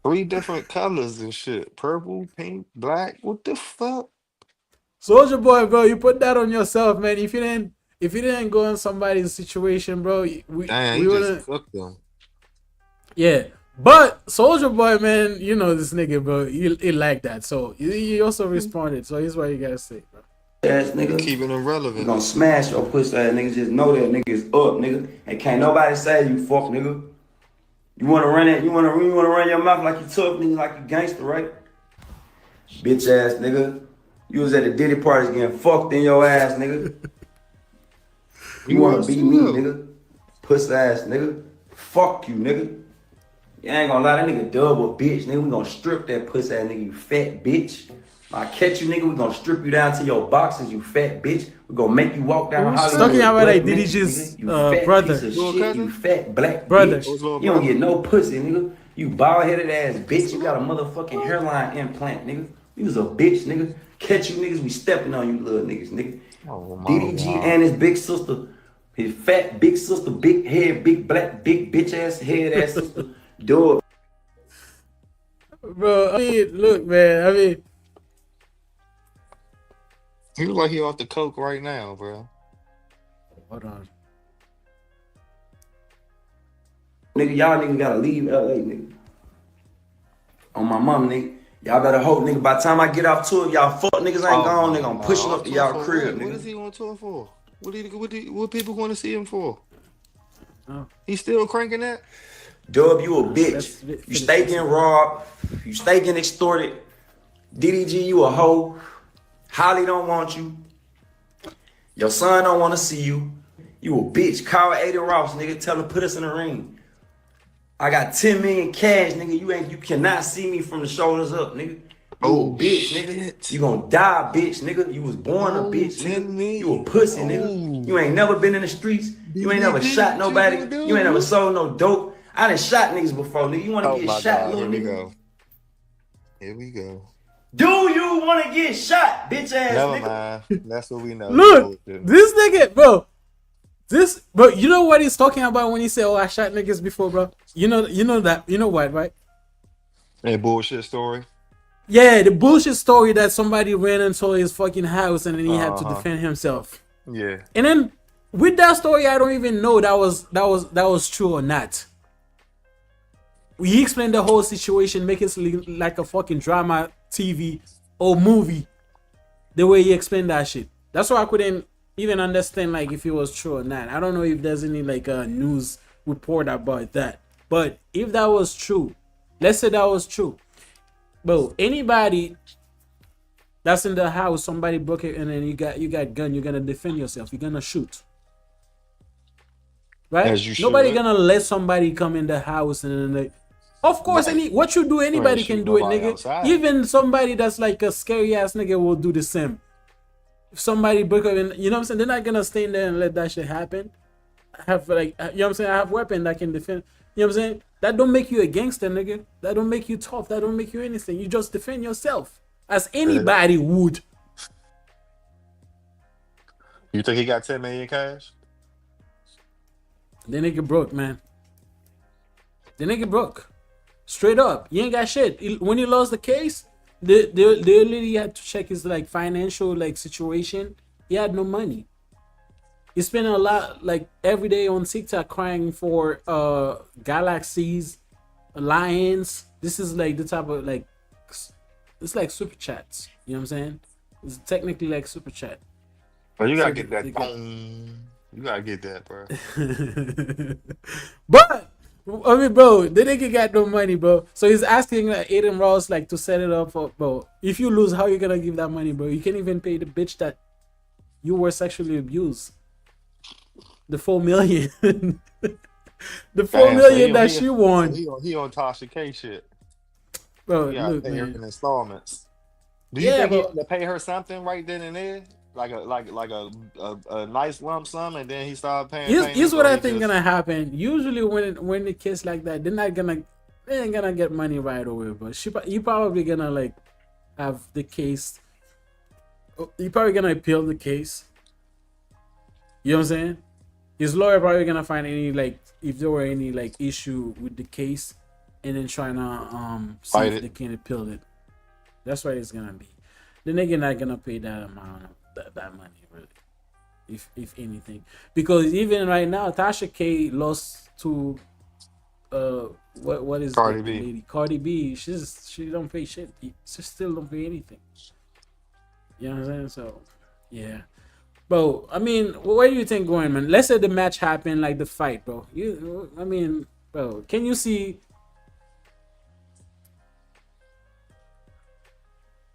Speaker 5: 3 different colors and shit. Purple, pink, black. What the fuck?
Speaker 4: Soldier Boy, bro, you put that on yourself, man. If you didn't go in somebody's situation, bro,
Speaker 5: Damn,
Speaker 4: we
Speaker 5: he just
Speaker 4: wouldn't.
Speaker 5: cooked them.
Speaker 4: Yeah, but Soldier Boy, man, you know this nigga, bro. He like that, so he also responded. So here's what you gotta say, bro.
Speaker 9: Ass nigga.
Speaker 5: Keeping them
Speaker 9: We
Speaker 5: relevant.
Speaker 9: gonna smash your pussy ass niggas. Just know that nigga is up, nigga. And can't nobody say you fuck, nigga. You wanna run it? You wanna run your mouth like you tough, nigga, like you gangster, right? Bitch ass nigga. You was at the Diddy parties getting fucked in your ass, nigga. You wanna
Speaker 5: was
Speaker 9: beat
Speaker 5: too,
Speaker 9: me,
Speaker 5: though.
Speaker 9: nigga? Pussy ass nigga. Fuck you, nigga. You ain't gonna lie, that nigga double bitch, nigga. We gonna strip that pussy ass nigga, you fat bitch. I catch you, nigga. We gonna strip you down to your boxes, you fat bitch. We gonna make you walk down
Speaker 4: Who's
Speaker 9: Hollywood.
Speaker 4: talking about like
Speaker 9: butt naked,
Speaker 4: DDG's
Speaker 9: nigga. You fat
Speaker 4: brother?
Speaker 9: piece of
Speaker 5: Little
Speaker 9: shit,
Speaker 5: cousin?
Speaker 9: you fat black
Speaker 4: Brother.
Speaker 9: bitch.
Speaker 5: Who's little
Speaker 9: You don't
Speaker 5: brother?
Speaker 9: get no pussy, nigga. You bald-headed ass bitch. You got a motherfucking hairline implant, nigga. You was a bitch, nigga. Catch you niggas, we stepping on you little niggas, nigga.
Speaker 5: Oh, my
Speaker 9: DDG
Speaker 5: God.
Speaker 9: and his big sister, his fat big sister, big head, big black, big bitch ass head ass sister. Dog.
Speaker 4: Bro, I mean, look, man. I mean,
Speaker 5: He look like he off the coke right now, bro.
Speaker 4: hold on.
Speaker 9: Nigga, y'all niggas gotta leave LA, nigga. On my mom, nigga. Y'all better hope, nigga. By the time I get off tour, y'all fuck niggas ain't gone, nigga. I'm pushing up to y'all crib,
Speaker 5: What is
Speaker 9: nigga.
Speaker 5: he on tour for? What people want to see him for?
Speaker 4: Oh.
Speaker 5: He still cranking that?
Speaker 9: Dub, you a
Speaker 4: Let's
Speaker 9: bitch. You
Speaker 4: finish
Speaker 9: stay
Speaker 4: this.
Speaker 9: getting robbed. You stay getting extorted. DDG, you a hoe. Halle don't want you. Your son don't want to see you. You a bitch. Call Aiden Ross, nigga. Tell him put us in the ring. I got 10 million cash, nigga. You cannot see me from the shoulders up, nigga. You a bitch, nigga. You gonna die, bitch, nigga. You was born a bitch,
Speaker 5: 10
Speaker 9: nigga.
Speaker 5: million.
Speaker 9: You a pussy, nigga. You ain't never been in the streets. You ain't never shot nobody. You ain't never sold no dope. I done shot niggas before, nigga. You wanna
Speaker 5: Oh
Speaker 9: get
Speaker 5: my
Speaker 9: shot,
Speaker 5: God,
Speaker 9: little
Speaker 5: here we
Speaker 9: nigga?
Speaker 5: go. Here we go.
Speaker 9: Do you wanna get shot, bitch ass
Speaker 5: Never
Speaker 9: nigga?
Speaker 5: mind. That's what we know.
Speaker 4: Look, this nigga, bro. Bro, you know what he's talking about when he say, "Oh, I shot niggas before, bro." You know that. You know what, right?
Speaker 5: That bullshit story.
Speaker 4: Yeah, the bullshit story that somebody ran into his fucking house and then he had to
Speaker 5: Uh-huh.
Speaker 4: defend himself.
Speaker 5: Yeah.
Speaker 4: And then with that story, I don't even know that was true or not. He explained the whole situation, make it like a fucking drama TV or movie. The way he explained that shit. That's why I couldn't even understand like if it was true or not. I don't know if there's any like a news report about that. But if that was true, let's say that was true. Bro, anybody that's in the house, somebody broke it and then you got gun, you're gonna defend yourself. You're gonna shoot. Right?
Speaker 5: As you
Speaker 4: Nobody
Speaker 5: should.
Speaker 4: gonna let somebody come in the house and then of course, what you do, anybody
Speaker 5: Right,
Speaker 4: can
Speaker 5: shoot
Speaker 4: do it,
Speaker 5: nobody
Speaker 4: nigga.
Speaker 5: outside.
Speaker 4: Even somebody that's like a scary ass nigga will do the same. if somebody break up, and you know what I'm saying, they're not gonna stay in there and let that shit happen. Have like, you know what I'm saying, I have weapon that can defend. You know what I'm saying? That don't make you a gangster, nigga. That don't make you tough. That don't make you anything. You just defend yourself as anybody would.
Speaker 5: You think he got 10 million cash?
Speaker 4: The nigga broke, man. The nigga broke. Straight up. You ain't got shit. When he lost the case, they literally had to check his like financial like situation. He had no money. He spent a lot like every day on TikTok crying for galaxies, lions. This is like the type of like, it's like super chats. You know what I'm saying? It's technically like super chat.
Speaker 5: But you gotta get that. You gotta get that, bro.
Speaker 4: But I mean, bro, the nigga got no money, bro. So he's asking Aiden Ross like to set it up for, bro. If you lose, how you gonna give that money, bro? You can't even pay the bitch that you were sexually abused. The 4 million. The 4 million that she won.
Speaker 5: He on Tasha K shit.
Speaker 4: Bro,
Speaker 5: You gotta pay her in installments. Do you think he had to pay her something right then and there? Like a nice lump sum, and then he started paying.
Speaker 4: Here's what I think gonna happen. Usually when the case like that, they ain't gonna get money right away. But you probably gonna like have the case. You probably gonna appeal the case. You know what I'm saying? His lawyer probably gonna find any like if there were any like issue with the case, and then trying to see if they can appeal it. That's what it's gonna be. The nigga not gonna pay that amount of that money really, if anything, because even right now Tasha K lost to what is
Speaker 5: Cardi
Speaker 4: the
Speaker 5: B.
Speaker 4: lady? Cardi B. She don't pay shit. She still don't pay anything. You know what I'm saying? So yeah, bro. I mean, where do you think going, man? Let's say the match happened, like the fight, bro. I mean, bro, can you see?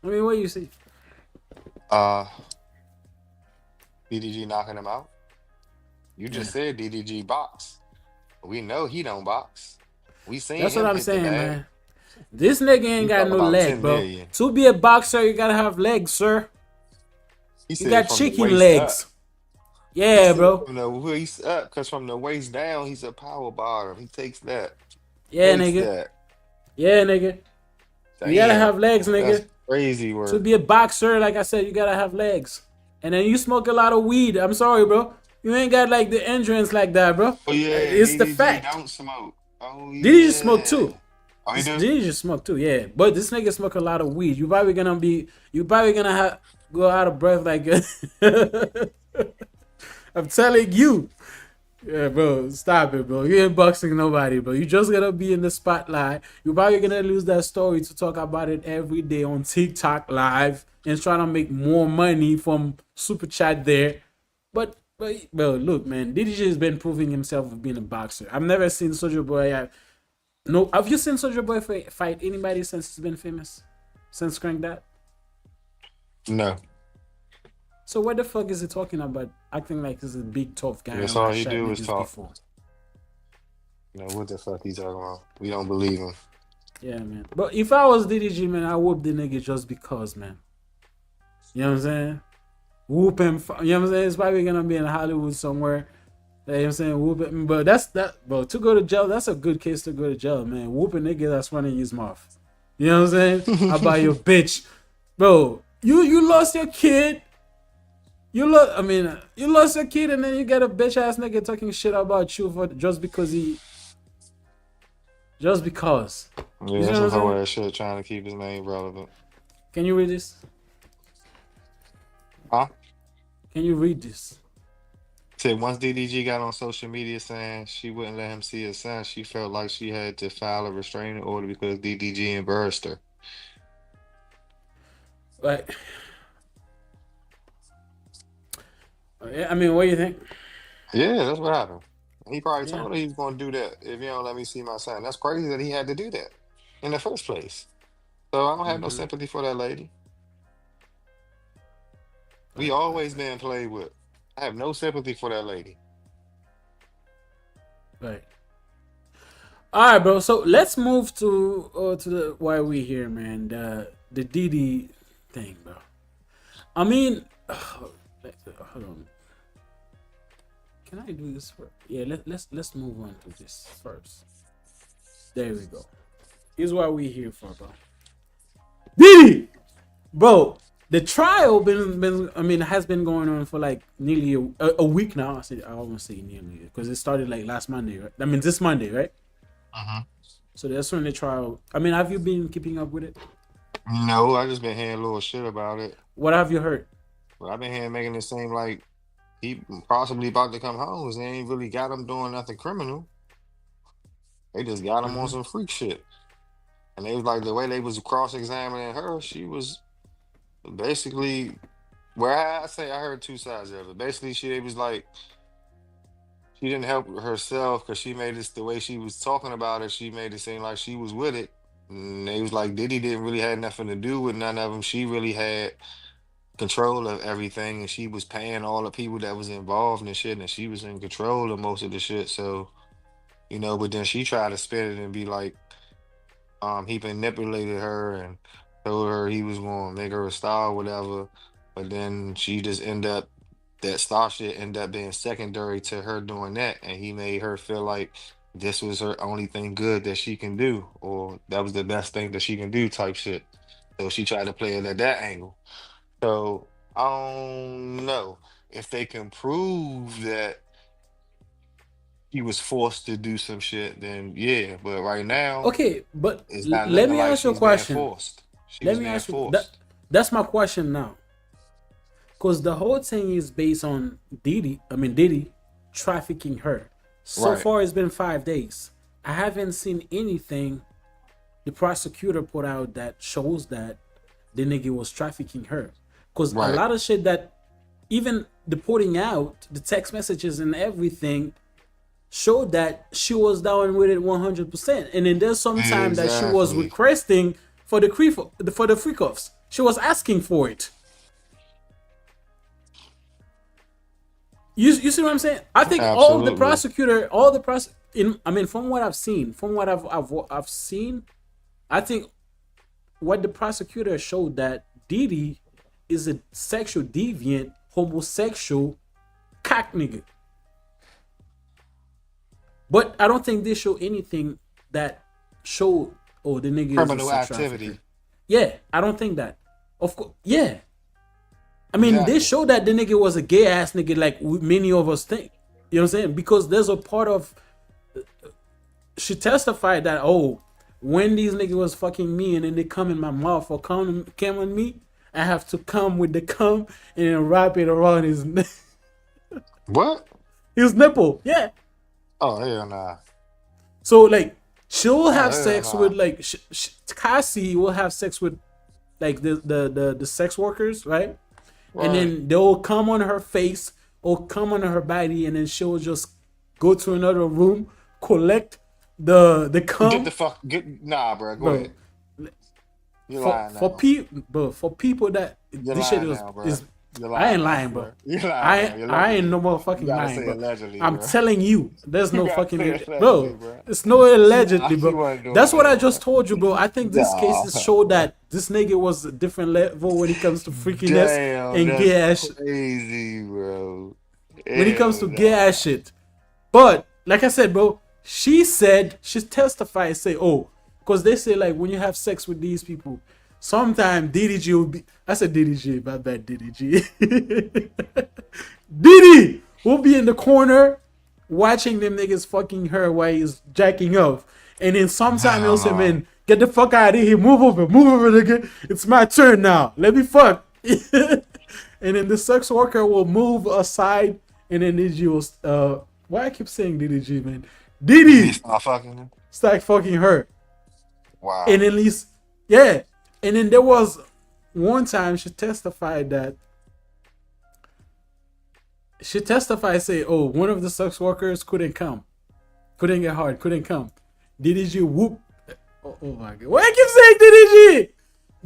Speaker 4: I mean, what do you see?
Speaker 5: DDG knocking him out. You just said DDG box. We know he don't box. We seen.
Speaker 4: That's what I'm saying, man. This nigga ain't got no leg, bro. To be a boxer, you gotta have legs, sir. You got chicken legs. Yeah, bro.
Speaker 5: From the waist up, because from the waist down, he's a power bottom. He takes that.
Speaker 4: Yeah, nigga. Yeah, nigga. You gotta have legs, nigga.
Speaker 5: That's crazy work.
Speaker 4: To be a boxer, like I said, you gotta have legs. And then you smoke a lot of weed. I'm sorry, bro. You ain't got like the endurance like that, bro.
Speaker 5: Oh yeah,
Speaker 4: it's
Speaker 5: DDG
Speaker 4: the fact.
Speaker 5: Don't smoke. Oh yeah.
Speaker 4: Diddy just smoke too.
Speaker 5: Oh, he do?
Speaker 4: Diddy just smoke too, yeah. But this nigga smoke a lot of weed. You probably gonna go out of breath like. I'm telling you. Yeah, bro, stop it, bro. You ain't boxing nobody, bro. You just gonna be in the spotlight. You're probably gonna lose that story to talk about it every day on TikTok live and trying to make more money from super chat there. But bro, look, man, DDG has been proving himself of being a boxer. I've never seen Soulja Boy. Have you seen Soulja Boy fight anybody since he's been famous? Since Crank That?
Speaker 5: No.
Speaker 4: So what the fuck is he talking about? Acting like he's a big tough guy.
Speaker 5: That's all he do is talk. You know what the fuck he's talking about? We don't believe him.
Speaker 4: Yeah, man. But if I was DDG, man, I whoop the nigga just because, man. You know what I'm saying? Whoop him. You know what I'm saying? It's probably gonna be in Hollywood somewhere. You know what I'm saying? Whoop him. But bro, to go to jail, that's a good case to go to jail, man. Whoop a nigga that's running his mouth. You know what I'm saying? About your bitch. Bro, you lost your kid. You lost your kid, and then you get a bitch ass nigga talking shit about you just because.
Speaker 5: Yeah, that's some whole ass shit trying to keep his name relevant.
Speaker 4: Can you read this?
Speaker 5: Huh?
Speaker 4: Can you read this?
Speaker 5: Said once DDG got on social media saying she wouldn't let him see his son, she felt like she had to file a restraining order because DDG embarrassed her.
Speaker 4: Right. I mean, what do you think?
Speaker 5: Yeah, that's what happened. He probably told her he was going to do that. If you don't let me see my son. That's crazy that he had to do that in the first place. So I don't have no sympathy for that lady. We always been played with. I have no sympathy for that lady.
Speaker 4: Right. All right, bro. So let's move to why we here, man. The Diddy thing, bro. I mean, Hold on. Can I do this first? Yeah, let's move on to this first. There we go. Here's what we're here for, bro. Diddy, bro. The trial has been going on for like nearly a week now. I almost say nearly because it started like last Monday, right? I mean this Monday, right? So that's when the trial. I mean, have you been keeping up with it?
Speaker 5: No, I just been hearing little shit about it.
Speaker 4: What have you heard?
Speaker 5: But I've been hearing making it seem like he possibly about to come home because they ain't really got him doing nothing criminal. They just got him on some freak shit. And they was like, the way they was cross-examining her, she was basically, I heard two sides of it. Basically, she was like, she didn't help herself because she made this, the way she was talking about it, she made it seem like she was with it. And they was like, Diddy didn't really have nothing to do with none of them. She really had control of everything, and she was paying all the people that was involved and shit, and she was in control of most of the shit. So, but then she tried to spin it and be like, he manipulated her and told her he was gonna make her a star or whatever. But then she just that star shit ended up being secondary to her doing that, and he made her feel like this was her only thing good that she can do, or that was the best thing that she can do type shit. So she tried to play it at that angle. So I don't know if they can prove that he was forced to do some shit, then yeah. But right now,
Speaker 4: okay, but
Speaker 5: it's not
Speaker 4: let
Speaker 5: looking
Speaker 4: me
Speaker 5: like
Speaker 4: ask you a
Speaker 5: she's being
Speaker 4: question.
Speaker 5: forced.
Speaker 4: Let me ask you that's my question now. Because the whole thing is based on Diddy trafficking her. So
Speaker 5: Right.
Speaker 4: far, it's been 5 days. I haven't seen anything the prosecutor put out that shows that the nigga was trafficking her. Because a
Speaker 5: Right.
Speaker 4: lot of shit that even the putting out, the text messages and everything showed that she was down with it 100%. And then there's some time that she was
Speaker 5: Exactly.
Speaker 4: requesting for the freak offs. She was asking for it. You see what I'm saying? I think
Speaker 5: Absolutely.
Speaker 4: from what I've seen, I've seen, I think what the prosecutor showed that Diddy is a sexual deviant, homosexual cock nigga. But I don't think they show anything that showed the nigga
Speaker 5: Criminal
Speaker 4: is a sex
Speaker 5: activity.
Speaker 4: trafficker. Yeah, I don't think that. Of course, yeah. I mean, they
Speaker 5: Exactly.
Speaker 4: show that the nigga was a gay ass nigga, like many of us think. You know what I'm saying? Because there's a part of she testified that when these niggas was fucking me and then they come in my mouth or come on me, I have to come with the cum and then wrap it around his
Speaker 5: What?
Speaker 4: his nipple. Yeah.
Speaker 5: Oh hell nah.
Speaker 4: So like she'll have
Speaker 5: Oh hell
Speaker 4: sex
Speaker 5: nah.
Speaker 4: with like Cassie will have sex with like the sex workers, right? And
Speaker 5: Right.
Speaker 4: then they'll come on her face or come on her body, and then she'll just go to another room, collect the
Speaker 5: Get the
Speaker 4: cum,
Speaker 5: fuck nah, bro. Go
Speaker 4: bro.
Speaker 5: ahead. You're lying now.
Speaker 4: For people that
Speaker 5: You're
Speaker 4: this shit
Speaker 5: lying now, bro.
Speaker 4: is
Speaker 5: You're
Speaker 4: I ain't
Speaker 5: lying now,
Speaker 4: lying, bro.
Speaker 5: bro. You're lying now. You're
Speaker 4: I ain't no
Speaker 5: You
Speaker 4: motherfucking
Speaker 5: gotta
Speaker 4: lying,
Speaker 5: say
Speaker 4: bro.
Speaker 5: allegedly,
Speaker 4: I'm
Speaker 5: bro.
Speaker 4: telling you, there's
Speaker 5: You
Speaker 4: no
Speaker 5: gotta
Speaker 4: fucking
Speaker 5: say allegedly,
Speaker 4: bro.
Speaker 5: bro.
Speaker 4: It's no
Speaker 5: Nah,
Speaker 4: allegedly,
Speaker 5: she
Speaker 4: bro.
Speaker 5: wasn't doing
Speaker 4: That's what I
Speaker 5: that,
Speaker 4: just
Speaker 5: bro.
Speaker 4: told you, bro. I think this
Speaker 5: Nah,
Speaker 4: case showed that this nigga was a different level when it comes to freakiness
Speaker 5: damn,
Speaker 4: and
Speaker 5: that's
Speaker 4: gay ass.
Speaker 5: crazy, bro.
Speaker 4: When it comes
Speaker 5: Hell
Speaker 4: to gay
Speaker 5: nah.
Speaker 4: ass shit. But like I said, bro, she testified, say, because they say like when you have sex with these people, sometimes DDG will be. I said DDG, my bad, DDG. Diddy will be in the corner watching them niggas fucking her while he's jacking off. And then sometime he'll
Speaker 5: Hell
Speaker 4: say,
Speaker 5: no.
Speaker 4: man, get the fuck out of here, move over, nigga. It's my turn now. Let me fuck. And then the sex worker will move aside, and then DDG will why I keep saying DDG, man?
Speaker 5: Did he
Speaker 4: Diddy
Speaker 5: start fucking him?
Speaker 4: start fucking her. And
Speaker 5: Wow.
Speaker 4: at least, yeah. And then there was one time she testified, say, one of the sex workers couldn't get hard, couldn't come. DDG whoop. Oh my god. Why I keep saying DDG?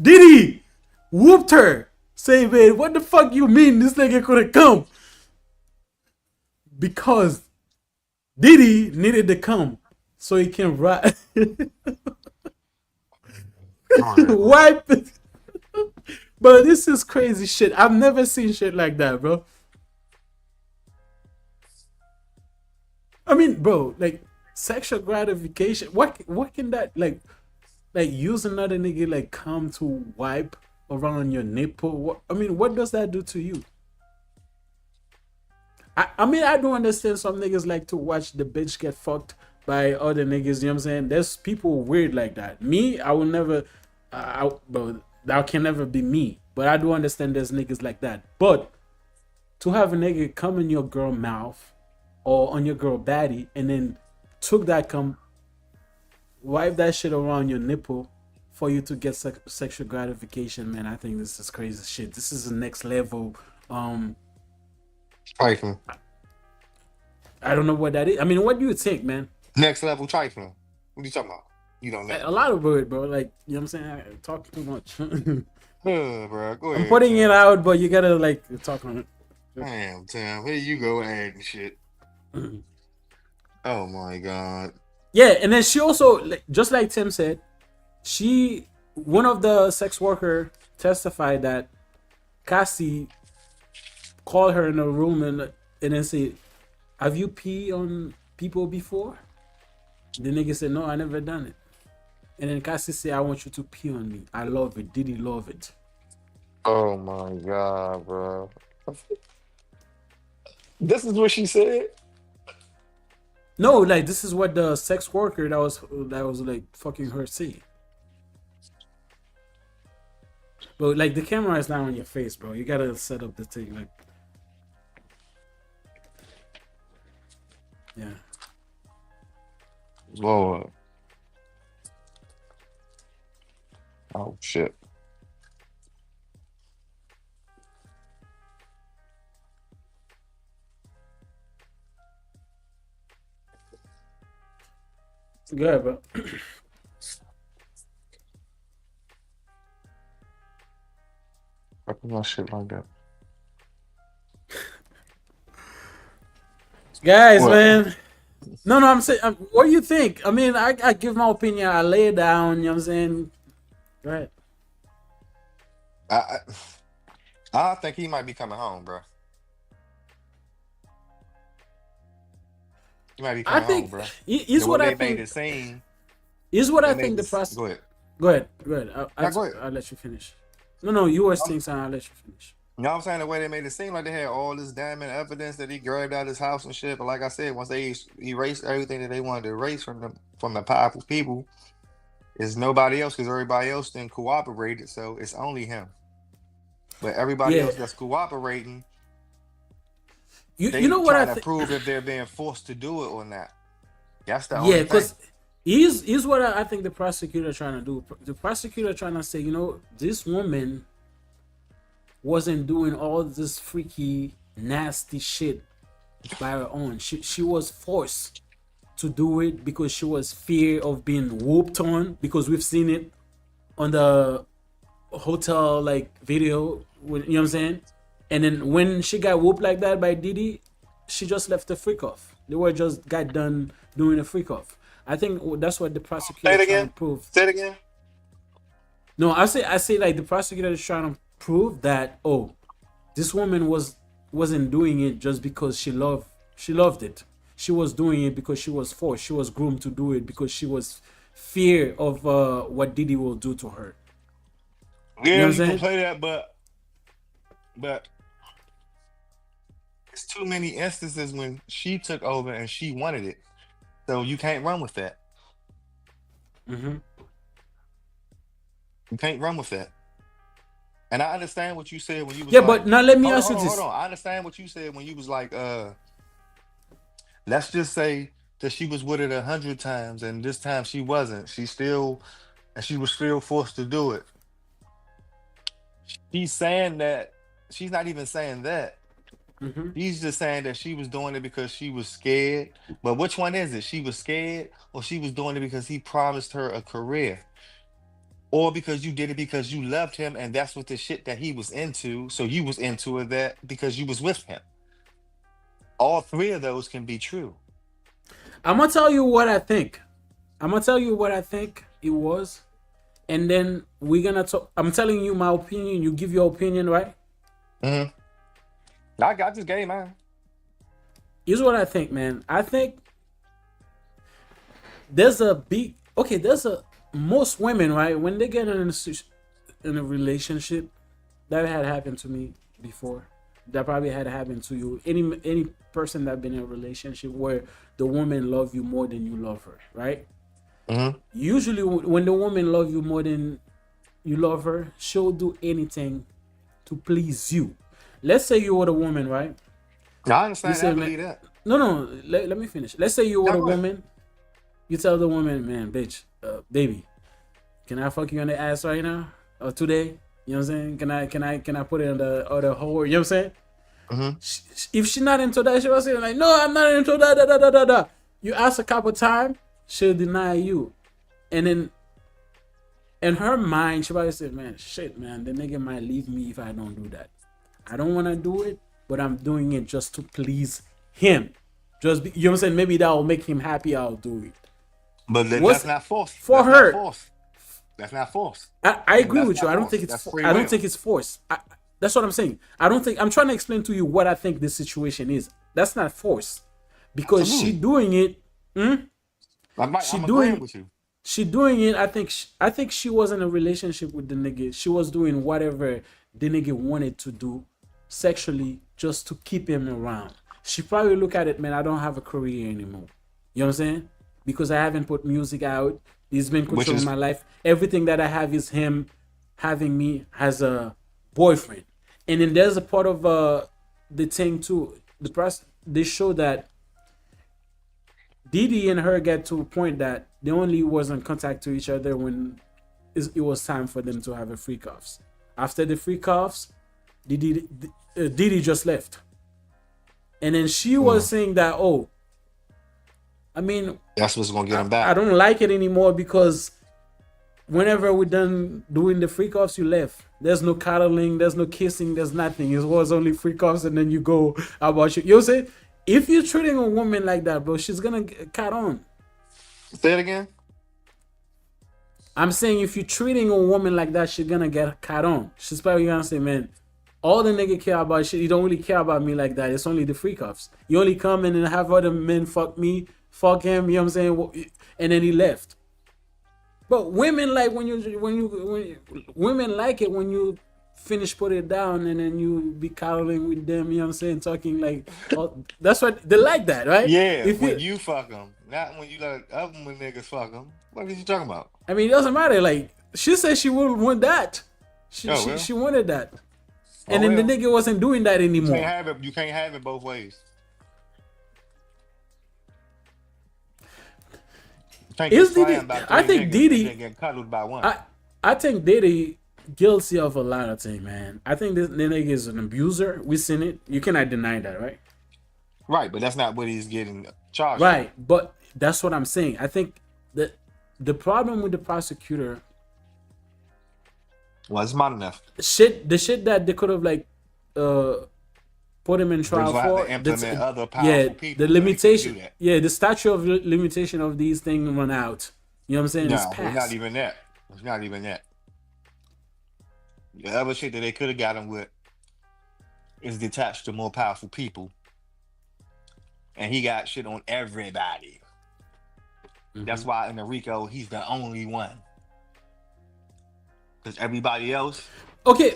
Speaker 4: Diddy whooped her. Say, man, what the fuck you mean this nigga couldn't come? Because Diddy needed to come so he can ride.
Speaker 5: Go ahead, bro.
Speaker 4: wipe But this is crazy shit. I've never seen shit like that, bro. I mean, bro, like sexual gratification. What can that like use another nigga like come to wipe around your nipple? What does that do to you? I mean, I do understand some niggas like to watch the bitch get fucked by other niggas. You know what I'm saying? There's people weird like that. Me, I will never. Bro, that can never be me. But I do understand there's niggas like that. But to have a nigga come in your girl mouth or on your girl baddie and then took that cum, wipe that shit around your nipple for you to get sexual gratification, man, I think this is crazy shit. This is the next level.
Speaker 5: Trifling.
Speaker 4: I don't know what that is. I mean, what do you think, man?
Speaker 5: Next level trifling. What are you talking about? You don't know.
Speaker 4: A lot of word, bro. Like, you know what I'm saying? I talk too much.
Speaker 5: Bro, go ahead.
Speaker 4: I'm putting it out, but you gotta like talk on it.
Speaker 5: Damn, Tim. Here you go adding shit. Oh my god.
Speaker 4: Yeah, and then she also, just like Tim said, one of the sex worker testified that Cassie called her in a room and then said, "Have you peed on people before?" The nigga said, "No, I never done it." And then Cassie said, "I want you to pee on me. I love it. Diddy love it."
Speaker 5: Oh my god, bro. This is what she said?
Speaker 4: No, like this is what the sex worker that was like fucking her say. But like the camera is not on your face, bro. You gotta set up the thing, like. Yeah.
Speaker 5: Lord. Oh shit.
Speaker 4: Good, bro.
Speaker 5: I put my shit like that.
Speaker 4: Guys,
Speaker 5: What?
Speaker 4: man. No, I'm saying, what do you think? I mean, I give my opinion. I lay it down. You know what I'm saying? Go ahead.
Speaker 5: I think he might be coming home, bro. He might be coming home, bro.
Speaker 4: He's what I think.
Speaker 5: Made it seem.
Speaker 4: Is what I think the process.
Speaker 5: Go ahead.
Speaker 4: Go ahead.
Speaker 5: Go ahead.
Speaker 4: I'll let you finish. No, you were saying something. I'll let you finish.
Speaker 5: You know what I'm saying? The way they made it seem like they had all this damning evidence that he grabbed out of his house and shit. But like I said, once they erased everything that they wanted to erase from the powerful people, it's nobody else because everybody else then cooperated. So it's only him. But everybody else that's cooperating,
Speaker 4: you know what I think?
Speaker 5: Prove if they're being forced to do it or not. That's the only thing.
Speaker 4: Because here's what I think the prosecutor trying to do. The prosecutor trying to say, you know, this woman wasn't doing all this freaky, nasty shit by her own. She was forced to do it because she was fear of being whooped on, because we've seen it on the hotel like video, you know what I'm saying? And then when she got whooped like that by Diddy, she just left the freak off. They were just got done doing a freak off. I think that's what the prosecutor is trying to prove.
Speaker 5: Say it again.
Speaker 4: No, I say like the prosecutor is trying to prove that this woman wasn't doing it just because she loved it. She was doing it because she was forced. She was groomed to do it because she was fear of what Diddy will do to her.
Speaker 5: Yeah,
Speaker 4: you know what I'm
Speaker 5: you
Speaker 4: saying?
Speaker 5: can play that, but it's too many instances when she took over and she wanted it, so you can't run with that.
Speaker 4: Mm-hmm.
Speaker 5: You can't run with that. And I understand what you said when you was
Speaker 4: but now let me ask you this.
Speaker 5: Hold on. I understand what you said when you was like, let's just say that she was with it 100 times and this time she wasn't. She was still forced to do it. She's saying that she's not even saying that.
Speaker 4: Mm-hmm.
Speaker 5: He's just saying that she was doing it because she was scared. But which one is it? She was scared, or she was doing it because he promised her a career? Or because you did it because you loved him and that's what the shit that he was into. So you was into it that because you was with him. All three of those can be true.
Speaker 4: I'm gonna tell you what I think. I'm gonna tell you what I think it was. and then we're gonna talk. I'm telling you my opinion. You give your opinion, right?
Speaker 5: I got this game, man.
Speaker 4: Here's what I think, man. I think there's a big there's a most women, right, when they get in a relationship, that had happened to me before, that probably had happened to you, any person that been in a relationship where the woman love you more than you love her, right? Usually when the woman love you more than you love her, she'll do anything to please you. Let's say you were the woman, right?
Speaker 5: I understand.
Speaker 4: Say,
Speaker 5: I believe that.
Speaker 4: No, let me finish. Let's say you were a woman. You tell the woman, man, bitch, baby, can I fuck you on the ass right now or today? You know what I'm saying? Can I put it on the other hole? You know what I'm saying? If she's not into that, she will say like, no, I'm not into that. You ask a couple times, she'll deny you, and then in her mind, she probably say, man, shit, man, the nigga might leave me if I don't do that. I don't want to do it, but I'm doing it just to please him. You know what I'm saying? Maybe that will make him happy. I'll do it.
Speaker 5: But that's not forced.
Speaker 4: For her.
Speaker 5: That's not forced.
Speaker 4: I agree with you. I don't think it's. I don't think it's forced. That's what I'm saying. I don't think. I'm trying to explain to you what I think this situation is. That's not forced, because she doing it.
Speaker 5: I'm agreeing with you.
Speaker 4: She doing it. I think she was in a relationship with the nigga. She was doing whatever the nigga wanted to do sexually just to keep him around. She probably look at it, man, I don't have a career anymore. You know what I'm saying? Because I haven't put music out. He's been controlling my life. Everything that I have is him having me as a boyfriend. And then there's a part of the thing too. The press, they show that Diddy and her get to a point that they only was in contact to each other when it was time for them to have a freak offs. After the freak offs, Diddy just left. And then she was saying that, I mean,
Speaker 5: that's what's gonna get him back.
Speaker 4: I don't like it anymore because whenever we're done doing the freak offs, you left. There's no cuddling, there's no kissing, there's nothing. It was only freak offs, and then you go about you. You know what I'm saying? If you're treating a woman like that, bro, she's gonna cut on.
Speaker 5: Say it again.
Speaker 4: I'm saying if you're treating a woman like that, she's gonna get cut on. She's probably gonna say, man, all the nigga care about shit, you don't really care about me like that. It's only the freak offs. You only come in and have other men fuck me, fuck him, you know what I'm saying? And then he left. But women like when women like it when you finish put it down and then you be cuddling with them, you know what I'm saying? Talking like, that's what they like that, right?
Speaker 5: Yeah, when you fuck them, not when you let other niggas fuck them. What are you talking about?
Speaker 4: I mean, it doesn't matter. Like, she said she would want that. She wanted that. And then the nigga wasn't doing that anymore.
Speaker 5: You can't have it both ways.
Speaker 4: Is Diddy? I think Diddy.
Speaker 5: Getting cuddled by one.
Speaker 4: I think Diddy guilty of a lot of things, man. I think the nigga is an abuser. We seen it. You cannot deny that, right?
Speaker 5: Right, but that's not what he's getting charged.
Speaker 4: Right, but that's what I'm saying. I think that the problem with the prosecutor.
Speaker 5: Well, it's not enough.
Speaker 4: The shit that they could have like put him in trial for.
Speaker 5: Other powerful people.
Speaker 4: The limitation. Yeah, the statute of limitation of these things run out. You know what I'm saying?
Speaker 5: No,
Speaker 4: it's
Speaker 5: not even that. It's not even that. The other shit that they could have got him with is detached to more powerful people. And he got shit on everybody. That's why in the RICO, he's the only one. Because everybody else,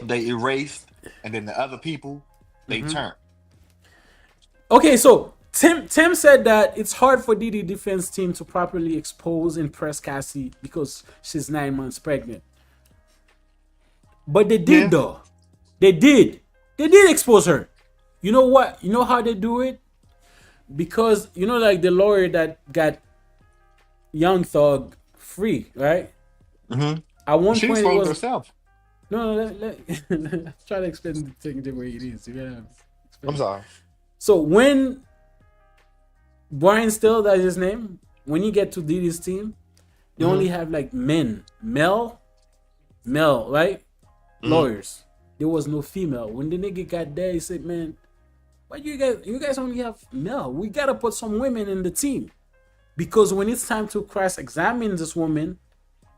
Speaker 5: they erased, and then the other people, they turned.
Speaker 4: Okay, so Tim said that it's hard for Diddy defense team to properly expose and press Cassie because she's 9 months pregnant. But they did though. They did expose her. You know what? You know how they do it? Because you know, like the lawyer that got Young Thug free, right? At one point, it was herself. No, let's try to explain the thing the way it is.
Speaker 5: I'm sorry.
Speaker 4: So when Brian Still, that's his name, when you get to Diddy's team, they only have like male, right? Lawyers. There was no female. When the nigga got there, he said, man, why you guys only have male? We gotta put some women in the team. Because when it's time to cross-examine this woman,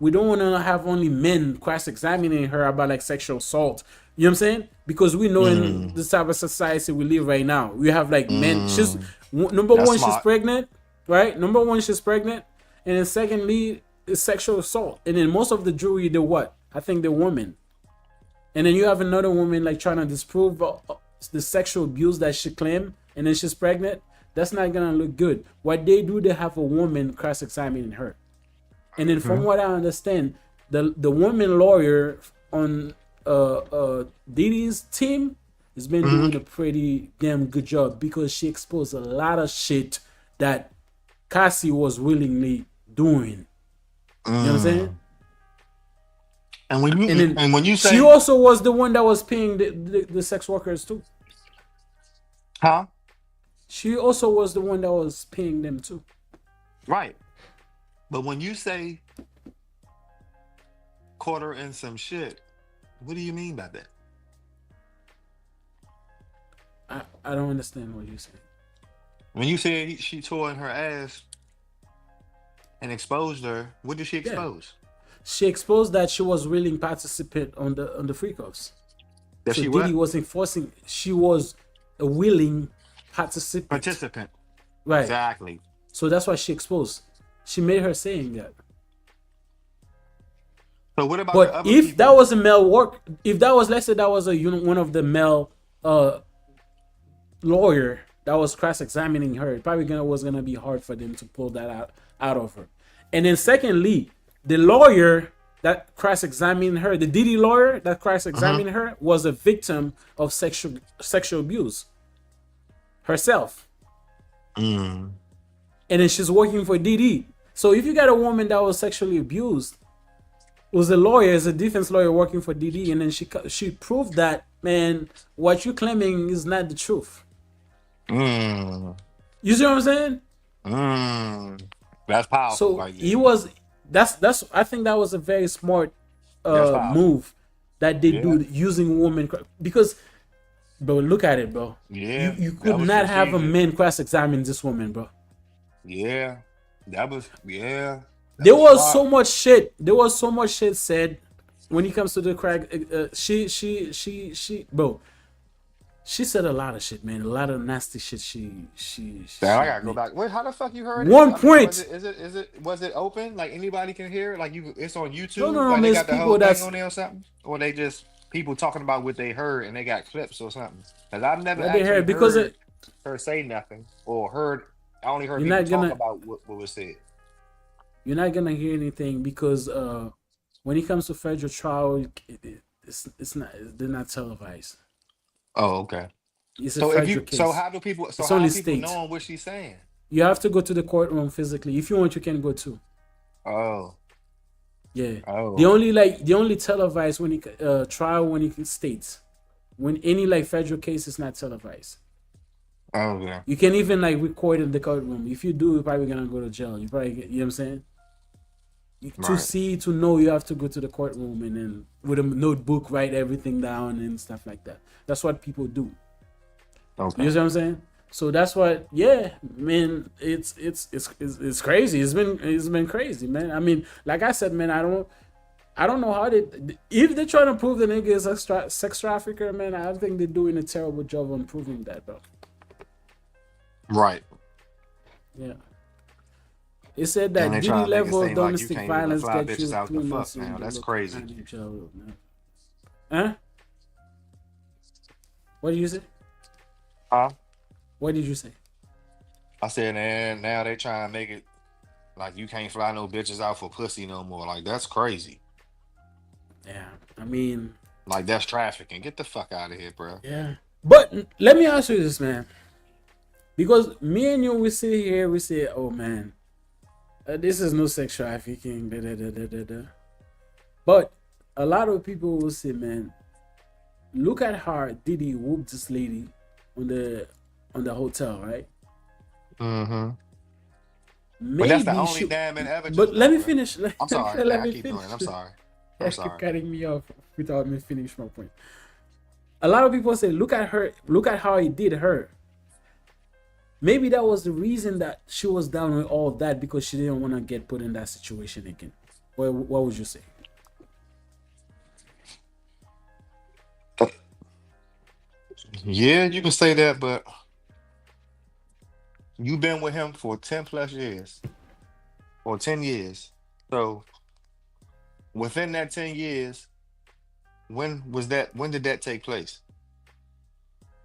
Speaker 4: we don't want to have only men cross-examining her about like sexual assault. You know what I'm saying? Because we know in this type of society we live right now, we have like men. She's number
Speaker 5: That's
Speaker 4: one,
Speaker 5: smart.
Speaker 4: she's pregnant, right? Number one, she's pregnant, and then secondly, is sexual assault. And then most of the jury, they're what? I think they're women. And then you have another woman like trying to disprove the sexual abuse that she claimed, and then she's pregnant. That's not gonna look good. What they do, they have a woman cross-examining her. And then from what I understand, the woman lawyer on Diddy's team has been doing a pretty damn good job, because she exposed a lot of shit that Cassie was willingly doing. You know what I'm saying?
Speaker 5: And when you say
Speaker 4: she also was the one that was paying the sex workers too.
Speaker 5: huh?
Speaker 4: She also was the one that was paying them too.
Speaker 5: Right. But when you say quarter in some shit, what do you mean by that?
Speaker 4: I don't understand what you're saying.
Speaker 5: When you say she tore in her ass and exposed her, what did she expose?
Speaker 4: She exposed that she was willing participant on the free cuffs.
Speaker 5: That
Speaker 4: So
Speaker 5: she
Speaker 4: Diddy
Speaker 5: what?
Speaker 4: wasn't forcing. She was a willing participant. Right.
Speaker 5: Exactly.
Speaker 4: So that's why she exposed. She made her saying that.
Speaker 5: So what about the
Speaker 4: But
Speaker 5: other
Speaker 4: if
Speaker 5: people?
Speaker 4: that was a male work, if that was, let's say that was one of the male lawyer that was cross-examining her, it probably was gonna be hard for them to pull that out of her. And then secondly, the lawyer that cross-examined her, the Diddy lawyer that cross-examined her, was a victim of sexual abuse herself. And then she's working for Diddy. So if you got a woman that was sexually abused, was a lawyer, as a defense lawyer working for Diddy, and then she proved that, man, what you're claiming is not the truth. You see what I'm saying?
Speaker 5: That's powerful.
Speaker 4: So
Speaker 5: right there.
Speaker 4: he was. That's. I think that was a very smart
Speaker 5: powerful.
Speaker 4: move that they do using women, because, bro, look at it, bro.
Speaker 5: Yeah,
Speaker 4: you
Speaker 5: that
Speaker 4: could
Speaker 5: was
Speaker 4: not have a
Speaker 5: strategic.
Speaker 4: man cross-examine this woman, bro.
Speaker 5: Yeah, that was
Speaker 4: There was so much shit. There was so much shit said when it comes to the crack. Bro. She said a lot of shit, man. A lot of nasty shit.
Speaker 5: Damn, I gotta go back. Wait, how the fuck you heard it?
Speaker 4: One
Speaker 5: I mean,
Speaker 4: point.
Speaker 5: Was it open? Like anybody can hear it? Like it's on YouTube?
Speaker 4: No,
Speaker 5: Like they
Speaker 4: there's
Speaker 5: got the
Speaker 4: people
Speaker 5: whole
Speaker 4: that's-
Speaker 5: thing on there or something? Or they just people talking about what they heard and they got clips or something? Because I've never
Speaker 4: What they
Speaker 5: actually
Speaker 4: heard, because
Speaker 5: heard her say nothing or heard. I only heard
Speaker 4: You're
Speaker 5: people
Speaker 4: not
Speaker 5: talk
Speaker 4: gonna-
Speaker 5: about what was said.
Speaker 4: You're not gonna hear anything, because when it comes to federal trial, it's not. They're not televised.
Speaker 5: Oh, okay.
Speaker 4: It's a
Speaker 5: So if
Speaker 4: federal
Speaker 5: you,
Speaker 4: case.
Speaker 5: so how do people? So
Speaker 4: It's
Speaker 5: how
Speaker 4: only
Speaker 5: are people
Speaker 4: states.
Speaker 5: knowing what she's saying?
Speaker 4: You have to go to the courtroom physically. If you want, you can go too.
Speaker 5: Oh,
Speaker 4: Yeah.
Speaker 5: Oh.
Speaker 4: The only televised when it trial when it states. When any like federal case is not televised.
Speaker 5: oh yeah.
Speaker 4: You can even like record in the courtroom. If you do, you're probably gonna go to jail. You probably you know what I'm saying? To
Speaker 5: Right.
Speaker 4: see, to know, you have to go to the courtroom and then with a notebook write everything down and stuff like that. That's what people do.
Speaker 5: Okay.
Speaker 4: You know what I'm saying? So that's what, yeah, man. It's crazy. It's been crazy, man. I mean, like I said, man, I don't know how if they're trying to prove the nigga is a sex trafficker, man. I think they're doing a terrible job on proving that, bro.
Speaker 5: Right.
Speaker 4: Yeah. It said
Speaker 5: And
Speaker 4: that
Speaker 5: they
Speaker 4: Diddy
Speaker 5: try to make it
Speaker 4: level of
Speaker 5: seem like you
Speaker 4: domestic
Speaker 5: can't even
Speaker 4: violence
Speaker 5: fly
Speaker 4: gets you
Speaker 5: bitches out
Speaker 4: 3
Speaker 5: the fuck
Speaker 4: months in
Speaker 5: now.
Speaker 4: the
Speaker 5: That's
Speaker 4: local
Speaker 5: crazy.
Speaker 4: county jail, man. Huh? What did you say?
Speaker 5: Huh?
Speaker 4: What did you say?
Speaker 5: I said, and now they trying to make it like you can't fly no bitches out for pussy no more. Like that's crazy.
Speaker 4: Yeah, I mean,
Speaker 5: Like that's trafficking. Get the fuck out of here, bro.
Speaker 4: yeah. But let me ask you this, man. Because me and you, we sit here, we say, oh man, this is no sex trafficking. Da, da, da, da, da, da. But a lot of people will say, man, look at how Diddy whooped this lady on the hotel, right?
Speaker 5: Mm-hmm.
Speaker 4: Maybe
Speaker 5: But that's the only damn and ever.
Speaker 4: But let me finish.
Speaker 5: I'm sorry.
Speaker 4: Let
Speaker 5: Yeah,
Speaker 4: me
Speaker 5: I keep
Speaker 4: finish.
Speaker 5: doing it. I'm sorry. I'm
Speaker 4: You're
Speaker 5: sorry.
Speaker 4: cutting me off without me finish my point. A lot of people say, look at her, look at how he did her. Maybe that was the reason that she was down with all of that, because she didn't want to get put in that situation again. What would you say?
Speaker 5: Yeah, you can say that, but you've been with him for 10 plus years or 10 years. So within that 10 years, when did that take place?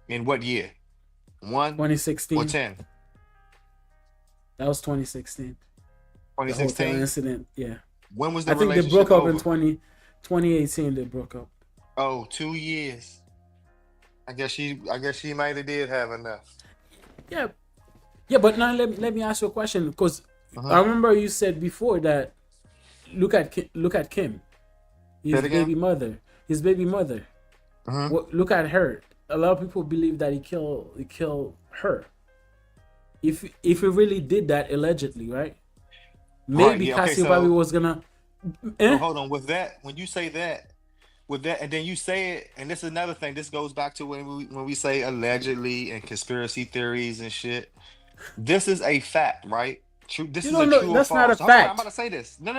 Speaker 5: In what year? 1
Speaker 4: 2016.
Speaker 5: or 10?
Speaker 4: That was 2016. The hotel
Speaker 5: 2016?
Speaker 4: incident. Yeah.
Speaker 5: When was the
Speaker 4: I think they
Speaker 5: relationship
Speaker 4: broke up
Speaker 5: over?
Speaker 4: in 2018. They broke up.
Speaker 5: Oh, 2 years. I guess she might have did have enough.
Speaker 4: Yeah. Yeah, but now let me ask you a question, because
Speaker 5: Uh-huh.
Speaker 4: I remember you said before that look at Kim,
Speaker 5: Say
Speaker 4: his
Speaker 5: it again?
Speaker 4: baby mother. His baby mother.
Speaker 5: Uh-huh.
Speaker 4: Look at her. A lot of people believe that he killed her. If he really did that allegedly, right? Maybe
Speaker 5: yeah, okay,
Speaker 4: Cassie
Speaker 5: so-
Speaker 4: probably was gonna.
Speaker 5: So hold on. With that, when you say that, and then you say it, and this is another thing. This goes back to when we say allegedly and conspiracy theories and shit. This is a fact, right? True. This
Speaker 4: You
Speaker 5: is
Speaker 4: don't
Speaker 5: a
Speaker 4: know-
Speaker 5: true or
Speaker 4: that's not a
Speaker 5: false. Hold on,
Speaker 4: fact.
Speaker 5: I'm about to say this. No.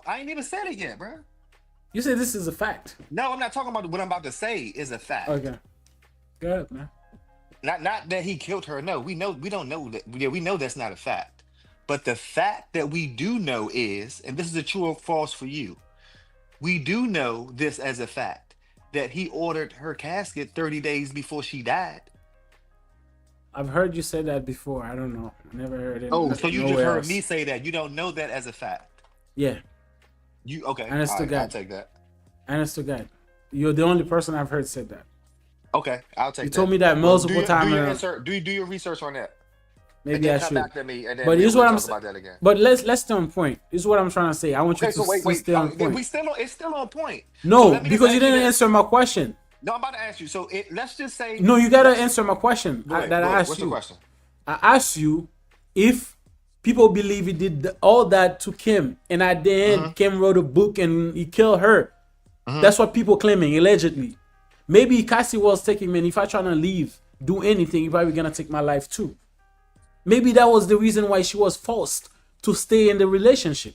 Speaker 5: I ain't even said it yet, bro.
Speaker 4: You say this is a fact.
Speaker 5: No, I'm not talking about what I'm about to say is a fact.
Speaker 4: Okay. Good, man.
Speaker 5: Not that he killed her. No, we don't know that. Yeah, we know that's not a fact. But the fact that we do know is, and this is a true or false for you, we do know this as a fact that he ordered her casket 30 days before she died.
Speaker 4: I've heard you say that before. I don't know. I never heard it.
Speaker 5: Oh, so you just
Speaker 4: nowhere
Speaker 5: heard
Speaker 4: else.
Speaker 5: me say that. You don't know that as a fact.
Speaker 4: Yeah.
Speaker 5: You okay?
Speaker 4: Honest to
Speaker 5: all right,
Speaker 4: God.
Speaker 5: I'll take that.
Speaker 4: Honest to God. You're the only person I've heard said that.
Speaker 5: Okay, I'll take that.
Speaker 4: You told me that multiple times.
Speaker 5: Do your research on that.
Speaker 4: Maybe
Speaker 5: and
Speaker 4: I
Speaker 5: then come
Speaker 4: should.
Speaker 5: back to me, and then
Speaker 4: But here's
Speaker 5: we'll
Speaker 4: what I'm
Speaker 5: talk about that again.
Speaker 4: But let's stay on point. This is what I'm trying to say. I want you
Speaker 5: Okay,
Speaker 4: to,
Speaker 5: so wait.
Speaker 4: stay on point.
Speaker 5: It's still on point. So
Speaker 4: No,
Speaker 5: let me just
Speaker 4: because you
Speaker 5: ask
Speaker 4: didn't
Speaker 5: this.
Speaker 4: answer my question.
Speaker 5: No, I'm about to ask you. So let's just say.
Speaker 4: No, you gotta answer my question
Speaker 5: Go ahead,
Speaker 4: that
Speaker 5: go
Speaker 4: I
Speaker 5: ahead.
Speaker 4: asked
Speaker 5: What's
Speaker 4: you.
Speaker 5: the question?
Speaker 4: I asked you if people believe he did all that to Kim, and at the end, Kim wrote a book and he killed her. That's what people claiming allegedly. Maybe Cassie was taking me, and if I try to leave, do anything, you're probably gonna take my life too. Maybe that was the reason why she was forced to stay in the relationship.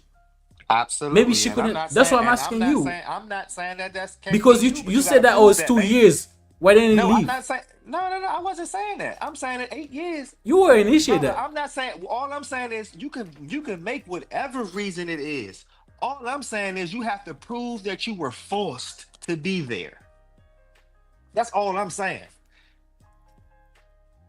Speaker 5: Absolutely.
Speaker 4: Maybe she
Speaker 5: and
Speaker 4: couldn't.
Speaker 5: I'm not
Speaker 4: That's
Speaker 5: saying-
Speaker 4: what I'm
Speaker 5: and
Speaker 4: asking
Speaker 5: not
Speaker 4: you.
Speaker 5: saying- I'm not saying that that's
Speaker 4: Because you
Speaker 5: but
Speaker 4: you
Speaker 5: gotta
Speaker 4: said that, oh,
Speaker 5: prove
Speaker 4: it's 2
Speaker 5: man.
Speaker 4: years. Why didn't he
Speaker 5: No, I'm
Speaker 4: leave?
Speaker 5: not saying. No. I wasn't saying that. I'm saying that 8 years.
Speaker 4: You were initiated.
Speaker 5: No, I'm not saying. All I'm saying is you can make whatever reason it is. All I'm saying is you have to prove that you were forced to be there. That's all I'm saying.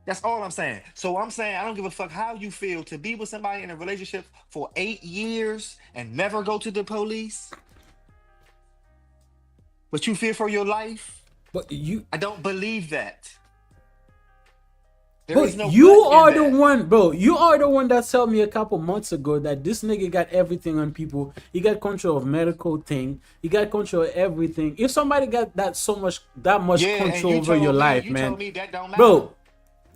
Speaker 5: That's all I'm saying. So I'm saying I don't give a fuck how you feel to be with somebody in a relationship for 8 years and never go to the police. But you fear for your life.
Speaker 4: But you,
Speaker 5: I don't believe that. There
Speaker 4: bro,
Speaker 5: is no
Speaker 4: you
Speaker 5: but in
Speaker 4: are the
Speaker 5: that.
Speaker 4: one, bro. You are the one that told me a couple months ago that this nigga got everything on people. He got control of medical thing. He got control of everything. If somebody got that much
Speaker 5: Yeah, and
Speaker 4: control
Speaker 5: you
Speaker 4: over
Speaker 5: told
Speaker 4: your
Speaker 5: me-
Speaker 4: life,
Speaker 5: you
Speaker 4: man,
Speaker 5: told me that don't matter.
Speaker 4: bro.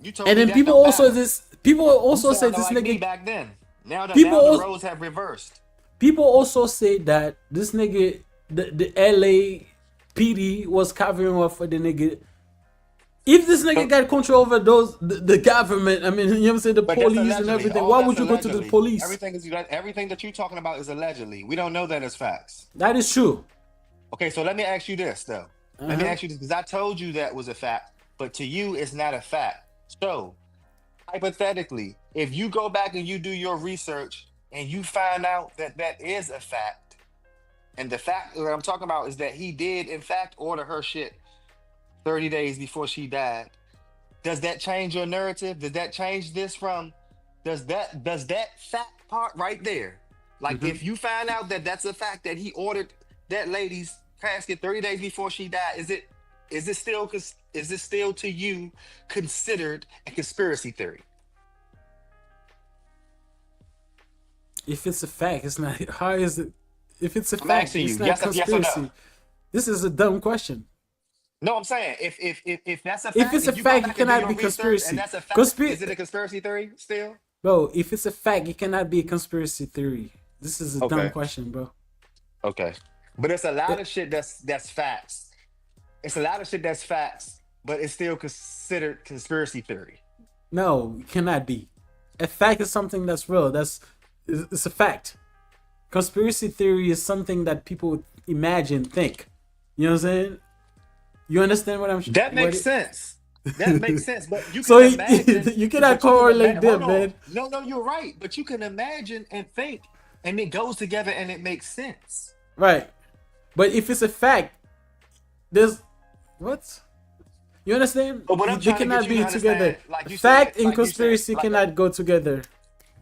Speaker 5: You told
Speaker 4: And
Speaker 5: me
Speaker 4: then
Speaker 5: that
Speaker 4: people
Speaker 5: don't
Speaker 4: also
Speaker 5: matter.
Speaker 4: say
Speaker 5: Sounded
Speaker 4: this
Speaker 5: like me
Speaker 4: nigga.
Speaker 5: back then. Now
Speaker 4: People
Speaker 5: the
Speaker 4: also-
Speaker 5: roles have reversed.
Speaker 4: People also say that this nigga, the LA PD was covering up for the nigga. If this nigga got control over the government, I mean, you know what I'm saying, the
Speaker 5: But that's
Speaker 4: police and
Speaker 5: allegedly.
Speaker 4: everything,
Speaker 5: All
Speaker 4: why
Speaker 5: that's
Speaker 4: would you go to the
Speaker 5: allegedly.
Speaker 4: police?
Speaker 5: Everything that you're talking about is allegedly. We don't know that as facts.
Speaker 4: That is true.
Speaker 5: Okay, so let me ask you this though. Let me ask you this because I told you that was a fact, but to you it's not a fact. So hypothetically, if you go back and you do your research and you find out that that is a fact, and the fact that I'm talking about is that he did in fact order her shit 30 days before she died, does that change your narrative? Does that change this from does that fact part right there, like if you find out that that's a fact that he ordered that lady's casket 30 days before she died, is it still to you considered a conspiracy theory?
Speaker 4: If it's a fact, it's not. How is it? If it's a
Speaker 5: I'm
Speaker 4: fact,
Speaker 5: asking
Speaker 4: it's
Speaker 5: you,
Speaker 4: not
Speaker 5: yes or
Speaker 4: conspiracy.
Speaker 5: no?
Speaker 4: This is a dumb question.
Speaker 5: No, I'm saying if that's a fact,
Speaker 4: If it's a
Speaker 5: you go
Speaker 4: fact,
Speaker 5: back
Speaker 4: it
Speaker 5: and do
Speaker 4: cannot
Speaker 5: your
Speaker 4: be
Speaker 5: research
Speaker 4: conspiracy.
Speaker 5: and that's a fact,
Speaker 4: Conspira-
Speaker 5: is it a conspiracy theory still?
Speaker 4: Bro, if it's a fact, it cannot be a conspiracy theory. This is a dumb
Speaker 5: Okay.
Speaker 4: question, bro.
Speaker 5: Okay. But it's a lot of shit that's facts. It's a lot of shit that's facts, but it's still considered conspiracy theory.
Speaker 4: No, it cannot be. A fact is something that's real. It's a fact. conspiracy theory is something that people imagine, think. You know what I'm saying? You understand what I'm saying?
Speaker 5: That makes sense. That makes sense. But you can
Speaker 4: So
Speaker 5: imagine.
Speaker 4: you cannot correlate them, man.
Speaker 5: No, no, you're right. But you can imagine and think, and it goes together and it makes sense.
Speaker 4: Right. But if it's a fact, there's what? You understand?
Speaker 5: But what I'm
Speaker 4: They
Speaker 5: trying to
Speaker 4: cannot
Speaker 5: get you
Speaker 4: be
Speaker 5: to
Speaker 4: together.
Speaker 5: understand, like you
Speaker 4: Fact
Speaker 5: said,
Speaker 4: and
Speaker 5: like you said,
Speaker 4: conspiracy
Speaker 5: like-
Speaker 4: cannot go together.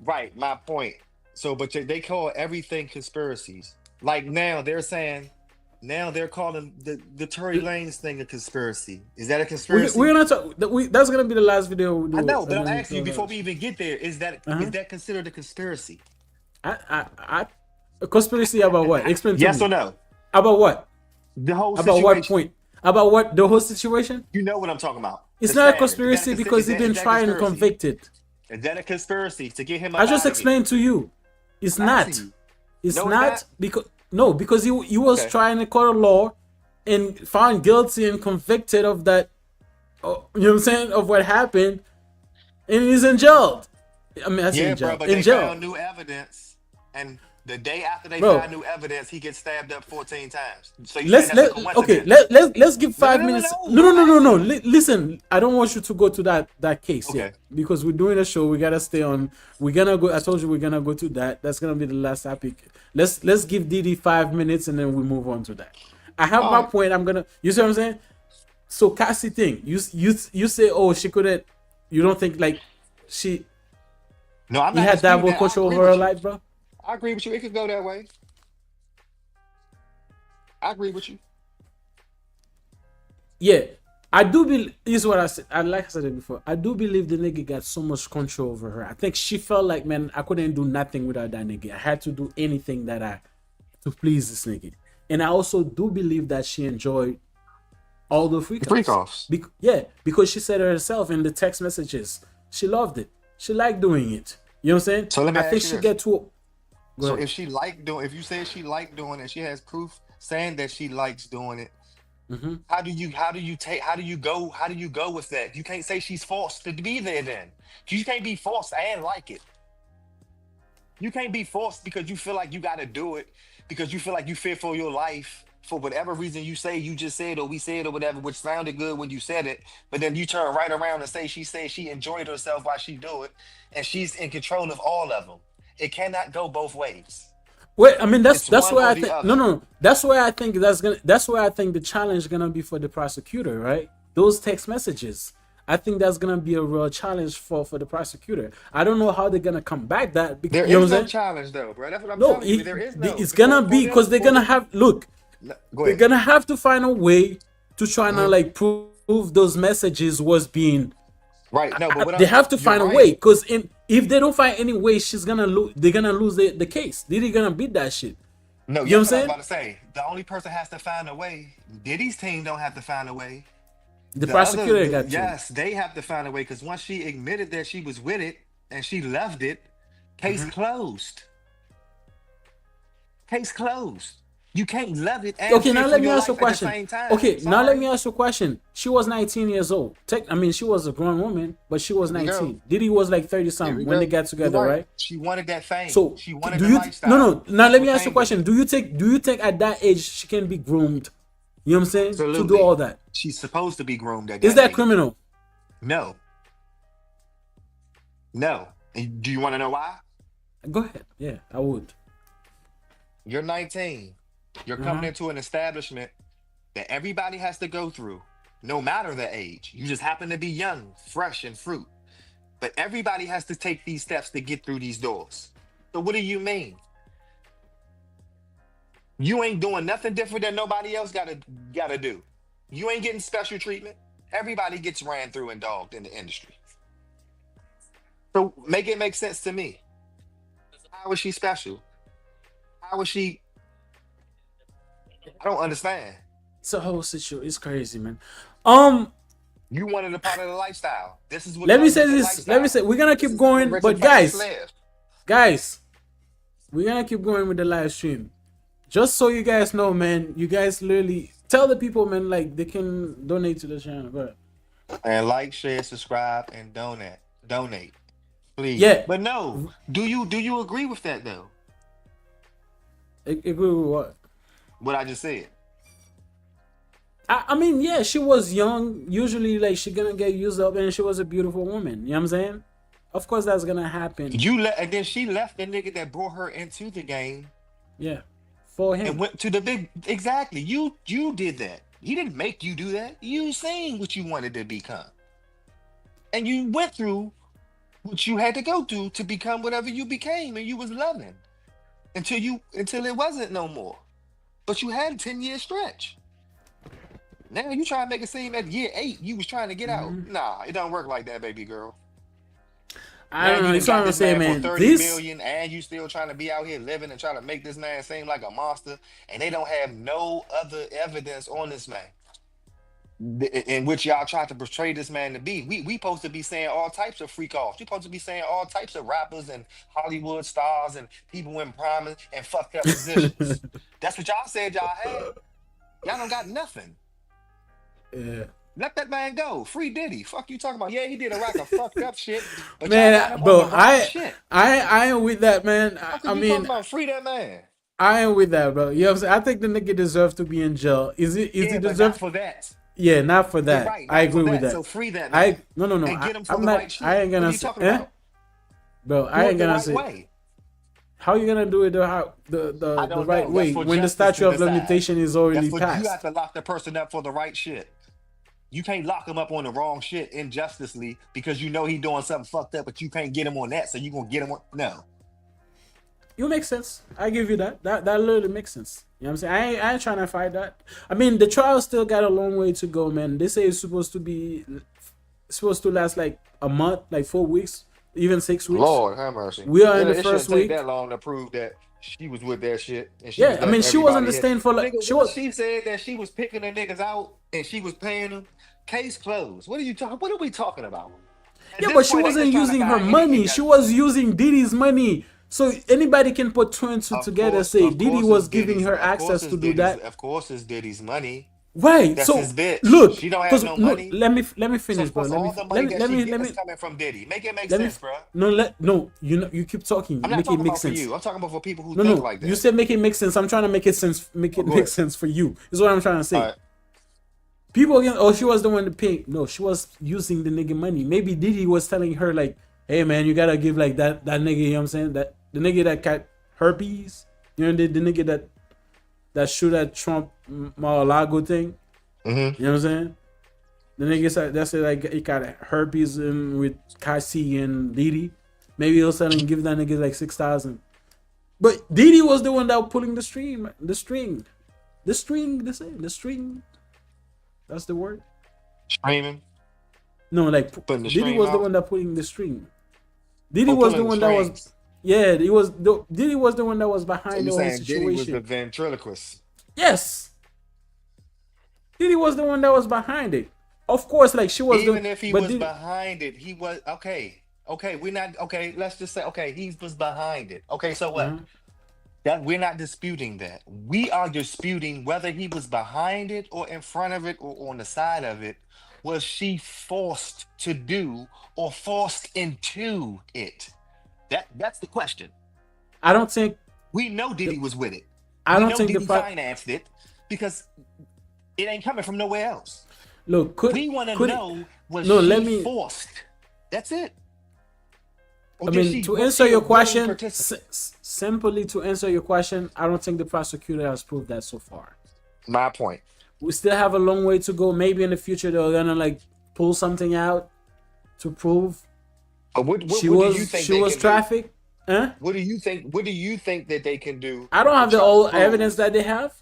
Speaker 5: Right, my point. So, but they call everything conspiracies. Like now, they're saying, now they're calling the Tory Lanez thing a conspiracy. Is that a conspiracy?
Speaker 4: We're not talk, that's gonna be the last video we do.
Speaker 5: I know, but
Speaker 4: and
Speaker 5: I'm
Speaker 4: then
Speaker 5: asking you
Speaker 4: we'll-
Speaker 5: before we even get there. Is that is that considered a conspiracy?
Speaker 4: A conspiracy about what? Explain to
Speaker 5: Yes
Speaker 4: me.
Speaker 5: or no?
Speaker 4: About what?
Speaker 5: The whole
Speaker 4: About
Speaker 5: situation.
Speaker 4: what point? About what? The whole situation?
Speaker 5: You know what I'm talking about.
Speaker 4: It's
Speaker 5: The
Speaker 4: not a
Speaker 5: standard.
Speaker 4: conspiracy
Speaker 5: Is that
Speaker 4: because he
Speaker 5: is
Speaker 4: didn't
Speaker 5: that
Speaker 4: try and
Speaker 5: conspiracy?
Speaker 4: convicted.
Speaker 5: Is that a conspiracy to get him?
Speaker 4: I just
Speaker 5: out of
Speaker 4: explained to you. It's not.
Speaker 5: Cassie.
Speaker 4: It's
Speaker 5: No, it's
Speaker 4: not
Speaker 5: not?
Speaker 4: because he was
Speaker 5: Okay.
Speaker 4: trying to court of law and found guilty and convicted of that. You know what I'm saying, of what happened, and he's in jail. I mean, I say
Speaker 5: Yeah,
Speaker 4: in jail.
Speaker 5: bro, but
Speaker 4: in
Speaker 5: they
Speaker 4: jail.
Speaker 5: found new evidence, and the day after they
Speaker 4: Bro.
Speaker 5: find new evidence, he gets stabbed up 14 times. So you
Speaker 4: Let's
Speaker 5: saying that's a
Speaker 4: okay.
Speaker 5: coincidence?
Speaker 4: Let's give 5 minutes. No. Listen, I don't want you to go to that case
Speaker 5: Okay.
Speaker 4: yet because we're doing a show. We gotta stay on. We're gonna go. I told you we're gonna go to that. That's gonna be the last topic. Let's give Diddy 5 minutes and then we move on to that. I have my point. I'm gonna. You see what I'm saying? So Cassie thing. You say, oh, she couldn't. You don't think like she
Speaker 5: No, I'm
Speaker 4: he
Speaker 5: not.
Speaker 4: had that
Speaker 5: disputing
Speaker 4: more
Speaker 5: I
Speaker 4: control
Speaker 5: agree
Speaker 4: over her
Speaker 5: with you.
Speaker 4: life, bro?
Speaker 5: I agree with you. It could go that way. I agree with you.
Speaker 4: Yeah, I do believe. Is what I said. Like I said it before. I do believe the nigga got so much control over her. I think she felt like, man, I couldn't do nothing without that nigga. I had to do anything to please this nigga. And I also do believe that she enjoyed all the freak offs. Because she said it herself in the text messages. She loved it. She liked doing it. You know what I'm saying?
Speaker 5: So let me
Speaker 4: I
Speaker 5: ask
Speaker 4: think
Speaker 5: you
Speaker 4: she
Speaker 5: this.
Speaker 4: get to.
Speaker 5: So if she liked doing, if you say she liked doing it, she has proof saying that she likes doing it. How do you go with that? You can't say she's forced to be there then. You can't be forced and like it. You can't be forced because you feel like you got to do it because you feel like you fear for your life for whatever reason you say you just said or we said or whatever, which sounded good when you said it, but then you turn right around and say she said she enjoyed herself while she do it and she's in control of all of them. It cannot go both ways.
Speaker 4: Wait, I mean that's
Speaker 5: It's one
Speaker 4: where
Speaker 5: or
Speaker 4: I
Speaker 5: the
Speaker 4: think
Speaker 5: other.
Speaker 4: that's where I think that's where I think the challenge is gonna be for the prosecutor, right? Those text messages. I think that's gonna be a real challenge for the prosecutor. I don't know how they're gonna come back that because
Speaker 5: There
Speaker 4: you know
Speaker 5: is
Speaker 4: what I'm
Speaker 5: no
Speaker 4: saying?
Speaker 5: challenge though, bro. That's what I'm
Speaker 4: No,
Speaker 5: telling you. There is no.
Speaker 4: it's gonna be because they're gonna have look.
Speaker 5: Go
Speaker 4: They're
Speaker 5: ahead.
Speaker 4: gonna have to find a way to try and like prove those messages was being.
Speaker 5: Right. No, but what
Speaker 4: They have to
Speaker 5: you're
Speaker 4: find a
Speaker 5: right.
Speaker 4: way because if they don't find any way, she's gonna lose. They're gonna lose the case. Diddy gonna beat that shit.
Speaker 5: No,
Speaker 4: You know
Speaker 5: that's
Speaker 4: what
Speaker 5: what
Speaker 4: I'm
Speaker 5: I was about to say. The only person has to find a way. Diddy's team don't have to find a way.
Speaker 4: The
Speaker 5: The
Speaker 4: prosecutor
Speaker 5: other-
Speaker 4: got to.
Speaker 5: yes, they have to find a way because once she admitted that she was with it and she loved it, case closed. Case closed. You can't love it. And
Speaker 4: Okay,
Speaker 5: fear
Speaker 4: now
Speaker 5: for
Speaker 4: let me
Speaker 5: your
Speaker 4: ask you a
Speaker 5: life at the
Speaker 4: question.
Speaker 5: same time.
Speaker 4: Okay, now let
Speaker 5: Sorry.
Speaker 4: me ask you a question. She was 19 years old. I mean, she was a grown woman, but she was
Speaker 5: Here we go.
Speaker 4: 19. Diddy was like 30
Speaker 5: Here we
Speaker 4: something when
Speaker 5: go.
Speaker 4: they got together,
Speaker 5: You're
Speaker 4: right?
Speaker 5: She wanted that fame.
Speaker 4: So
Speaker 5: she wanted
Speaker 4: do
Speaker 5: the
Speaker 4: you
Speaker 5: lifestyle.
Speaker 4: no now let me
Speaker 5: That's
Speaker 4: ask you a
Speaker 5: what
Speaker 4: question. Do you think at that age she can be groomed? You know what I'm saying? To
Speaker 5: Absolutely.
Speaker 4: do all that.
Speaker 5: She's supposed to be groomed at
Speaker 4: Is that
Speaker 5: age.
Speaker 4: criminal?
Speaker 5: No. No. And do you want to know why?
Speaker 4: Go ahead. Yeah, I would.
Speaker 5: You're 19. You're coming into an establishment that everybody has to go through, no matter the age. You just happen to be young, fresh, and fruit. But everybody has to take these steps to get through these doors. So what do you mean? You ain't doing nothing different than nobody else gotta do. You ain't getting special treatment. Everybody gets ran through and dogged in the industry. So make it make sense to me. How is she special? How is she? I don't understand.
Speaker 4: It's a whole situation. It's crazy, man.
Speaker 5: You wanted a part of the lifestyle. This is what.
Speaker 4: Let me
Speaker 5: comes
Speaker 4: say
Speaker 5: with the
Speaker 4: this. Let me
Speaker 5: lifestyle.
Speaker 4: say we're gonna
Speaker 5: This
Speaker 4: keep
Speaker 5: is
Speaker 4: going,
Speaker 5: how rich
Speaker 4: but
Speaker 5: and famous
Speaker 4: guys,
Speaker 5: live.
Speaker 4: we're gonna keep going with the live stream. Just so you guys know, man, you guys literally tell the people, man, like they can donate to the channel. Go ahead.
Speaker 5: And like, share, subscribe, and donate, please.
Speaker 4: Yeah.
Speaker 5: But no, do you agree with that though?
Speaker 4: Agree with what?
Speaker 5: What I just said.
Speaker 4: I mean, yeah, she was young. Usually, like, she gonna get used up, and she was a beautiful woman. You know what I'm saying? Of course, that's gonna happen.
Speaker 5: And then she left the nigga that brought her into the game.
Speaker 4: Yeah, for him.
Speaker 5: And went to the big. Exactly. You did that. He didn't make you do that. You seen what you wanted to become, and you went through what you had to go through to become whatever you became, and you was loving until it wasn't no more. But you had a 10-year stretch. Now you try to make it seem at year 8 you was trying to get out. Nah, it don't work like that, baby girl.
Speaker 4: I don't know. That's what I'm saying, man.
Speaker 5: 30 million, and you still trying to be out here living and trying to make this man seem like a monster, and they don't have no other evidence on this man in which y'all tried to portray this man to be. We supposed to be saying all types of freak offs. You supposed to be saying all types of rappers and Hollywood stars and people in prominent and fucked up positions. That's what y'all said y'all had. Y'all don't got nothing.
Speaker 4: Yeah.
Speaker 5: Let that man go. Free Diddy. Fuck you talking about? Yeah, he did a rack of fucked up shit. But
Speaker 4: man, bro, I ain't with that, man. I mean,
Speaker 5: talking about free that man.
Speaker 4: I ain't with that, bro. You know what I'm saying? I think the nigga deserves to be in jail. Is he deserve
Speaker 5: not for that?
Speaker 4: Yeah, not for that.
Speaker 5: Right,
Speaker 4: I agree with that.
Speaker 5: So free that man.
Speaker 4: No.
Speaker 5: And get him for
Speaker 4: I'm
Speaker 5: the
Speaker 4: not.
Speaker 5: right shit.
Speaker 4: I ain't gonna
Speaker 5: what are you
Speaker 4: say.
Speaker 5: talking about?
Speaker 4: Bro, I ain't gonna
Speaker 5: right
Speaker 4: say.
Speaker 5: Way.
Speaker 4: How you gonna do it the right way when the statute of limitation is already passed?
Speaker 5: You have to lock the person up for the right shit. You can't lock him up on the wrong shit injusticely because you know he doing something fucked up, but you can't get him on that, so you gonna get him on no.
Speaker 4: You make sense. I give you that. That literally makes sense. You know what I'm saying? I ain't trying to fight that. I mean, the trial still got a long way to go, man. They say it's supposed to last like a month, like 4 weeks, even 6 weeks.
Speaker 5: Lord have mercy.
Speaker 4: We are in the first week.
Speaker 5: Take that long to prove that she was with that shit. And
Speaker 4: yeah, I mean, she was on the stand for like
Speaker 5: she said that she was picking the niggas out and she was paying them. Case closed. What are we talking about?
Speaker 4: Yeah, but she wasn't using her money. She was using Diddy's money. So anybody can put 2 and 2 together and say Diddy was giving her access to do that.
Speaker 5: Of course, it's Diddy's money.
Speaker 4: Right.
Speaker 5: That's
Speaker 4: so
Speaker 5: his bitch.
Speaker 4: Look,
Speaker 5: she don't have no money.
Speaker 4: Let me finish, bro.
Speaker 5: Let me coming from Diddy. Make it make sense, bro.
Speaker 4: No. You keep talking.
Speaker 5: I'm not
Speaker 4: make
Speaker 5: talking
Speaker 4: it make
Speaker 5: about
Speaker 4: sense.
Speaker 5: for you. I'm talking about for people who think like that.
Speaker 4: You said make it make sense. I'm trying to make it sense. Make it make sense for you. Is what I'm trying to say.
Speaker 5: All right.
Speaker 4: People again. Oh, she was the one to pay. No, she was using the nigga money. Maybe Diddy was telling her like, "Hey man, you gotta give like that nigga." You know what I'm saying? That the nigga that got herpes. You know the nigga that shoot at Trump Mar-a-Lago thing.
Speaker 5: Mm-hmm.
Speaker 4: You know what I'm saying? The nigga that said like he got herpes with Cassie and Diddy. Maybe he'll sell and give that nigga like 6,000. But Diddy was the one that was pulling the string. That's the word.
Speaker 5: Streaming.
Speaker 4: No, like Diddy was the one that pulling the string. Diddy was the one that was. Yeah, Diddy was the one that was behind the whole situation.
Speaker 5: Diddy was the ventriloquist.
Speaker 4: Yes. Diddy was the one that was behind it. Of course, like she was.
Speaker 5: Even if he was behind it, he was okay. Okay, we're not okay. Let's just say okay, he was behind it. Okay, so what?
Speaker 4: Mm-hmm.
Speaker 5: That we're not disputing that. We are disputing whether he was behind it or in front of it or on the side of it. Was she forced to do or forced into it? That's the question.
Speaker 4: I don't think
Speaker 5: we know Diddy was with it.
Speaker 4: I don't think
Speaker 5: Diddy financed it because it ain't coming from nowhere else.
Speaker 4: Look,
Speaker 5: we want to know was she forced? That's it.
Speaker 4: I mean, to answer your question, simply to answer your question, I don't think the prosecutor has proved that so far.
Speaker 5: My point.
Speaker 4: We still have a long way to go. Maybe in the future they're gonna like pull something out to prove.
Speaker 5: But what do you think
Speaker 4: she was trafficked? Huh?
Speaker 5: What do you think? What do you think that they can do?
Speaker 4: I don't have the whole evidence that they have.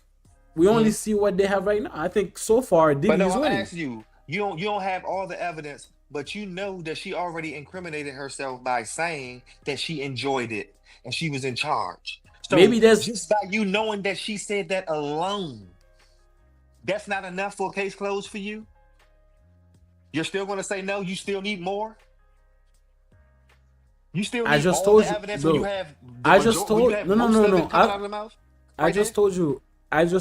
Speaker 4: We only see what they have right now. I think so far Diddy is winning.
Speaker 5: I ask you, you don't have all the evidence. But you know that she already incriminated herself by saying that she enjoyed it and she was in charge. So
Speaker 4: maybe that's
Speaker 5: just by you knowing that she said that alone. That's not enough for a case closed for you? You're still going to say no? You still need more? You still need all the evidence when you have
Speaker 4: I just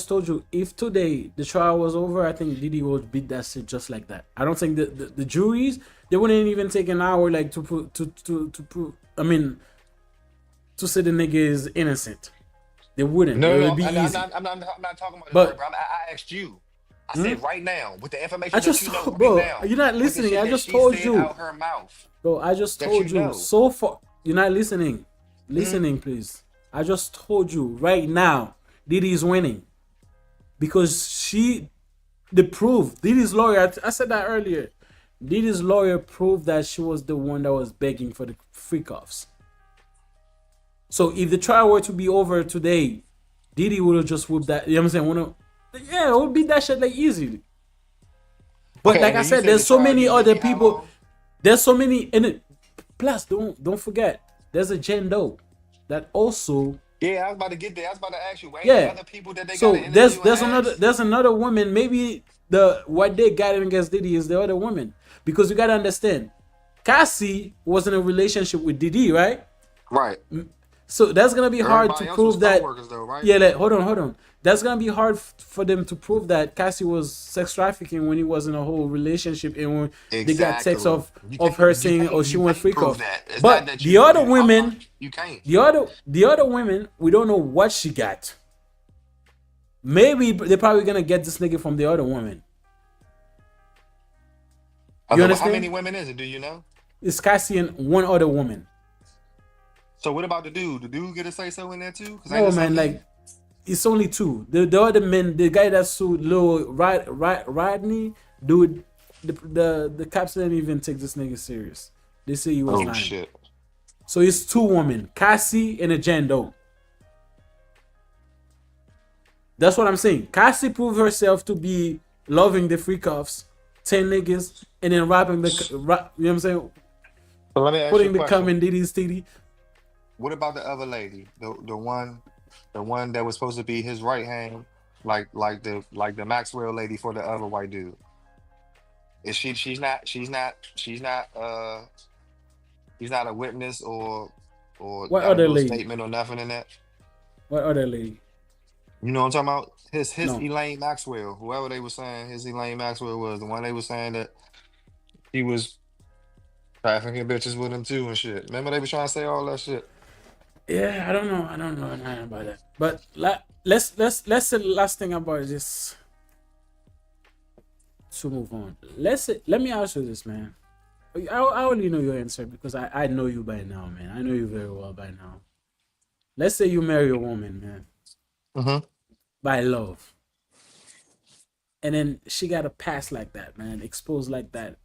Speaker 4: told you if today the trial was over, I think Diddy would beat that shit just like that. I don't think the juries, they wouldn't even take an hour like to prove, I mean, to say the nigga is innocent. They wouldn't.
Speaker 5: No,
Speaker 4: It
Speaker 5: no,
Speaker 4: would be
Speaker 5: I'm
Speaker 4: easy.
Speaker 5: not, I'm not, I'm not talking about it,
Speaker 4: But
Speaker 5: bro. I asked you. I said right now, with the information
Speaker 4: I
Speaker 5: that
Speaker 4: just
Speaker 5: you know
Speaker 4: told,
Speaker 5: right
Speaker 4: bro,
Speaker 5: now,
Speaker 4: you're not
Speaker 5: with the
Speaker 4: listening.
Speaker 5: shit
Speaker 4: I
Speaker 5: that
Speaker 4: just
Speaker 5: she
Speaker 4: told
Speaker 5: said
Speaker 4: you.
Speaker 5: out her mouth,
Speaker 4: Bro, I just
Speaker 5: that
Speaker 4: told
Speaker 5: you
Speaker 4: you.
Speaker 5: know.
Speaker 4: So far, you're not listening. Listening, please. I just told you right now, Diddy is winning. Because the proof, Diddy's lawyer, I said that earlier. Diddy's lawyer proved that she was the one that was begging for the freak offs. So if the trial were to be over today, Diddy would have just whooped that. You know what I'm saying? Yeah, it would beat that shit like easily. But
Speaker 5: Okay,
Speaker 4: like I said, there's so many other people. There's so many in it. Plus, don't forget, there's a Jen Doe that also.
Speaker 5: Yeah, I was about to get there. I was about to ask you. Ain't
Speaker 4: Yeah.
Speaker 5: there other people that they
Speaker 4: So
Speaker 5: got to interview
Speaker 4: there's another woman. Maybe what they got against Diddy is the other woman, because you gotta understand, Cassie was in a relationship with Diddy, right?
Speaker 5: Right.
Speaker 4: So that's gonna be hard to prove that.
Speaker 5: Though, right?
Speaker 4: Yeah, like, hold on. That's gonna be hard for them to prove that Cassie was sex trafficking when he was in a whole relationship and when they got text of her saying, "Oh, she went freak off." But the other women,
Speaker 5: you can't.
Speaker 4: The other women, we don't know what she got. Maybe they're probably gonna get this nigga from the other woman. You understand?
Speaker 5: How many women is it? Do you know?
Speaker 4: It's Cassie and one other woman.
Speaker 5: So what about the dude? The dude get a say so in there too?
Speaker 4: No, man, like it's only two. The other men, the guy that sued Lil Rodney, dude, the cops didn't even take this nigga serious. They say he was lying.
Speaker 5: Shit.
Speaker 4: So it's two women, Cassie and a Jen Doe. That's what I'm saying. Cassie proved herself to be loving the freak offs, 10 niggas, and then rapping the, you know what I'm saying?
Speaker 5: So let me ask
Speaker 4: Putting
Speaker 5: you
Speaker 4: the cum in Diddy's titty.
Speaker 5: What about the other lady? The one that was supposed to be his right hand, like the Maxwell lady for the other white dude. Is she's not a witness or
Speaker 4: What other lady?
Speaker 5: statement or nothing in that?
Speaker 4: What other lady?
Speaker 5: You know what I'm talking about? His
Speaker 4: No.
Speaker 5: Elaine Maxwell, whoever they were saying his Elaine Maxwell was, the one they were saying that he was trafficking bitches with him too and shit. Remember they were trying to say all that shit?
Speaker 4: Yeah, I don't know nothing about that. But let's say the last thing about this to move on. Let me ask you this, man. I already know your answer because I know you by now, man. I know you very well by now. Let's say you marry a woman, man. By love. And then she got a past like that, man. Exposed like that.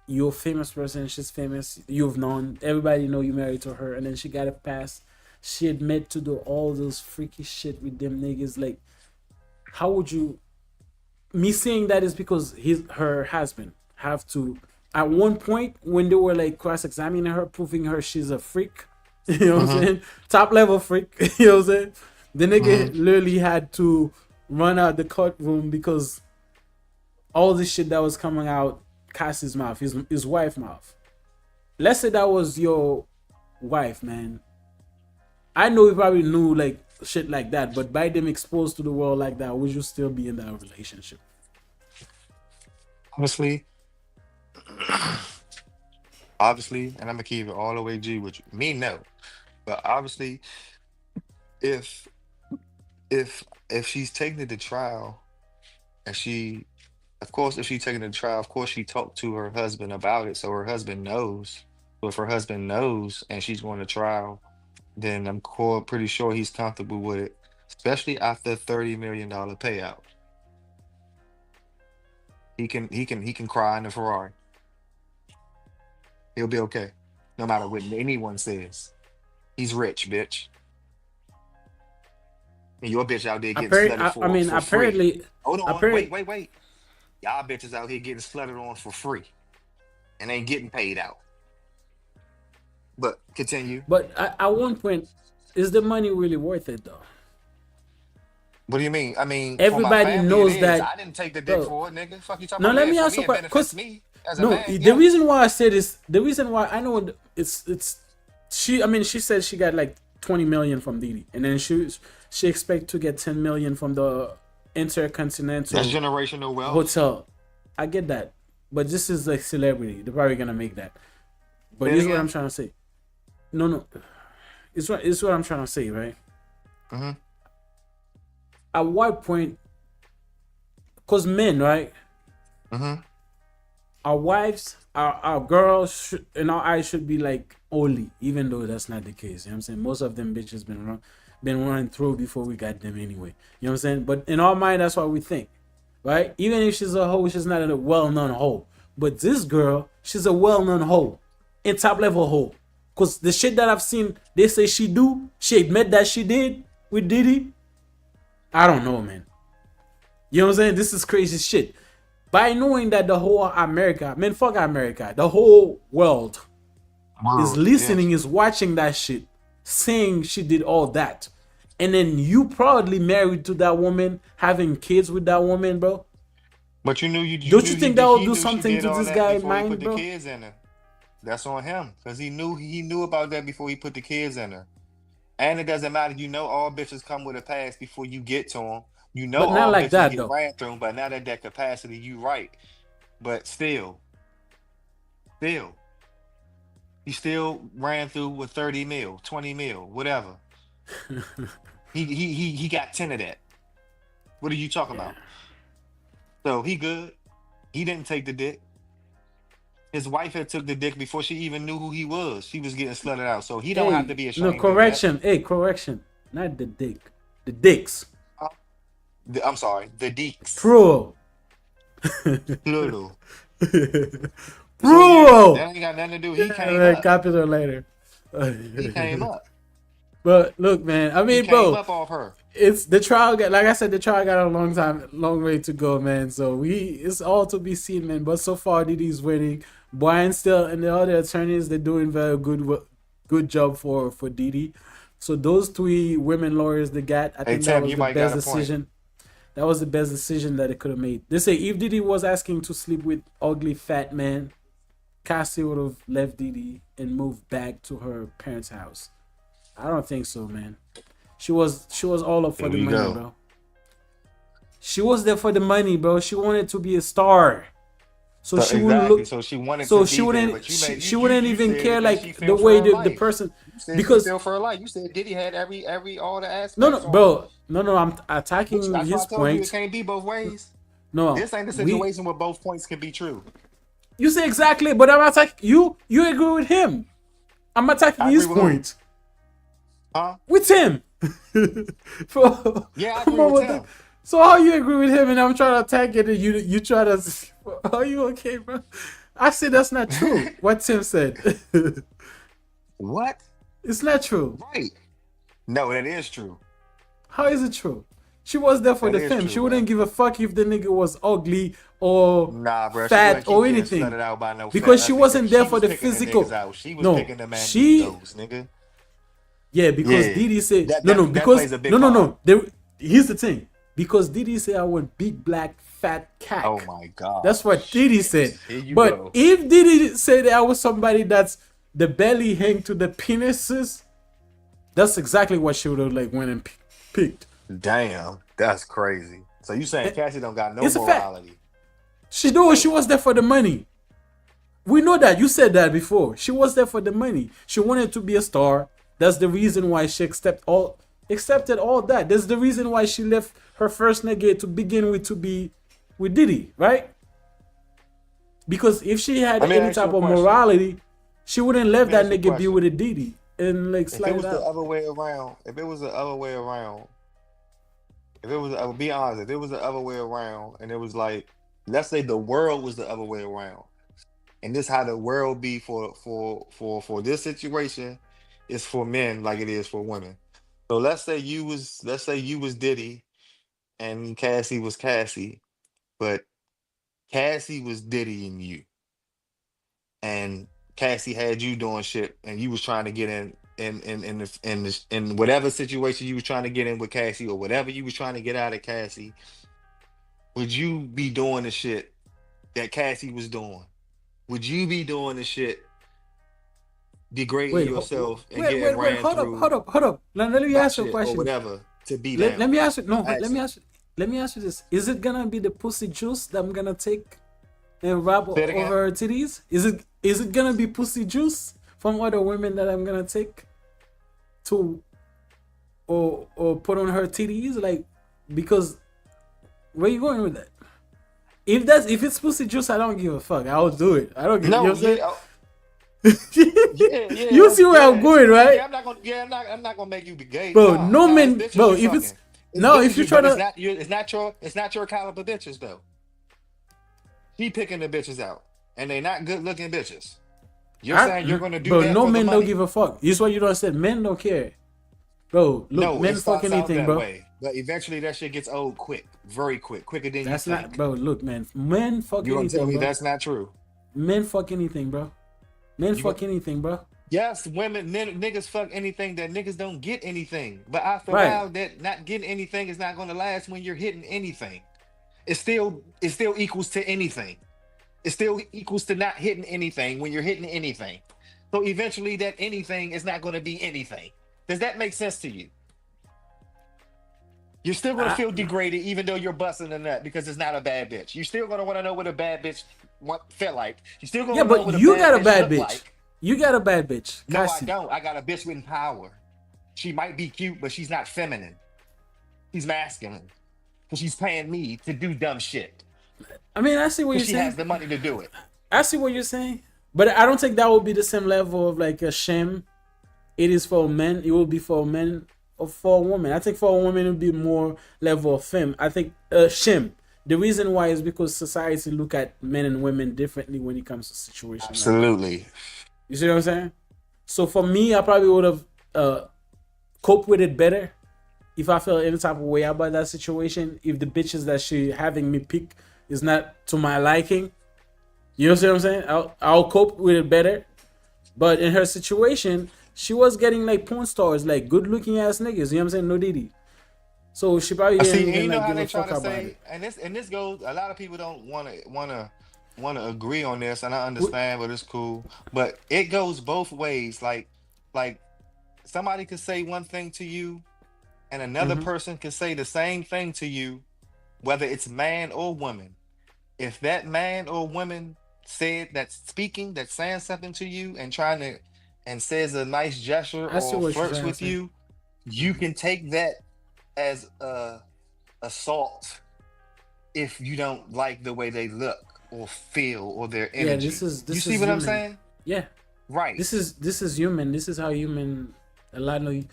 Speaker 4: You're a famous person, she's famous. You've known, everybody know you married to her, and then she got a pass. She admit to do all those freaky shit with them niggas. Like, how would you? Me saying that is because her husband have to. At one point, when they were like cross-examining her, proving her she's a freak, you know what I'm saying? Top level freak, you know what I'm saying? The nigga literally had to run out the courtroom because all this shit that was coming out Cassie's mouth, his wife's mouth. Let's say that was your wife, man. I know you probably knew like shit like that, but by them exposed to the world like that, would you still be in that relationship?
Speaker 5: Honestly, and I'm gonna keep it all the way G with you. Me, no. But obviously, if she's taking it to trial, and of course, if she's taking it to trial, of course she talked to her husband about it, so her husband knows. So if her husband knows and she's going to trial, then I'm pretty sure he's comfortable with it, especially after $30 million payout. He can cry in the Ferrari. He'll be okay, no matter what anyone says. He's rich, bitch. And your bitch out there getting slutted for
Speaker 4: apparently.
Speaker 5: Free. Hold on, wait. Y'all bitches out here getting slutted on for free and ain't getting paid out. But continue.
Speaker 4: But at one point, is the money really worth it though?
Speaker 5: What do you mean? I mean,
Speaker 4: everybody knows that.
Speaker 5: I didn't take the dick for it, nigga. Fuck you talking
Speaker 4: about?
Speaker 5: No, let
Speaker 4: me ask you a question. The reason why I said is the reason why I know it's she. I mean, she said she got like 20 million from Diddy, and then she expect to get 10 million from the Intercontinental.
Speaker 5: That's generational wealth.
Speaker 4: Hotel. I get that, but this is like celebrity. They're probably gonna make that. But here's what I'm trying to say. No. It's what I'm trying to say, right? At what point? Because men, right? Our wives, our girls, in our eyes, should be like holy, even though that's not the case. You know what I'm saying? Most of them bitches been running through before we got them anyway. You know what I'm saying? But in our mind, that's what we think, right? Even if she's a hoe, she's not a well-known hoe. But this girl, she's a well-known hoe, and top-level hoe. Because the shit that I've seen, they say she admit that she did with Diddy. I don't know, man. You know what I'm saying? This is crazy shit. By knowing that the whole America, man, fuck America, the whole world is listening, is watching that shit, saying she did all that. And then you proudly married to that woman, having kids with that woman, bro.
Speaker 5: But you knew
Speaker 4: Don't you think that will do something to this guy's mind,
Speaker 5: put
Speaker 4: bro?
Speaker 5: the kids in her. That's on him, because he knew about that before he put the kids in her. And it doesn't matter. You know, all bitches come with a past before you get to them. You know,
Speaker 4: but not
Speaker 5: all
Speaker 4: like
Speaker 5: bitches
Speaker 4: that,
Speaker 5: get
Speaker 4: though.
Speaker 5: ran through, but not at that capacity. You right, but still, he still ran through with 30 mil, 20 mil, whatever. he got 10 of that. What are you talking about? So he good. He didn't take the dick. His wife had took the dick before she even knew who he was. She was getting slutted out, so he don't have to be ashamed.
Speaker 4: No, correction. Hey, correction. Not the dick. The dicks.
Speaker 5: I'm sorry, the deeks.
Speaker 4: Pro.
Speaker 5: Plural.
Speaker 4: Bro.
Speaker 5: That ain't got nothing to do. He came up.
Speaker 4: Capital later.
Speaker 5: He came up.
Speaker 4: But look, man. I mean,
Speaker 5: He
Speaker 4: bro.
Speaker 5: came up off her.
Speaker 4: It's the trial. Like I said, the trial got a long way to go, man. So it's all to be seen, man. But so far, Diddy's winning. Brian still and the other attorneys, they're doing very good job for Diddy. So those 3 women lawyers they got, I think that was the best decision. That was the best decision that it could have made. They say if Diddy was asking to sleep with ugly fat man, Cassie would have left Diddy and moved back to her parents' house. I don't think so, man. She was all up for the money, bro. She was there for the money, bro. She wanted to be a star. So she wouldn't look.
Speaker 5: So she wanted.
Speaker 4: So
Speaker 5: to
Speaker 4: she
Speaker 5: be
Speaker 4: wouldn't.
Speaker 5: there,
Speaker 4: She wouldn't even care like the
Speaker 5: for
Speaker 4: way
Speaker 5: her
Speaker 4: the
Speaker 5: life.
Speaker 4: person.
Speaker 5: You said
Speaker 4: Because
Speaker 5: she fell for her life. You said Diddy had every all the aspects.
Speaker 4: no, bro. No. I'm attacking
Speaker 5: That's
Speaker 4: his
Speaker 5: why I told you
Speaker 4: point.
Speaker 5: it can't be both ways.
Speaker 4: No,
Speaker 5: This ain't a situation where both points can be true.
Speaker 4: You say exactly, but I'm attacking you. You agree with him. I'm attacking his point.
Speaker 5: Huh?
Speaker 4: With him.
Speaker 5: Yeah, I agree with him.
Speaker 4: So how you agree with him and I'm trying to attack it and you try to... Are you okay, bro? I said that's not true. What Tim said.
Speaker 5: What?
Speaker 4: It's not true.
Speaker 5: Right. No, that is true.
Speaker 4: How is it true? She was there for
Speaker 5: That
Speaker 4: the
Speaker 5: is
Speaker 4: fame.
Speaker 5: true,
Speaker 4: She wouldn't give a fuck if the nigga was ugly or
Speaker 5: bro,
Speaker 4: fat or anything. Because she wasn't there for the physical.
Speaker 5: She was picking the man nigga.
Speaker 4: Yeah, because Diddy said here's the thing. Because Diddy said I want big black fat cat.
Speaker 5: Oh my god.
Speaker 4: That's what Diddy said. But if Diddy said that I was somebody that's the belly hang to the penises, that's exactly what she would have like went and picked.
Speaker 5: Damn, that's crazy. So you saying Cassie don't got no
Speaker 4: it's
Speaker 5: morality?
Speaker 4: She was there for the money. We know that. You said that before. She was there for the money. She wanted to be a star. That's the reason why she accepted all that. That's the reason why she left her first nigga to begin with to be with Diddy, right? Because if she had any type of morality, she wouldn't let that nigga be with a Diddy and like slide
Speaker 5: out. If it was the other way around, I'll be honest, if it was the other way around and it was like, let's say the world was the other way around, and this how the world be for this situation is for men like it is for women. So let's say you was Diddy and Cassie was Cassie, but Cassie was Diddy and you, and Cassie had you doing shit, and you was trying to get in whatever situation you was trying to get in with Cassie, or whatever you was trying to get out of Cassie. Would you be doing the shit that Cassie was doing? Would you be doing the shit degrading yourself and getting ran through?
Speaker 4: Hold up. Let me ask you a question.
Speaker 5: Or whatever to be
Speaker 4: let me ask you. No, let me ask you this. Is it gonna be the pussy juice that I'm gonna take and wrap over her titties? Is it gonna be pussy juice from other women that I'm gonna take to or put on her titties, like, because where you going with that? If it's pussy juice, I don't give a fuck. I'll do it. I don't give.
Speaker 5: No,
Speaker 4: You know what I'm saying?
Speaker 5: yeah,
Speaker 4: You see where I'm going, right?
Speaker 5: Yeah, I'm not gonna make you be gay,
Speaker 4: bro.
Speaker 5: nah,
Speaker 4: No men,
Speaker 5: bitches
Speaker 4: bro.
Speaker 5: you
Speaker 4: If it's
Speaker 5: fucking.
Speaker 4: no, if
Speaker 5: bitches
Speaker 4: you
Speaker 5: you,
Speaker 4: try
Speaker 5: but
Speaker 4: to,
Speaker 5: it's not your caliber bitches though. He picking the bitches out, and they not good looking bitches. You're saying you're gonna do
Speaker 4: bro.
Speaker 5: that
Speaker 4: No
Speaker 5: for the
Speaker 4: men
Speaker 5: money?
Speaker 4: don't give a fuck. This is what you don't said. Men don't care, bro. Look,
Speaker 5: No,
Speaker 4: men
Speaker 5: it
Speaker 4: fuck
Speaker 5: starts out
Speaker 4: anything,
Speaker 5: that
Speaker 4: bro.
Speaker 5: way, but eventually that shit gets old quick, very quick, quicker than
Speaker 4: That's
Speaker 5: you
Speaker 4: not,
Speaker 5: think.
Speaker 4: bro. Look, man. Men fuck
Speaker 5: You gonna tell
Speaker 4: anything,
Speaker 5: me
Speaker 4: bro.
Speaker 5: that's not true?
Speaker 4: Men fuck anything, bro. Men
Speaker 5: You
Speaker 4: fuck
Speaker 5: go-
Speaker 4: anything, bro.
Speaker 5: Yes, women, niggas fuck anything that niggas don't get anything. But after a
Speaker 4: Right.
Speaker 5: while, that not getting anything is not gonna last when you're hitting anything. It still equals to anything. It still equals to not hitting anything when you're hitting anything. So eventually that anything is not gonna be anything. Does that make sense to you? You're still gonna feel degraded even though you're busting a nut because it's not a bad bitch. You're still gonna want to know what a bad bitch felt like. You're still gonna
Speaker 4: Yeah,
Speaker 5: know
Speaker 4: but
Speaker 5: what
Speaker 4: you
Speaker 5: a
Speaker 4: got a
Speaker 5: bitch
Speaker 4: bad
Speaker 5: looked
Speaker 4: bitch.
Speaker 5: like.
Speaker 4: You got a bad bitch.
Speaker 5: No,
Speaker 4: Cassie.
Speaker 5: I don't. I got a bitch with power. She might be cute, but she's not feminine. She's masculine. Because she's paying me to do dumb shit.
Speaker 4: I mean, I see what you're
Speaker 5: She
Speaker 4: saying.
Speaker 5: has the money to do it.
Speaker 4: I see what you're saying, but I don't think that will be the same level of like a shame. It is for men. It will be for men or for a woman. I think for a woman it will be more level of fame. I think shame. The reason why is because society look at men and women differently when it comes to situations.
Speaker 5: Absolutely.
Speaker 4: You see what I'm saying? So for me, I probably would have coped with it better if I felt any type of way about that situation. If the bitches that she having me pick is not to my liking, you know what I'm saying? I'll cope with it better. But in her situation, she was getting like porn stars, like good looking ass niggas. You know what I'm saying? No Diddy. So she probably didn't
Speaker 5: You know
Speaker 4: like,
Speaker 5: how
Speaker 4: give
Speaker 5: they
Speaker 4: a
Speaker 5: try
Speaker 4: fuck
Speaker 5: to
Speaker 4: about
Speaker 5: say,
Speaker 4: it.
Speaker 5: and this goes. A lot of people don't want to agree on this, and I understand, but it's cool. But it goes both ways. Like somebody could say one thing to you, and another person can say the same thing to you, whether it's man or woman. If that man or woman that's saying something to you and and says a nice gesture
Speaker 4: I see
Speaker 5: or
Speaker 4: what you're
Speaker 5: flirts
Speaker 4: trying to
Speaker 5: with
Speaker 4: say.
Speaker 5: you, you can take that as assault if you don't like the way they look or feel or their energy.
Speaker 4: Yeah, this
Speaker 5: you
Speaker 4: is
Speaker 5: see what I'm
Speaker 4: human.
Speaker 5: saying?
Speaker 4: Yeah,
Speaker 5: Right.
Speaker 4: this is human. This is how human. A lot of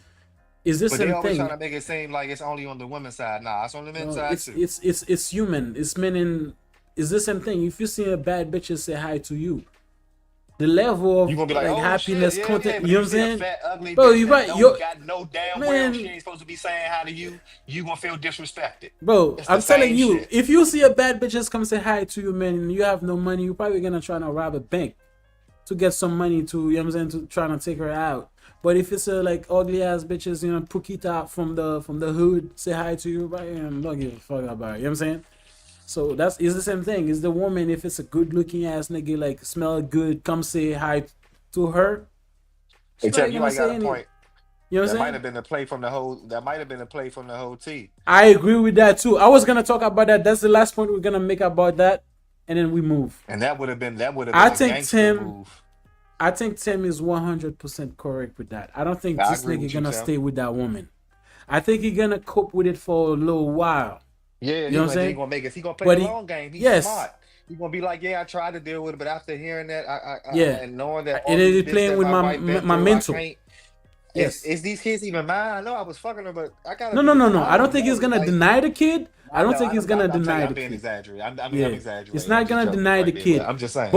Speaker 4: is the
Speaker 5: But they
Speaker 4: same
Speaker 5: always
Speaker 4: thing.
Speaker 5: trying to make it seem like it's only on the women's side. Nah, it's on the men's
Speaker 4: No,
Speaker 5: side
Speaker 4: it's
Speaker 5: too.
Speaker 4: it's human. It's meaning it's the same thing. If you see a bad bitch say hi to you, the level of
Speaker 5: You gonna be like, oh,
Speaker 4: happiness,
Speaker 5: shit,
Speaker 4: content.
Speaker 5: but
Speaker 4: You know
Speaker 5: if
Speaker 4: what I'm
Speaker 5: see a
Speaker 4: saying?
Speaker 5: fat, ugly
Speaker 4: Bro,
Speaker 5: bitch
Speaker 4: you
Speaker 5: that
Speaker 4: right.
Speaker 5: don't got no damn well
Speaker 4: Man.
Speaker 5: she ain't supposed to be saying hi to you, you gonna feel disrespected.
Speaker 4: Bro,
Speaker 5: It's the
Speaker 4: I'm telling
Speaker 5: same
Speaker 4: you,
Speaker 5: shit.
Speaker 4: if you see a bad bitch just come say hi to you, man, and you have no money, you're probably gonna try to rob a bank to get some money to, you know what I'm saying, to try to take her out. But if it's a like ugly ass bitches, you know, Pukita from the hood, say hi to you, right? And don't give a fuck about it. You know what I'm saying? So it's the same thing. It's the woman, if it's a good looking ass nigga, like smell good, come say hi to her. She's
Speaker 5: Except
Speaker 4: probably
Speaker 5: you
Speaker 4: gonna
Speaker 5: might got
Speaker 4: say
Speaker 5: a
Speaker 4: any.
Speaker 5: point.
Speaker 4: You know what
Speaker 5: That
Speaker 4: I'm
Speaker 5: might
Speaker 4: saying?
Speaker 5: have been a play from the whole. That might have been a play from the whole T.
Speaker 4: I agree with that too. I was gonna talk about that. That's the last point we're gonna make about that, and then we move.
Speaker 5: And that would have been
Speaker 4: I
Speaker 5: a
Speaker 4: think
Speaker 5: gangster
Speaker 4: Tim.
Speaker 5: move.
Speaker 4: I think Tim is 100% correct with that. I don't think
Speaker 5: I
Speaker 4: this
Speaker 5: agree
Speaker 4: nigga
Speaker 5: with you,
Speaker 4: gonna
Speaker 5: Tim.
Speaker 4: stay with that woman. I think he gonna cope with it for a little while.
Speaker 5: Yeah,
Speaker 4: You know what I'm saying?
Speaker 5: He gonna make it. He gonna play
Speaker 4: But
Speaker 5: the
Speaker 4: he-
Speaker 5: long game. He's
Speaker 4: yes.
Speaker 5: smart. He gonna be like, yeah, I tried to deal with it, but after hearing that,
Speaker 4: Yeah.
Speaker 5: and knowing that,
Speaker 4: And
Speaker 5: all
Speaker 4: then
Speaker 5: these
Speaker 4: he
Speaker 5: bits
Speaker 4: playing
Speaker 5: that
Speaker 4: with my
Speaker 5: wife been
Speaker 4: my
Speaker 5: through,
Speaker 4: mental.
Speaker 5: I can't.
Speaker 4: Yes.
Speaker 5: Is these kids even mine? I know I was fucking her, but I gotta.
Speaker 4: No. I don't think he's gonna
Speaker 5: Like,
Speaker 4: deny the kid. I don't
Speaker 5: know,
Speaker 4: think he's gonna
Speaker 5: I'm telling
Speaker 4: deny
Speaker 5: you,
Speaker 4: the
Speaker 5: I'm being
Speaker 4: kid.
Speaker 5: exaggerating. I'm
Speaker 4: Yeah.
Speaker 5: exaggerating.
Speaker 4: It's not
Speaker 5: I'm just
Speaker 4: gonna
Speaker 5: joking
Speaker 4: deny
Speaker 5: right
Speaker 4: the
Speaker 5: there,
Speaker 4: kid.
Speaker 5: but I'm just saying.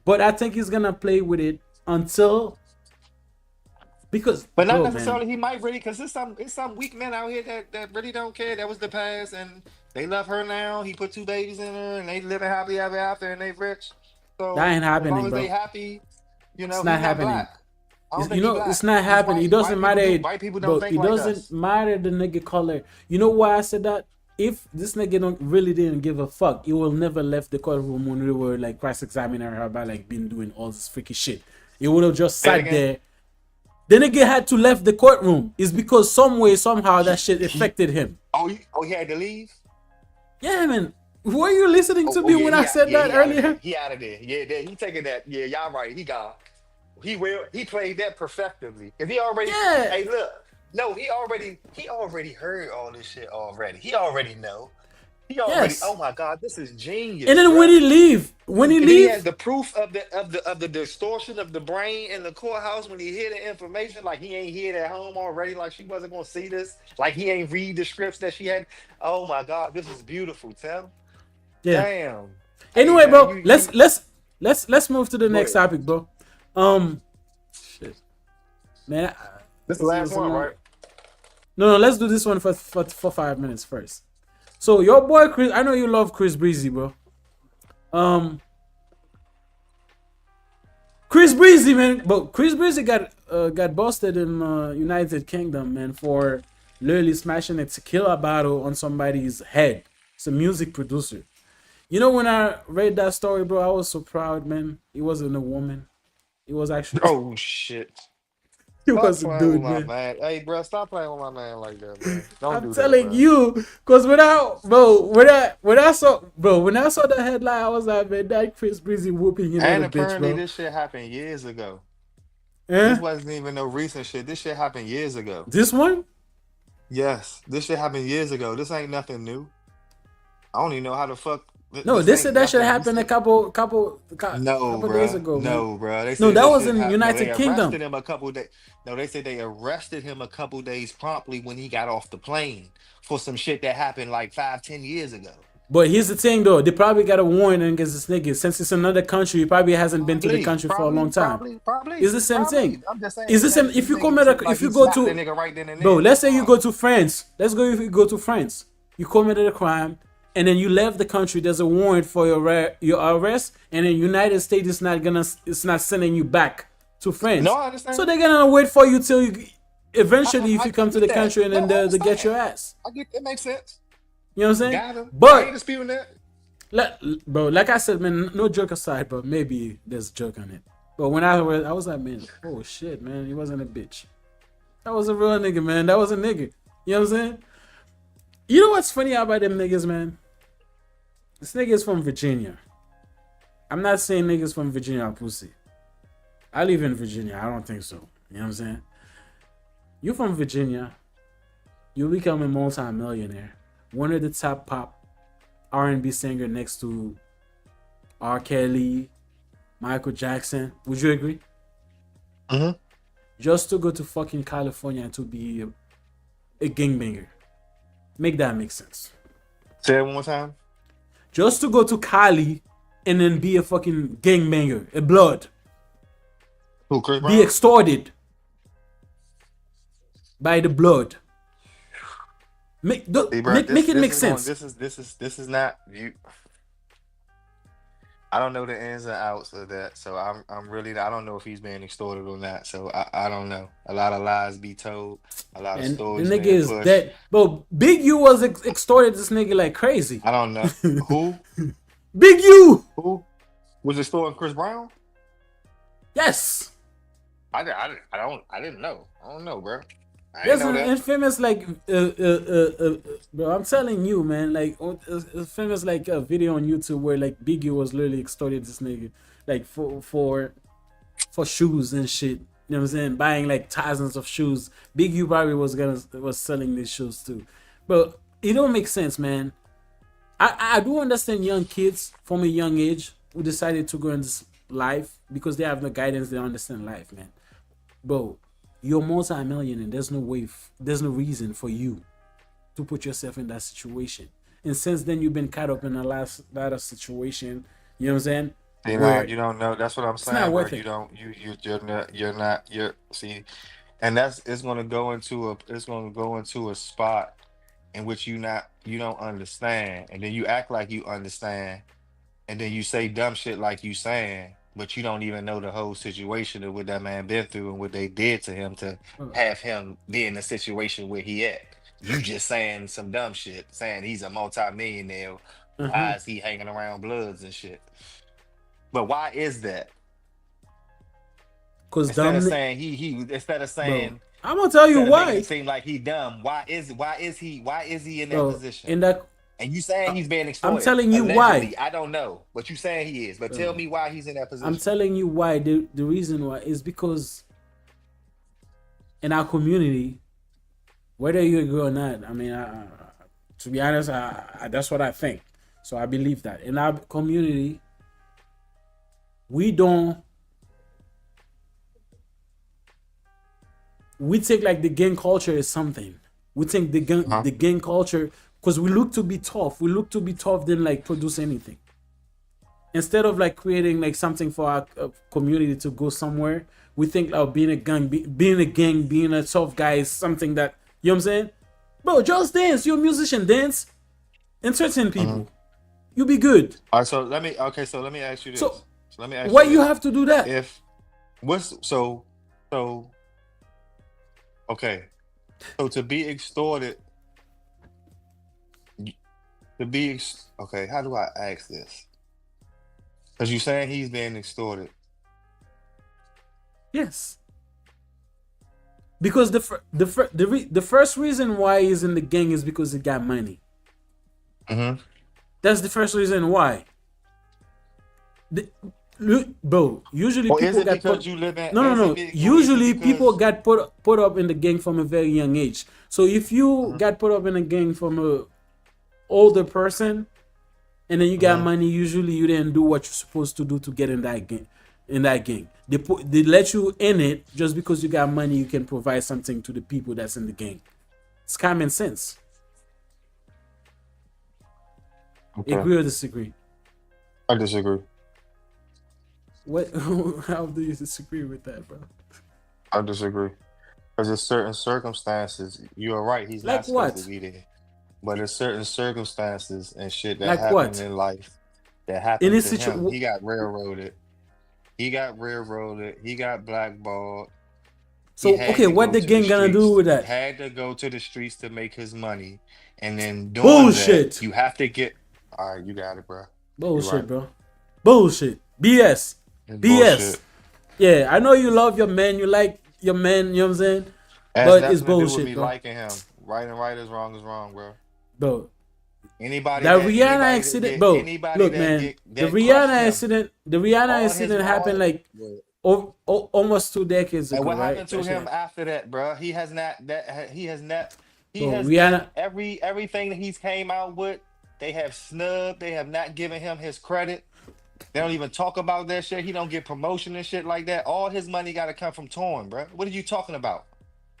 Speaker 4: But I think he's gonna play with it until because.
Speaker 5: But not
Speaker 4: bro,
Speaker 5: necessarily.
Speaker 4: man.
Speaker 5: He might really, because it's some weak men out here that really don't care. That was the past, and they love her now. He put 2 babies in her, and they living happy ever after, and they rich. So
Speaker 4: That ain't
Speaker 5: as
Speaker 4: happening,
Speaker 5: long as
Speaker 4: bro.
Speaker 5: they happy, you know,
Speaker 4: It's
Speaker 5: he's
Speaker 4: not
Speaker 5: not
Speaker 4: happening.
Speaker 5: black. I don't
Speaker 4: You
Speaker 5: think he
Speaker 4: know,
Speaker 5: black.
Speaker 4: it's not
Speaker 5: He's
Speaker 4: happening.
Speaker 5: white.
Speaker 4: It doesn't matter.
Speaker 5: White people
Speaker 4: Bro,
Speaker 5: don't think
Speaker 4: it
Speaker 5: like
Speaker 4: doesn't
Speaker 5: us.
Speaker 4: matter the nigga color. You know why I said that? If this nigga really didn't give a fuck, he will never left the courtroom when we were like cross-examining her about like been doing all this freaky shit. He would have just
Speaker 5: Say it
Speaker 4: sat
Speaker 5: again.
Speaker 4: there. The nigga had to left the courtroom. It's because some way, somehow that shit affected him.
Speaker 5: Oh, he had to leave.
Speaker 4: Yeah, man. Were you listening to me
Speaker 5: Yeah,
Speaker 4: when I said that earlier?
Speaker 5: He out of there. Yeah, he taking that. Yeah, y'all right. He gone. He played that perfectively. Cause he already.
Speaker 4: Yeah.
Speaker 5: Hey, look. No, he already heard all this shit already. He already know. He already.
Speaker 4: Yes.
Speaker 5: Oh my God, this is
Speaker 4: And
Speaker 5: genius,
Speaker 4: then when
Speaker 5: bro.
Speaker 4: he leave, when he
Speaker 5: And then he has
Speaker 4: leave,
Speaker 5: the proof of the distortion of the brain in the courthouse when he hear the information, like he ain't hear it at home already, like she wasn't gonna see this, like he ain't read the scripts that she had. Oh my God, this is beautiful, Tim.
Speaker 4: yeah.
Speaker 5: Damn. Hey
Speaker 4: Anyway,
Speaker 5: man,
Speaker 4: bro,
Speaker 5: you
Speaker 4: let's move to the
Speaker 5: go
Speaker 4: next
Speaker 5: ahead.
Speaker 4: topic, bro. Shit, man.
Speaker 5: This is the last one, right?
Speaker 4: No, let's do this one for 5 minutes first. So your boy Chris, I know you love Chris Breezy, bro. Chris Breezy, man, but Chris Breezy got busted in United Kingdom, man, for literally smashing a tequila bottle on somebody's head. It's a music producer. You know, when I read that story, bro, I was so proud, man. It wasn't a woman. It was actually
Speaker 5: Oh shit.
Speaker 4: it
Speaker 5: Stop
Speaker 4: was a
Speaker 5: playing with
Speaker 4: dude,
Speaker 5: my
Speaker 4: man.
Speaker 5: man. Hey, bro, stop playing with my man like that, bro. Don't
Speaker 4: I'm
Speaker 5: do that,
Speaker 4: telling
Speaker 5: bro.
Speaker 4: you, cause when I saw the headline, I was like, man, that Chris Breezy whooping
Speaker 5: And
Speaker 4: another bitch,
Speaker 5: apparently
Speaker 4: bro.
Speaker 5: this shit happened years ago.
Speaker 4: Eh?
Speaker 5: This wasn't even no recent shit. This shit happened years ago.
Speaker 4: This one?
Speaker 5: Yes, this shit happened years ago. This ain't nothing new. I don't even know how the fuck.
Speaker 4: No,
Speaker 5: This
Speaker 4: they
Speaker 5: ain't
Speaker 4: said that should
Speaker 5: nothing
Speaker 4: happen a
Speaker 5: recent.
Speaker 4: couple
Speaker 5: No,
Speaker 4: days
Speaker 5: bruh.
Speaker 4: ago, man.
Speaker 5: No, bruh. They
Speaker 4: No,
Speaker 5: said
Speaker 4: that
Speaker 5: this
Speaker 4: was
Speaker 5: shit
Speaker 4: in
Speaker 5: happened. No,
Speaker 4: United
Speaker 5: they
Speaker 4: Kingdom.
Speaker 5: arrested him a couple days. No, they said they arrested him a couple days promptly when he got off the plane for some shit that happened like 5, 10 years ago.
Speaker 4: But here's the thing, though. They probably got a warrant against this nigga. Since it's another country, he probably hasn't been to the
Speaker 5: Probably,
Speaker 4: country for a long
Speaker 5: probably,
Speaker 4: time.
Speaker 5: probably, probably,
Speaker 4: It's the same thing.
Speaker 5: probably. I'm just saying
Speaker 4: Is
Speaker 5: he
Speaker 4: the same?
Speaker 5: said
Speaker 4: If
Speaker 5: you
Speaker 4: you
Speaker 5: think
Speaker 4: come
Speaker 5: he
Speaker 4: at
Speaker 5: took like
Speaker 4: if
Speaker 5: he
Speaker 4: you go
Speaker 5: slapped the
Speaker 4: to,
Speaker 5: nigga right then and
Speaker 4: bro,
Speaker 5: there.
Speaker 4: let's say you
Speaker 5: Nah.
Speaker 4: go to France. Let's go if you go to France. You committed a crime, and then you left the country. There's a warrant for your arrest, and then United States is not sending you back to
Speaker 5: No,
Speaker 4: France.
Speaker 5: I understand.
Speaker 4: So they're gonna wait for you till you eventually, if you
Speaker 5: I
Speaker 4: come to
Speaker 5: get
Speaker 4: the
Speaker 5: that.
Speaker 4: country, and
Speaker 5: No,
Speaker 4: then
Speaker 5: I
Speaker 4: they get your
Speaker 5: understand.
Speaker 4: ass.
Speaker 5: I get that. Makes sense.
Speaker 4: You know what I'm saying?
Speaker 5: Got him. I ain't
Speaker 4: But
Speaker 5: disputing that.
Speaker 4: bro, like I said, man, no joke aside, but maybe there's a joke on it. But when I heard, I was like, man, oh shit, man, he wasn't a bitch. That was a real nigga, man. That was a nigga. You know what I'm saying? You know what's funny about them niggas, man? This nigga is from Virginia. I'm not saying niggas from Virginia are pussy. I live in Virginia. I don't think so. You know what I'm saying? You from Virginia. You become a multi-millionaire. One of the top pop R&B singer next to R. Kelly, Michael Jackson. Would you agree?
Speaker 5: Mm-hmm.
Speaker 4: Just to go to fucking California to be a gangbanger. Make that make sense.
Speaker 5: Say it one more time.
Speaker 4: Just to go to Cali and then be a fucking gangbanger, a blood.
Speaker 5: Who, Chris Brown?
Speaker 4: Be extorted by the blood. Make it make sense.
Speaker 5: This is not you. I don't know the ins and outs of that, so I'm really I don't know if he's being extorted or not. So I don't know. A lot of lies be told, a lot of
Speaker 4: And the
Speaker 5: stories
Speaker 4: nigga
Speaker 5: being
Speaker 4: is
Speaker 5: pushed.
Speaker 4: dead. Bro, Big U was extorted this nigga like crazy.
Speaker 5: I don't know who
Speaker 4: Big U.
Speaker 5: was extorting Chris Brown.
Speaker 4: Yes.
Speaker 5: I didn't know. I don't know, bro. I
Speaker 4: There's
Speaker 5: didn't know
Speaker 4: an
Speaker 5: that.
Speaker 4: infamous bro, I'm telling you, man, like a famous like a video on YouTube where like Biggie was literally extorted this nigga like for shoes and shit. You know what I'm saying? Buying like thousands of shoes. Big U probably was selling these shoes too. But it don't make sense, man. I do understand young kids from a young age who decided to go in this life because they have no guidance, they don't understand life, man. Bro, you're multi-millionaire. There's no reason for you to put yourself in that situation. And since then, you've been caught up in a lot of situation. You know what I'm saying?
Speaker 5: You know, you don't know. That's what I'm saying,
Speaker 4: not
Speaker 5: bro.
Speaker 4: worth
Speaker 5: You
Speaker 4: it.
Speaker 5: don't. You're not. See, and it's gonna go into a spot in which you don't understand, and then you act like you understand, and then you say dumb shit like you saying, but you don't even know the whole situation of what that man been through and what they did to him to have him be in the situation where he at. You just saying some dumb shit, saying he's a multi-millionaire. Why is he hanging around Bloods and shit? But why is that?
Speaker 4: Because
Speaker 5: Instead of saying instead of saying,
Speaker 4: I'm gonna tell you
Speaker 5: instead of making
Speaker 4: why.
Speaker 5: it seem like he dumb, why is he in that
Speaker 4: Bro,
Speaker 5: position?
Speaker 4: in that,
Speaker 5: And you saying he's being extorted.
Speaker 4: I'm telling you
Speaker 5: allegedly.
Speaker 4: why.
Speaker 5: I don't know, but you saying he is. But tell me why he's in that position.
Speaker 4: I'm telling you why. The reason why is because in our community, whether you agree or not, I mean, to be honest, that's what I think. So I believe that in our community, we think like the gang culture is something. We think the gang culture, because we look to be tough. We look to be tough than like produce anything. Instead of like creating like something for our community to go somewhere, we think like being a tough guy is something that, you know what I'm saying? Bro, just dance. You're a musician, dance. Entertain people. You be good.
Speaker 5: All right, so let me ask you this.
Speaker 4: So
Speaker 5: let me ask
Speaker 4: why
Speaker 5: you
Speaker 4: you
Speaker 5: this.
Speaker 4: have to do that?
Speaker 5: Okay. So to be extorted, okay, how do I ask this? Because you're saying he's being extorted.
Speaker 4: Yes. Because the first reason why he's in the gang is because he got money. That's the first reason why. Bro, usually people get put. No. Usually people get put up in the gang from a very young age. So if you got put up in a gang from a older person, and then you got money, usually you didn't do what you're supposed to do to get in that gang. They let you in it just because you got money. You can provide something to the people that's in the gang. It's common sense.
Speaker 5: Okay.
Speaker 4: Agree or disagree?
Speaker 5: I disagree.
Speaker 4: What? How do you disagree with that, bro?
Speaker 5: I disagree. Because there's certain circumstances. You are right. He's
Speaker 4: like
Speaker 5: not supposed
Speaker 4: what?
Speaker 5: to be there. But there's certain circumstances and shit that
Speaker 4: like
Speaker 5: happen
Speaker 4: what?
Speaker 5: in life that happened
Speaker 4: in this
Speaker 5: to him. He got railroaded. He got blackballed.
Speaker 4: So okay, what the gang gonna do with that?
Speaker 5: Had to go to the streets to make his money, and then doing
Speaker 4: Bullshit.
Speaker 5: that, you have to get. All right, you got it, bro.
Speaker 4: Bullshit,
Speaker 5: right.
Speaker 4: bro. Bullshit. BS.
Speaker 5: It's
Speaker 4: BS.
Speaker 5: bullshit.
Speaker 4: Yeah, I know you love your man. You like your man. You know what I'm saying?
Speaker 5: That's
Speaker 4: but
Speaker 5: nothing
Speaker 4: it's
Speaker 5: to do with
Speaker 4: bullshit,
Speaker 5: me
Speaker 4: bro.
Speaker 5: liking him. Right and right is wrong, bro.
Speaker 4: Bro,
Speaker 5: Anybody
Speaker 4: that
Speaker 5: that
Speaker 4: Rihanna accident, bro. Look, man, the Rihanna accident happened like almost 2 decades ago,
Speaker 5: and what
Speaker 4: right?
Speaker 5: happened to him after that, bro? He has
Speaker 4: Rihanna,
Speaker 5: everything that he's came out with. They have snubbed. They have not given him his credit. They don't even talk about that shit. He don't get promotion and shit like that. All his money got to come from touring, bro. What are you talking about?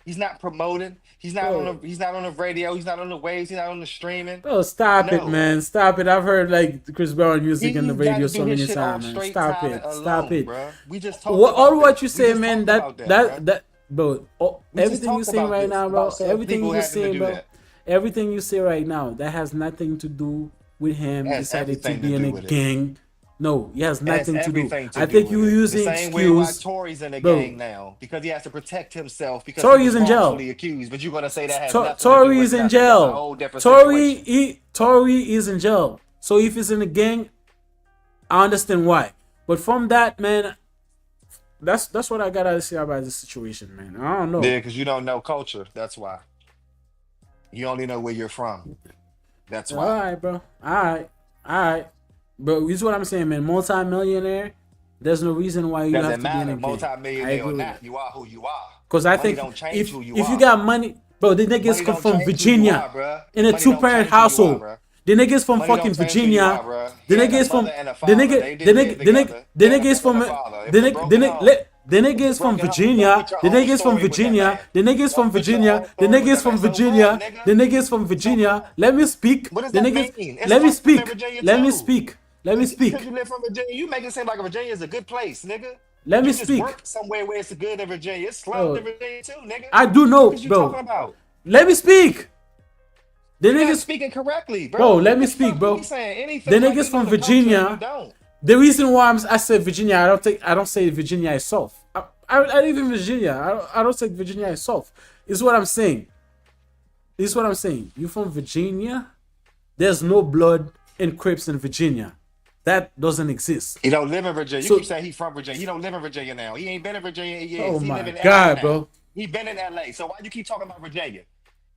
Speaker 5: He's not promoting. He's not on the radio. He's not on the waves. He's not on the streaming.
Speaker 4: Bro, stop it, man. Stop it. I've heard like Chris Brown music in the radio so many times, man. Stop it. Stop it.
Speaker 5: Bro. We just talked
Speaker 4: all what you say, man. That bro. Everything you say right now, bro. Everything you say, bro. Everything you say right now, that has nothing to do with him decided to be in a gang. No, he has nothing to do. I think you using
Speaker 5: the same way why
Speaker 4: excuse.
Speaker 5: Tory's in the gang now because he has to protect himself because
Speaker 4: Tory
Speaker 5: he
Speaker 4: is
Speaker 5: was
Speaker 4: in jail.
Speaker 5: wrongfully accused. But you're gonna say that has nothing
Speaker 4: Tory
Speaker 5: to do
Speaker 4: is
Speaker 5: with
Speaker 4: in
Speaker 5: nothing. That's a whole
Speaker 4: jail.
Speaker 5: different situation.
Speaker 4: Tory is in jail. So if he's in a gang, I understand why. But from that, man, that's what I gotta say about this situation, man. I don't know.
Speaker 5: Yeah, because you don't know culture. That's why. You only know where you're from. That's why.
Speaker 4: All right, bro. All right. But this is what I'm saying, man. Multi-millionaire, there's no reason why you have to be in a gang.
Speaker 5: Multi-millionaire or not, you are who you are.
Speaker 4: Because I think if you got money, bro, the niggas come from Virginia in a 2-parent household. The niggas from fucking Virginia. The niggas from the niggas from Virginia. The niggas from Virginia. The niggas from Virginia. The niggas from Virginia. The niggas from Virginia. Let me speak. The niggas. Let me speak. Let me speak. Let me speak.
Speaker 5: Because you live from Virginia, you make it seem like Virginia is a good place, nigga.
Speaker 4: Let me
Speaker 5: you
Speaker 4: speak.
Speaker 5: Just work somewhere where it's good in Virginia. It's slums in Virginia too, nigga.
Speaker 4: I do know,
Speaker 5: what you
Speaker 4: bro.
Speaker 5: Talking about?
Speaker 4: Let me speak. The
Speaker 5: You're
Speaker 4: niggas
Speaker 5: not speaking correctly, bro.
Speaker 4: Bro, let me speak, bro. The niggas from Virginia. The reason why I said Virginia, I don't say Virginia itself. I live in Virginia. I don't say Virginia itself. It's what I'm saying. It's what I'm saying. You from Virginia? There's no blood and Crips in Virginia. That doesn't exist.
Speaker 5: He don't live in Virginia. You keep saying he's from Virginia. He don't live in Virginia now. He ain't been in Virginia in years.
Speaker 4: Oh
Speaker 5: he
Speaker 4: my
Speaker 5: live in
Speaker 4: God,
Speaker 5: LA
Speaker 4: bro.
Speaker 5: now. He been in LA. So why you keep talking about Virginia?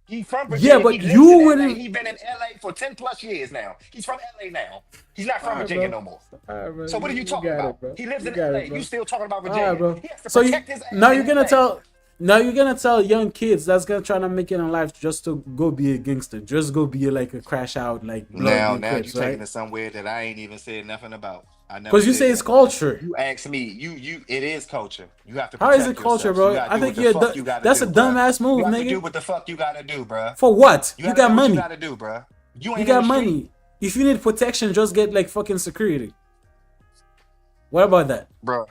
Speaker 5: He from Virginia.
Speaker 4: Yeah, but
Speaker 5: he
Speaker 4: you wouldn't.
Speaker 5: He been in LA for 10 plus years now. He's from LA now. He's not from Virginia no more.
Speaker 4: Right,
Speaker 5: so what are you talking about? He lives in LA. You still talking about Virginia?
Speaker 4: Right, bro.
Speaker 5: He has to
Speaker 4: So
Speaker 5: protect his ass
Speaker 4: now
Speaker 5: in
Speaker 4: you're gonna
Speaker 5: LA.
Speaker 4: Now you're gonna tell young kids that's gonna try to make it in life just to go be a gangster, just go be like a crash out, like blood
Speaker 10: Now you
Speaker 4: Crips,
Speaker 10: taking
Speaker 4: right?
Speaker 10: it somewhere that I ain't even said nothing about. I never
Speaker 4: Because you
Speaker 10: said
Speaker 4: say it's
Speaker 10: that.
Speaker 4: culture.
Speaker 10: You ask me, it is culture. You have to
Speaker 4: How is it
Speaker 10: protect
Speaker 4: culture,
Speaker 10: yourself. So you
Speaker 4: bro?
Speaker 10: gotta
Speaker 4: I
Speaker 10: do what
Speaker 4: think
Speaker 10: the
Speaker 4: you're
Speaker 10: fuck you gotta
Speaker 4: that's
Speaker 10: do,
Speaker 4: a
Speaker 10: bruh.
Speaker 4: dumbass
Speaker 10: You
Speaker 4: move,
Speaker 10: have to do
Speaker 4: nigga.
Speaker 10: what the fuck you gotta do, bruh.
Speaker 4: For what?
Speaker 10: You
Speaker 4: You
Speaker 10: gotta
Speaker 4: got
Speaker 10: do what you
Speaker 4: money.
Speaker 10: gotta do, bruh. You
Speaker 4: You
Speaker 10: ain't in
Speaker 4: got
Speaker 10: the street.
Speaker 4: money. If you need protection, just get like fucking security. What about that?
Speaker 10: Bruh.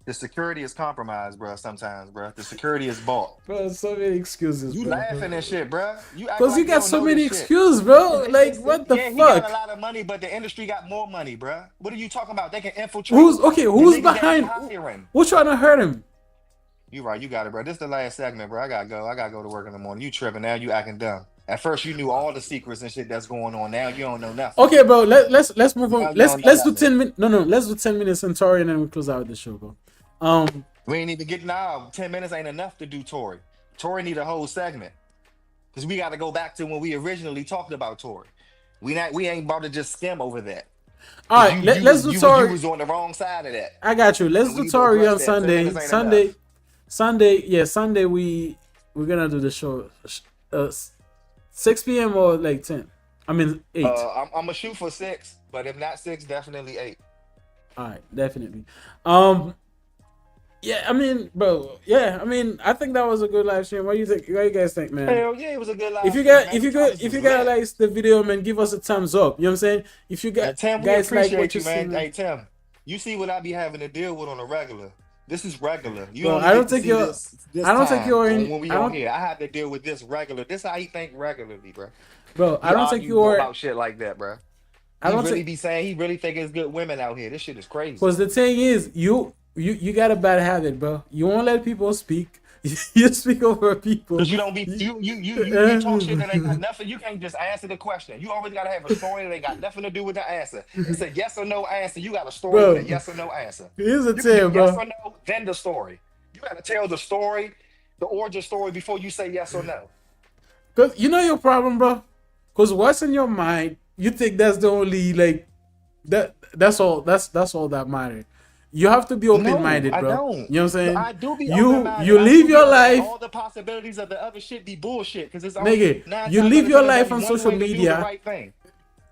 Speaker 10: The security is compromised, bruh, sometimes, bruh. The security is bought.
Speaker 4: Bro, so many excuses,
Speaker 10: You
Speaker 4: bro.
Speaker 10: laughing and shit, bruh. You act
Speaker 4: Because
Speaker 10: like
Speaker 4: you
Speaker 10: you
Speaker 4: got
Speaker 10: don't
Speaker 4: so
Speaker 10: know
Speaker 4: many
Speaker 10: this shit.
Speaker 4: excuses, bro. Like, what the
Speaker 10: Yeah, he got a
Speaker 4: fuck?
Speaker 10: lot of money, but the industry got more money, bruh. What are you talking about? They can infiltrate
Speaker 4: Who's
Speaker 10: the
Speaker 4: who's
Speaker 10: niggas that he
Speaker 4: behind?
Speaker 10: hiring.
Speaker 4: Who's trying to hurt him?
Speaker 10: You right, you got it, bro. This is the last segment, bro. I gotta go. I gotta go to work in the morning. You tripping now? You acting dumb. At first, you knew all the secrets and shit that's going on. Now you don't know nothing.
Speaker 4: Okay, bro. Let's move
Speaker 10: Now
Speaker 4: on.
Speaker 10: you don't know
Speaker 4: Let's do
Speaker 10: nothing.
Speaker 4: 10 minutes. No, let's do 10 minutes in Tory and then we close out the show, bro.
Speaker 10: We ain't even getting out. 10 minutes ain't enough to do Tory. Tory need a whole segment because we got to go back to when we originally talked about Tory. We ain't about to just skim over that.
Speaker 4: All right, let's do Tory.
Speaker 10: You was on the wrong side of that.
Speaker 4: I got you. Let's
Speaker 10: And
Speaker 4: do
Speaker 10: we need to
Speaker 4: Tory
Speaker 10: address
Speaker 4: on
Speaker 10: that. 10
Speaker 4: Sunday.
Speaker 10: minutes ain't enough.
Speaker 4: Sunday we're gonna do the show 6 p.m. or like 10. I mean 8.
Speaker 10: I'm gonna shoot for 6, but if not 6, definitely 8.
Speaker 4: All right, definitely. Yeah, I mean, bro. Yeah, I mean, I think that was a good live stream. What do you think? What do you guys think, man?
Speaker 10: Hell yeah, it was a good live
Speaker 4: If you
Speaker 10: stream,
Speaker 4: got,
Speaker 10: man.
Speaker 4: if you got like the video, man, give us a thumbs up. You know what I'm saying? If you got
Speaker 10: Tim, we
Speaker 4: guys like
Speaker 10: appreciate
Speaker 4: what you
Speaker 10: you,
Speaker 4: see,
Speaker 10: man.
Speaker 4: man.
Speaker 10: Hey Tim, you see what I be having to deal with on a regular. This is regular. You
Speaker 4: Bro,
Speaker 10: only
Speaker 4: I don't
Speaker 10: get to
Speaker 4: think
Speaker 10: see
Speaker 4: you're-
Speaker 10: this
Speaker 4: I don't think
Speaker 10: time
Speaker 4: you're in-
Speaker 10: when we
Speaker 4: I
Speaker 10: on
Speaker 4: don't-
Speaker 10: here. I have to deal with this regular. This how he think regularly, bro.
Speaker 4: Bro, I don't think
Speaker 10: argue
Speaker 4: you're.
Speaker 10: about shit like that, bro.
Speaker 4: I don't
Speaker 10: really
Speaker 4: think
Speaker 10: be saying he really think it's good women out here. This shit is crazy.
Speaker 4: because the thing is, you got a bad habit, bro. You won't let people speak. You speak over people.
Speaker 10: Cause you don't be you talk shit that ain't got nothing. You can't just answer the question. You always gotta have a story that ain't got nothing to do with the answer. It's a yes or no answer. You got a story
Speaker 4: Bro,
Speaker 10: with a yes or no answer.
Speaker 4: Here's the
Speaker 10: You can
Speaker 4: thing,
Speaker 10: do
Speaker 4: bro.
Speaker 10: yes or no, then the story. You gotta tell the story, the origin story before you say yes or no.
Speaker 4: Cause you know your problem, bro. Cause what's in your mind, you think that's the only like that. That's all. That's all that matters. You have to be open-minded,
Speaker 10: no,
Speaker 4: bro.
Speaker 10: I don't.
Speaker 4: You know what I'm saying?
Speaker 10: I do be
Speaker 4: you
Speaker 10: open-minded.
Speaker 4: you
Speaker 10: I
Speaker 4: live
Speaker 10: do
Speaker 4: your
Speaker 10: be
Speaker 4: life,
Speaker 10: all the possibilities of the other shit be bullshit. Cause it's
Speaker 4: nigga.
Speaker 10: only
Speaker 4: You live your life on social
Speaker 10: one way to do
Speaker 4: media,
Speaker 10: the right thing.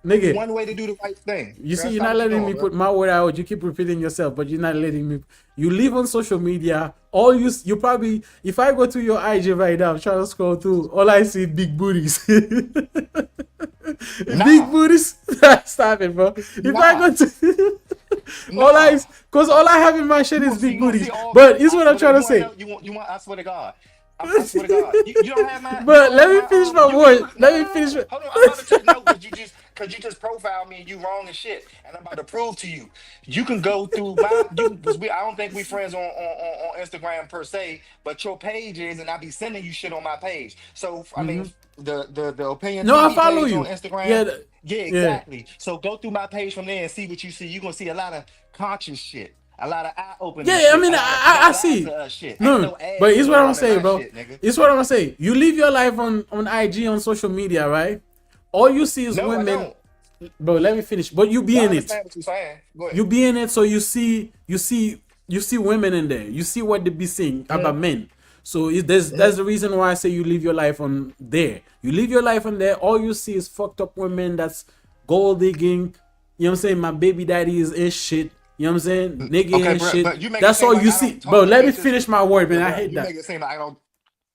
Speaker 4: nigga.
Speaker 10: One way to do the right thing.
Speaker 4: You see,
Speaker 10: That's
Speaker 4: you're
Speaker 10: how
Speaker 4: not
Speaker 10: it's
Speaker 4: letting
Speaker 10: going,
Speaker 4: me
Speaker 10: bro.
Speaker 4: put my word out. You keep repeating yourself, but you're not letting me. You live on social media. All you probably, if I go to your IG right now, try to scroll through, all I see big booties. Big booties. Stop it, bro. If I go to cause all I have in my shit is big booties. But here's what I'm trying to say.
Speaker 10: You want? I swear to God. I swear to God. You don't have my.
Speaker 4: But let me finish my word. Let me finish.
Speaker 10: Hold on. I'm about to tell no, because you just profiled me and you wrong and shit, and I'm about to prove to you. You can go through my. I don't think we friends on Instagram per se, but your page is, and I be sending you shit on my page. So I mean, the opinion.
Speaker 4: No, I
Speaker 10: TV
Speaker 4: follow
Speaker 10: page
Speaker 4: you
Speaker 10: on Instagram.
Speaker 4: Yeah,
Speaker 10: Yeah, exactly. So go through my page from there and see what you see. You're gonna see a lot of conscious shit. A lot of eye-opening shit.
Speaker 4: Yeah, I mean, I see.
Speaker 10: Shit.
Speaker 4: No, but here's what I'm saying, bro. Here's what I'm gonna say. You live your life on IG, on social media, right? All you see is women. Bro, let me finish. But you be in it. You be in it, so you see women in there. You see what they be saying about men. So that's the reason why I say you live your life on there. You live your life on there. All you see is fucked up women that's gold digging. You know what I'm saying? My baby daddy is shit. You know what I'm saying? Nigga
Speaker 10: Okay,
Speaker 4: and
Speaker 10: bro,
Speaker 4: shit. That's all
Speaker 10: like
Speaker 4: you
Speaker 10: I
Speaker 4: see.
Speaker 10: don't talk
Speaker 4: Bro,
Speaker 10: to
Speaker 4: let me
Speaker 10: bitches.
Speaker 4: finish my word, man. I hate
Speaker 10: You
Speaker 4: that.
Speaker 10: make it seem like I don't.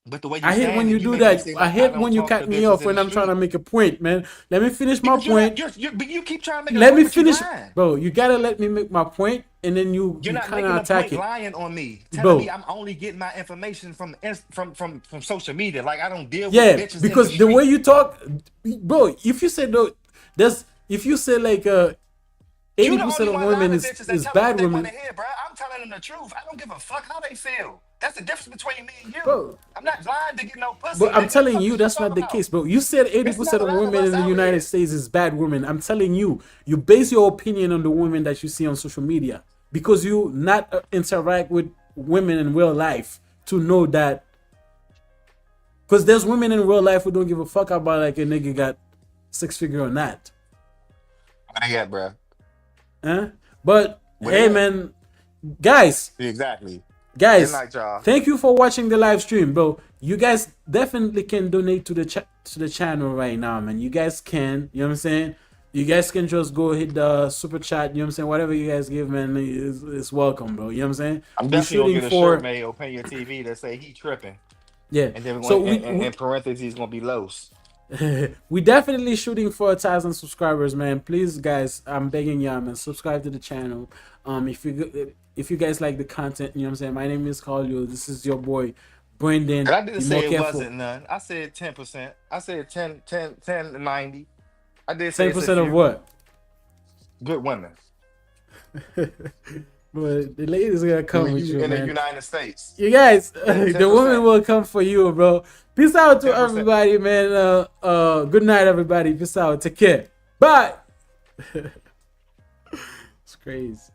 Speaker 10: But the way
Speaker 4: I hate when you do that. I hate when you cut me off when I'm trying to make a point, man. Let me finish my point.
Speaker 10: But you keep trying to make a
Speaker 4: Let me
Speaker 10: point, but you
Speaker 4: finish,
Speaker 10: lying.
Speaker 4: bro. You gotta let me make my point, and then you
Speaker 10: You're not
Speaker 4: kind
Speaker 10: making
Speaker 4: of
Speaker 10: a
Speaker 4: attack
Speaker 10: point
Speaker 4: it,
Speaker 10: lying on me.
Speaker 4: Bro.
Speaker 10: Telling me I'm only getting my information from social media. Like I don't deal with
Speaker 4: Yeah,
Speaker 10: bitches
Speaker 4: because
Speaker 10: in
Speaker 4: the
Speaker 10: the
Speaker 4: way
Speaker 10: street.
Speaker 4: you talk, bro. If you say though, if you say like
Speaker 10: You
Speaker 4: 80%
Speaker 10: the
Speaker 4: of
Speaker 10: only one
Speaker 4: women
Speaker 10: lying to bitches that
Speaker 4: is
Speaker 10: tell me
Speaker 4: bad
Speaker 10: what they
Speaker 4: women.
Speaker 10: want to hear, bro. I'm telling them the truth. I don't give a fuck how they feel. That's the difference between me and you.
Speaker 4: Bro.
Speaker 10: I'm not lying to get no pussy.
Speaker 4: But I'm
Speaker 10: nigga.
Speaker 4: telling
Speaker 10: Fuck
Speaker 4: you,
Speaker 10: what
Speaker 4: that's
Speaker 10: talking
Speaker 4: not the
Speaker 10: about?
Speaker 4: case, bro. You said 80%
Speaker 10: It's
Speaker 4: of
Speaker 10: not a lot of
Speaker 4: women in
Speaker 10: us
Speaker 4: the
Speaker 10: out
Speaker 4: United
Speaker 10: here.
Speaker 4: States is bad women. I'm telling you, you base your opinion on the women that you see on social media because you not interact with women in real life to know that. Because there's women in real life who don't give a fuck about like a nigga got 6-figure or not.
Speaker 10: What they at, bro?
Speaker 4: Huh? But
Speaker 10: What
Speaker 4: hey,
Speaker 10: is it?
Speaker 4: man, guys,
Speaker 10: Exactly.
Speaker 4: Guys,
Speaker 10: Good night, y'all.
Speaker 4: thank you for watching the live stream, bro. You guys definitely can donate to the channel right now, man. You guys can, you know what I'm saying? You guys can just go hit the super chat, you know what I'm saying? Whatever you guys give, man, is welcome, bro. You know what I'm saying?
Speaker 10: I'm
Speaker 4: We're
Speaker 10: definitely gonna
Speaker 4: shooting
Speaker 10: get a shirt made, Open Your TV that say he tripping.
Speaker 4: yeah.
Speaker 10: And then
Speaker 4: So
Speaker 10: in parentheses gonna be Los.
Speaker 4: we definitely shooting for 1,000 subscribers, man. Please, guys, I'm begging y'all, man, subscribe to the channel. If you guys like the content, you know what I'm saying. My name is Carlio. This is your boy, Brendan.
Speaker 10: And I didn't
Speaker 4: Be
Speaker 10: say
Speaker 4: more
Speaker 10: it
Speaker 4: careful.
Speaker 10: wasn't none. I said 10%. I said 10 to 90. I did say
Speaker 4: 10% of what?
Speaker 10: Good women.
Speaker 4: But the ladies are gonna come with you,
Speaker 10: in
Speaker 4: man.
Speaker 10: the United States.
Speaker 4: You guys,
Speaker 10: 10%.
Speaker 4: the woman will come for you, bro. Peace out to
Speaker 10: 10%.
Speaker 4: everybody, man. Good night, everybody. Peace out. Take care. Bye. It's crazy.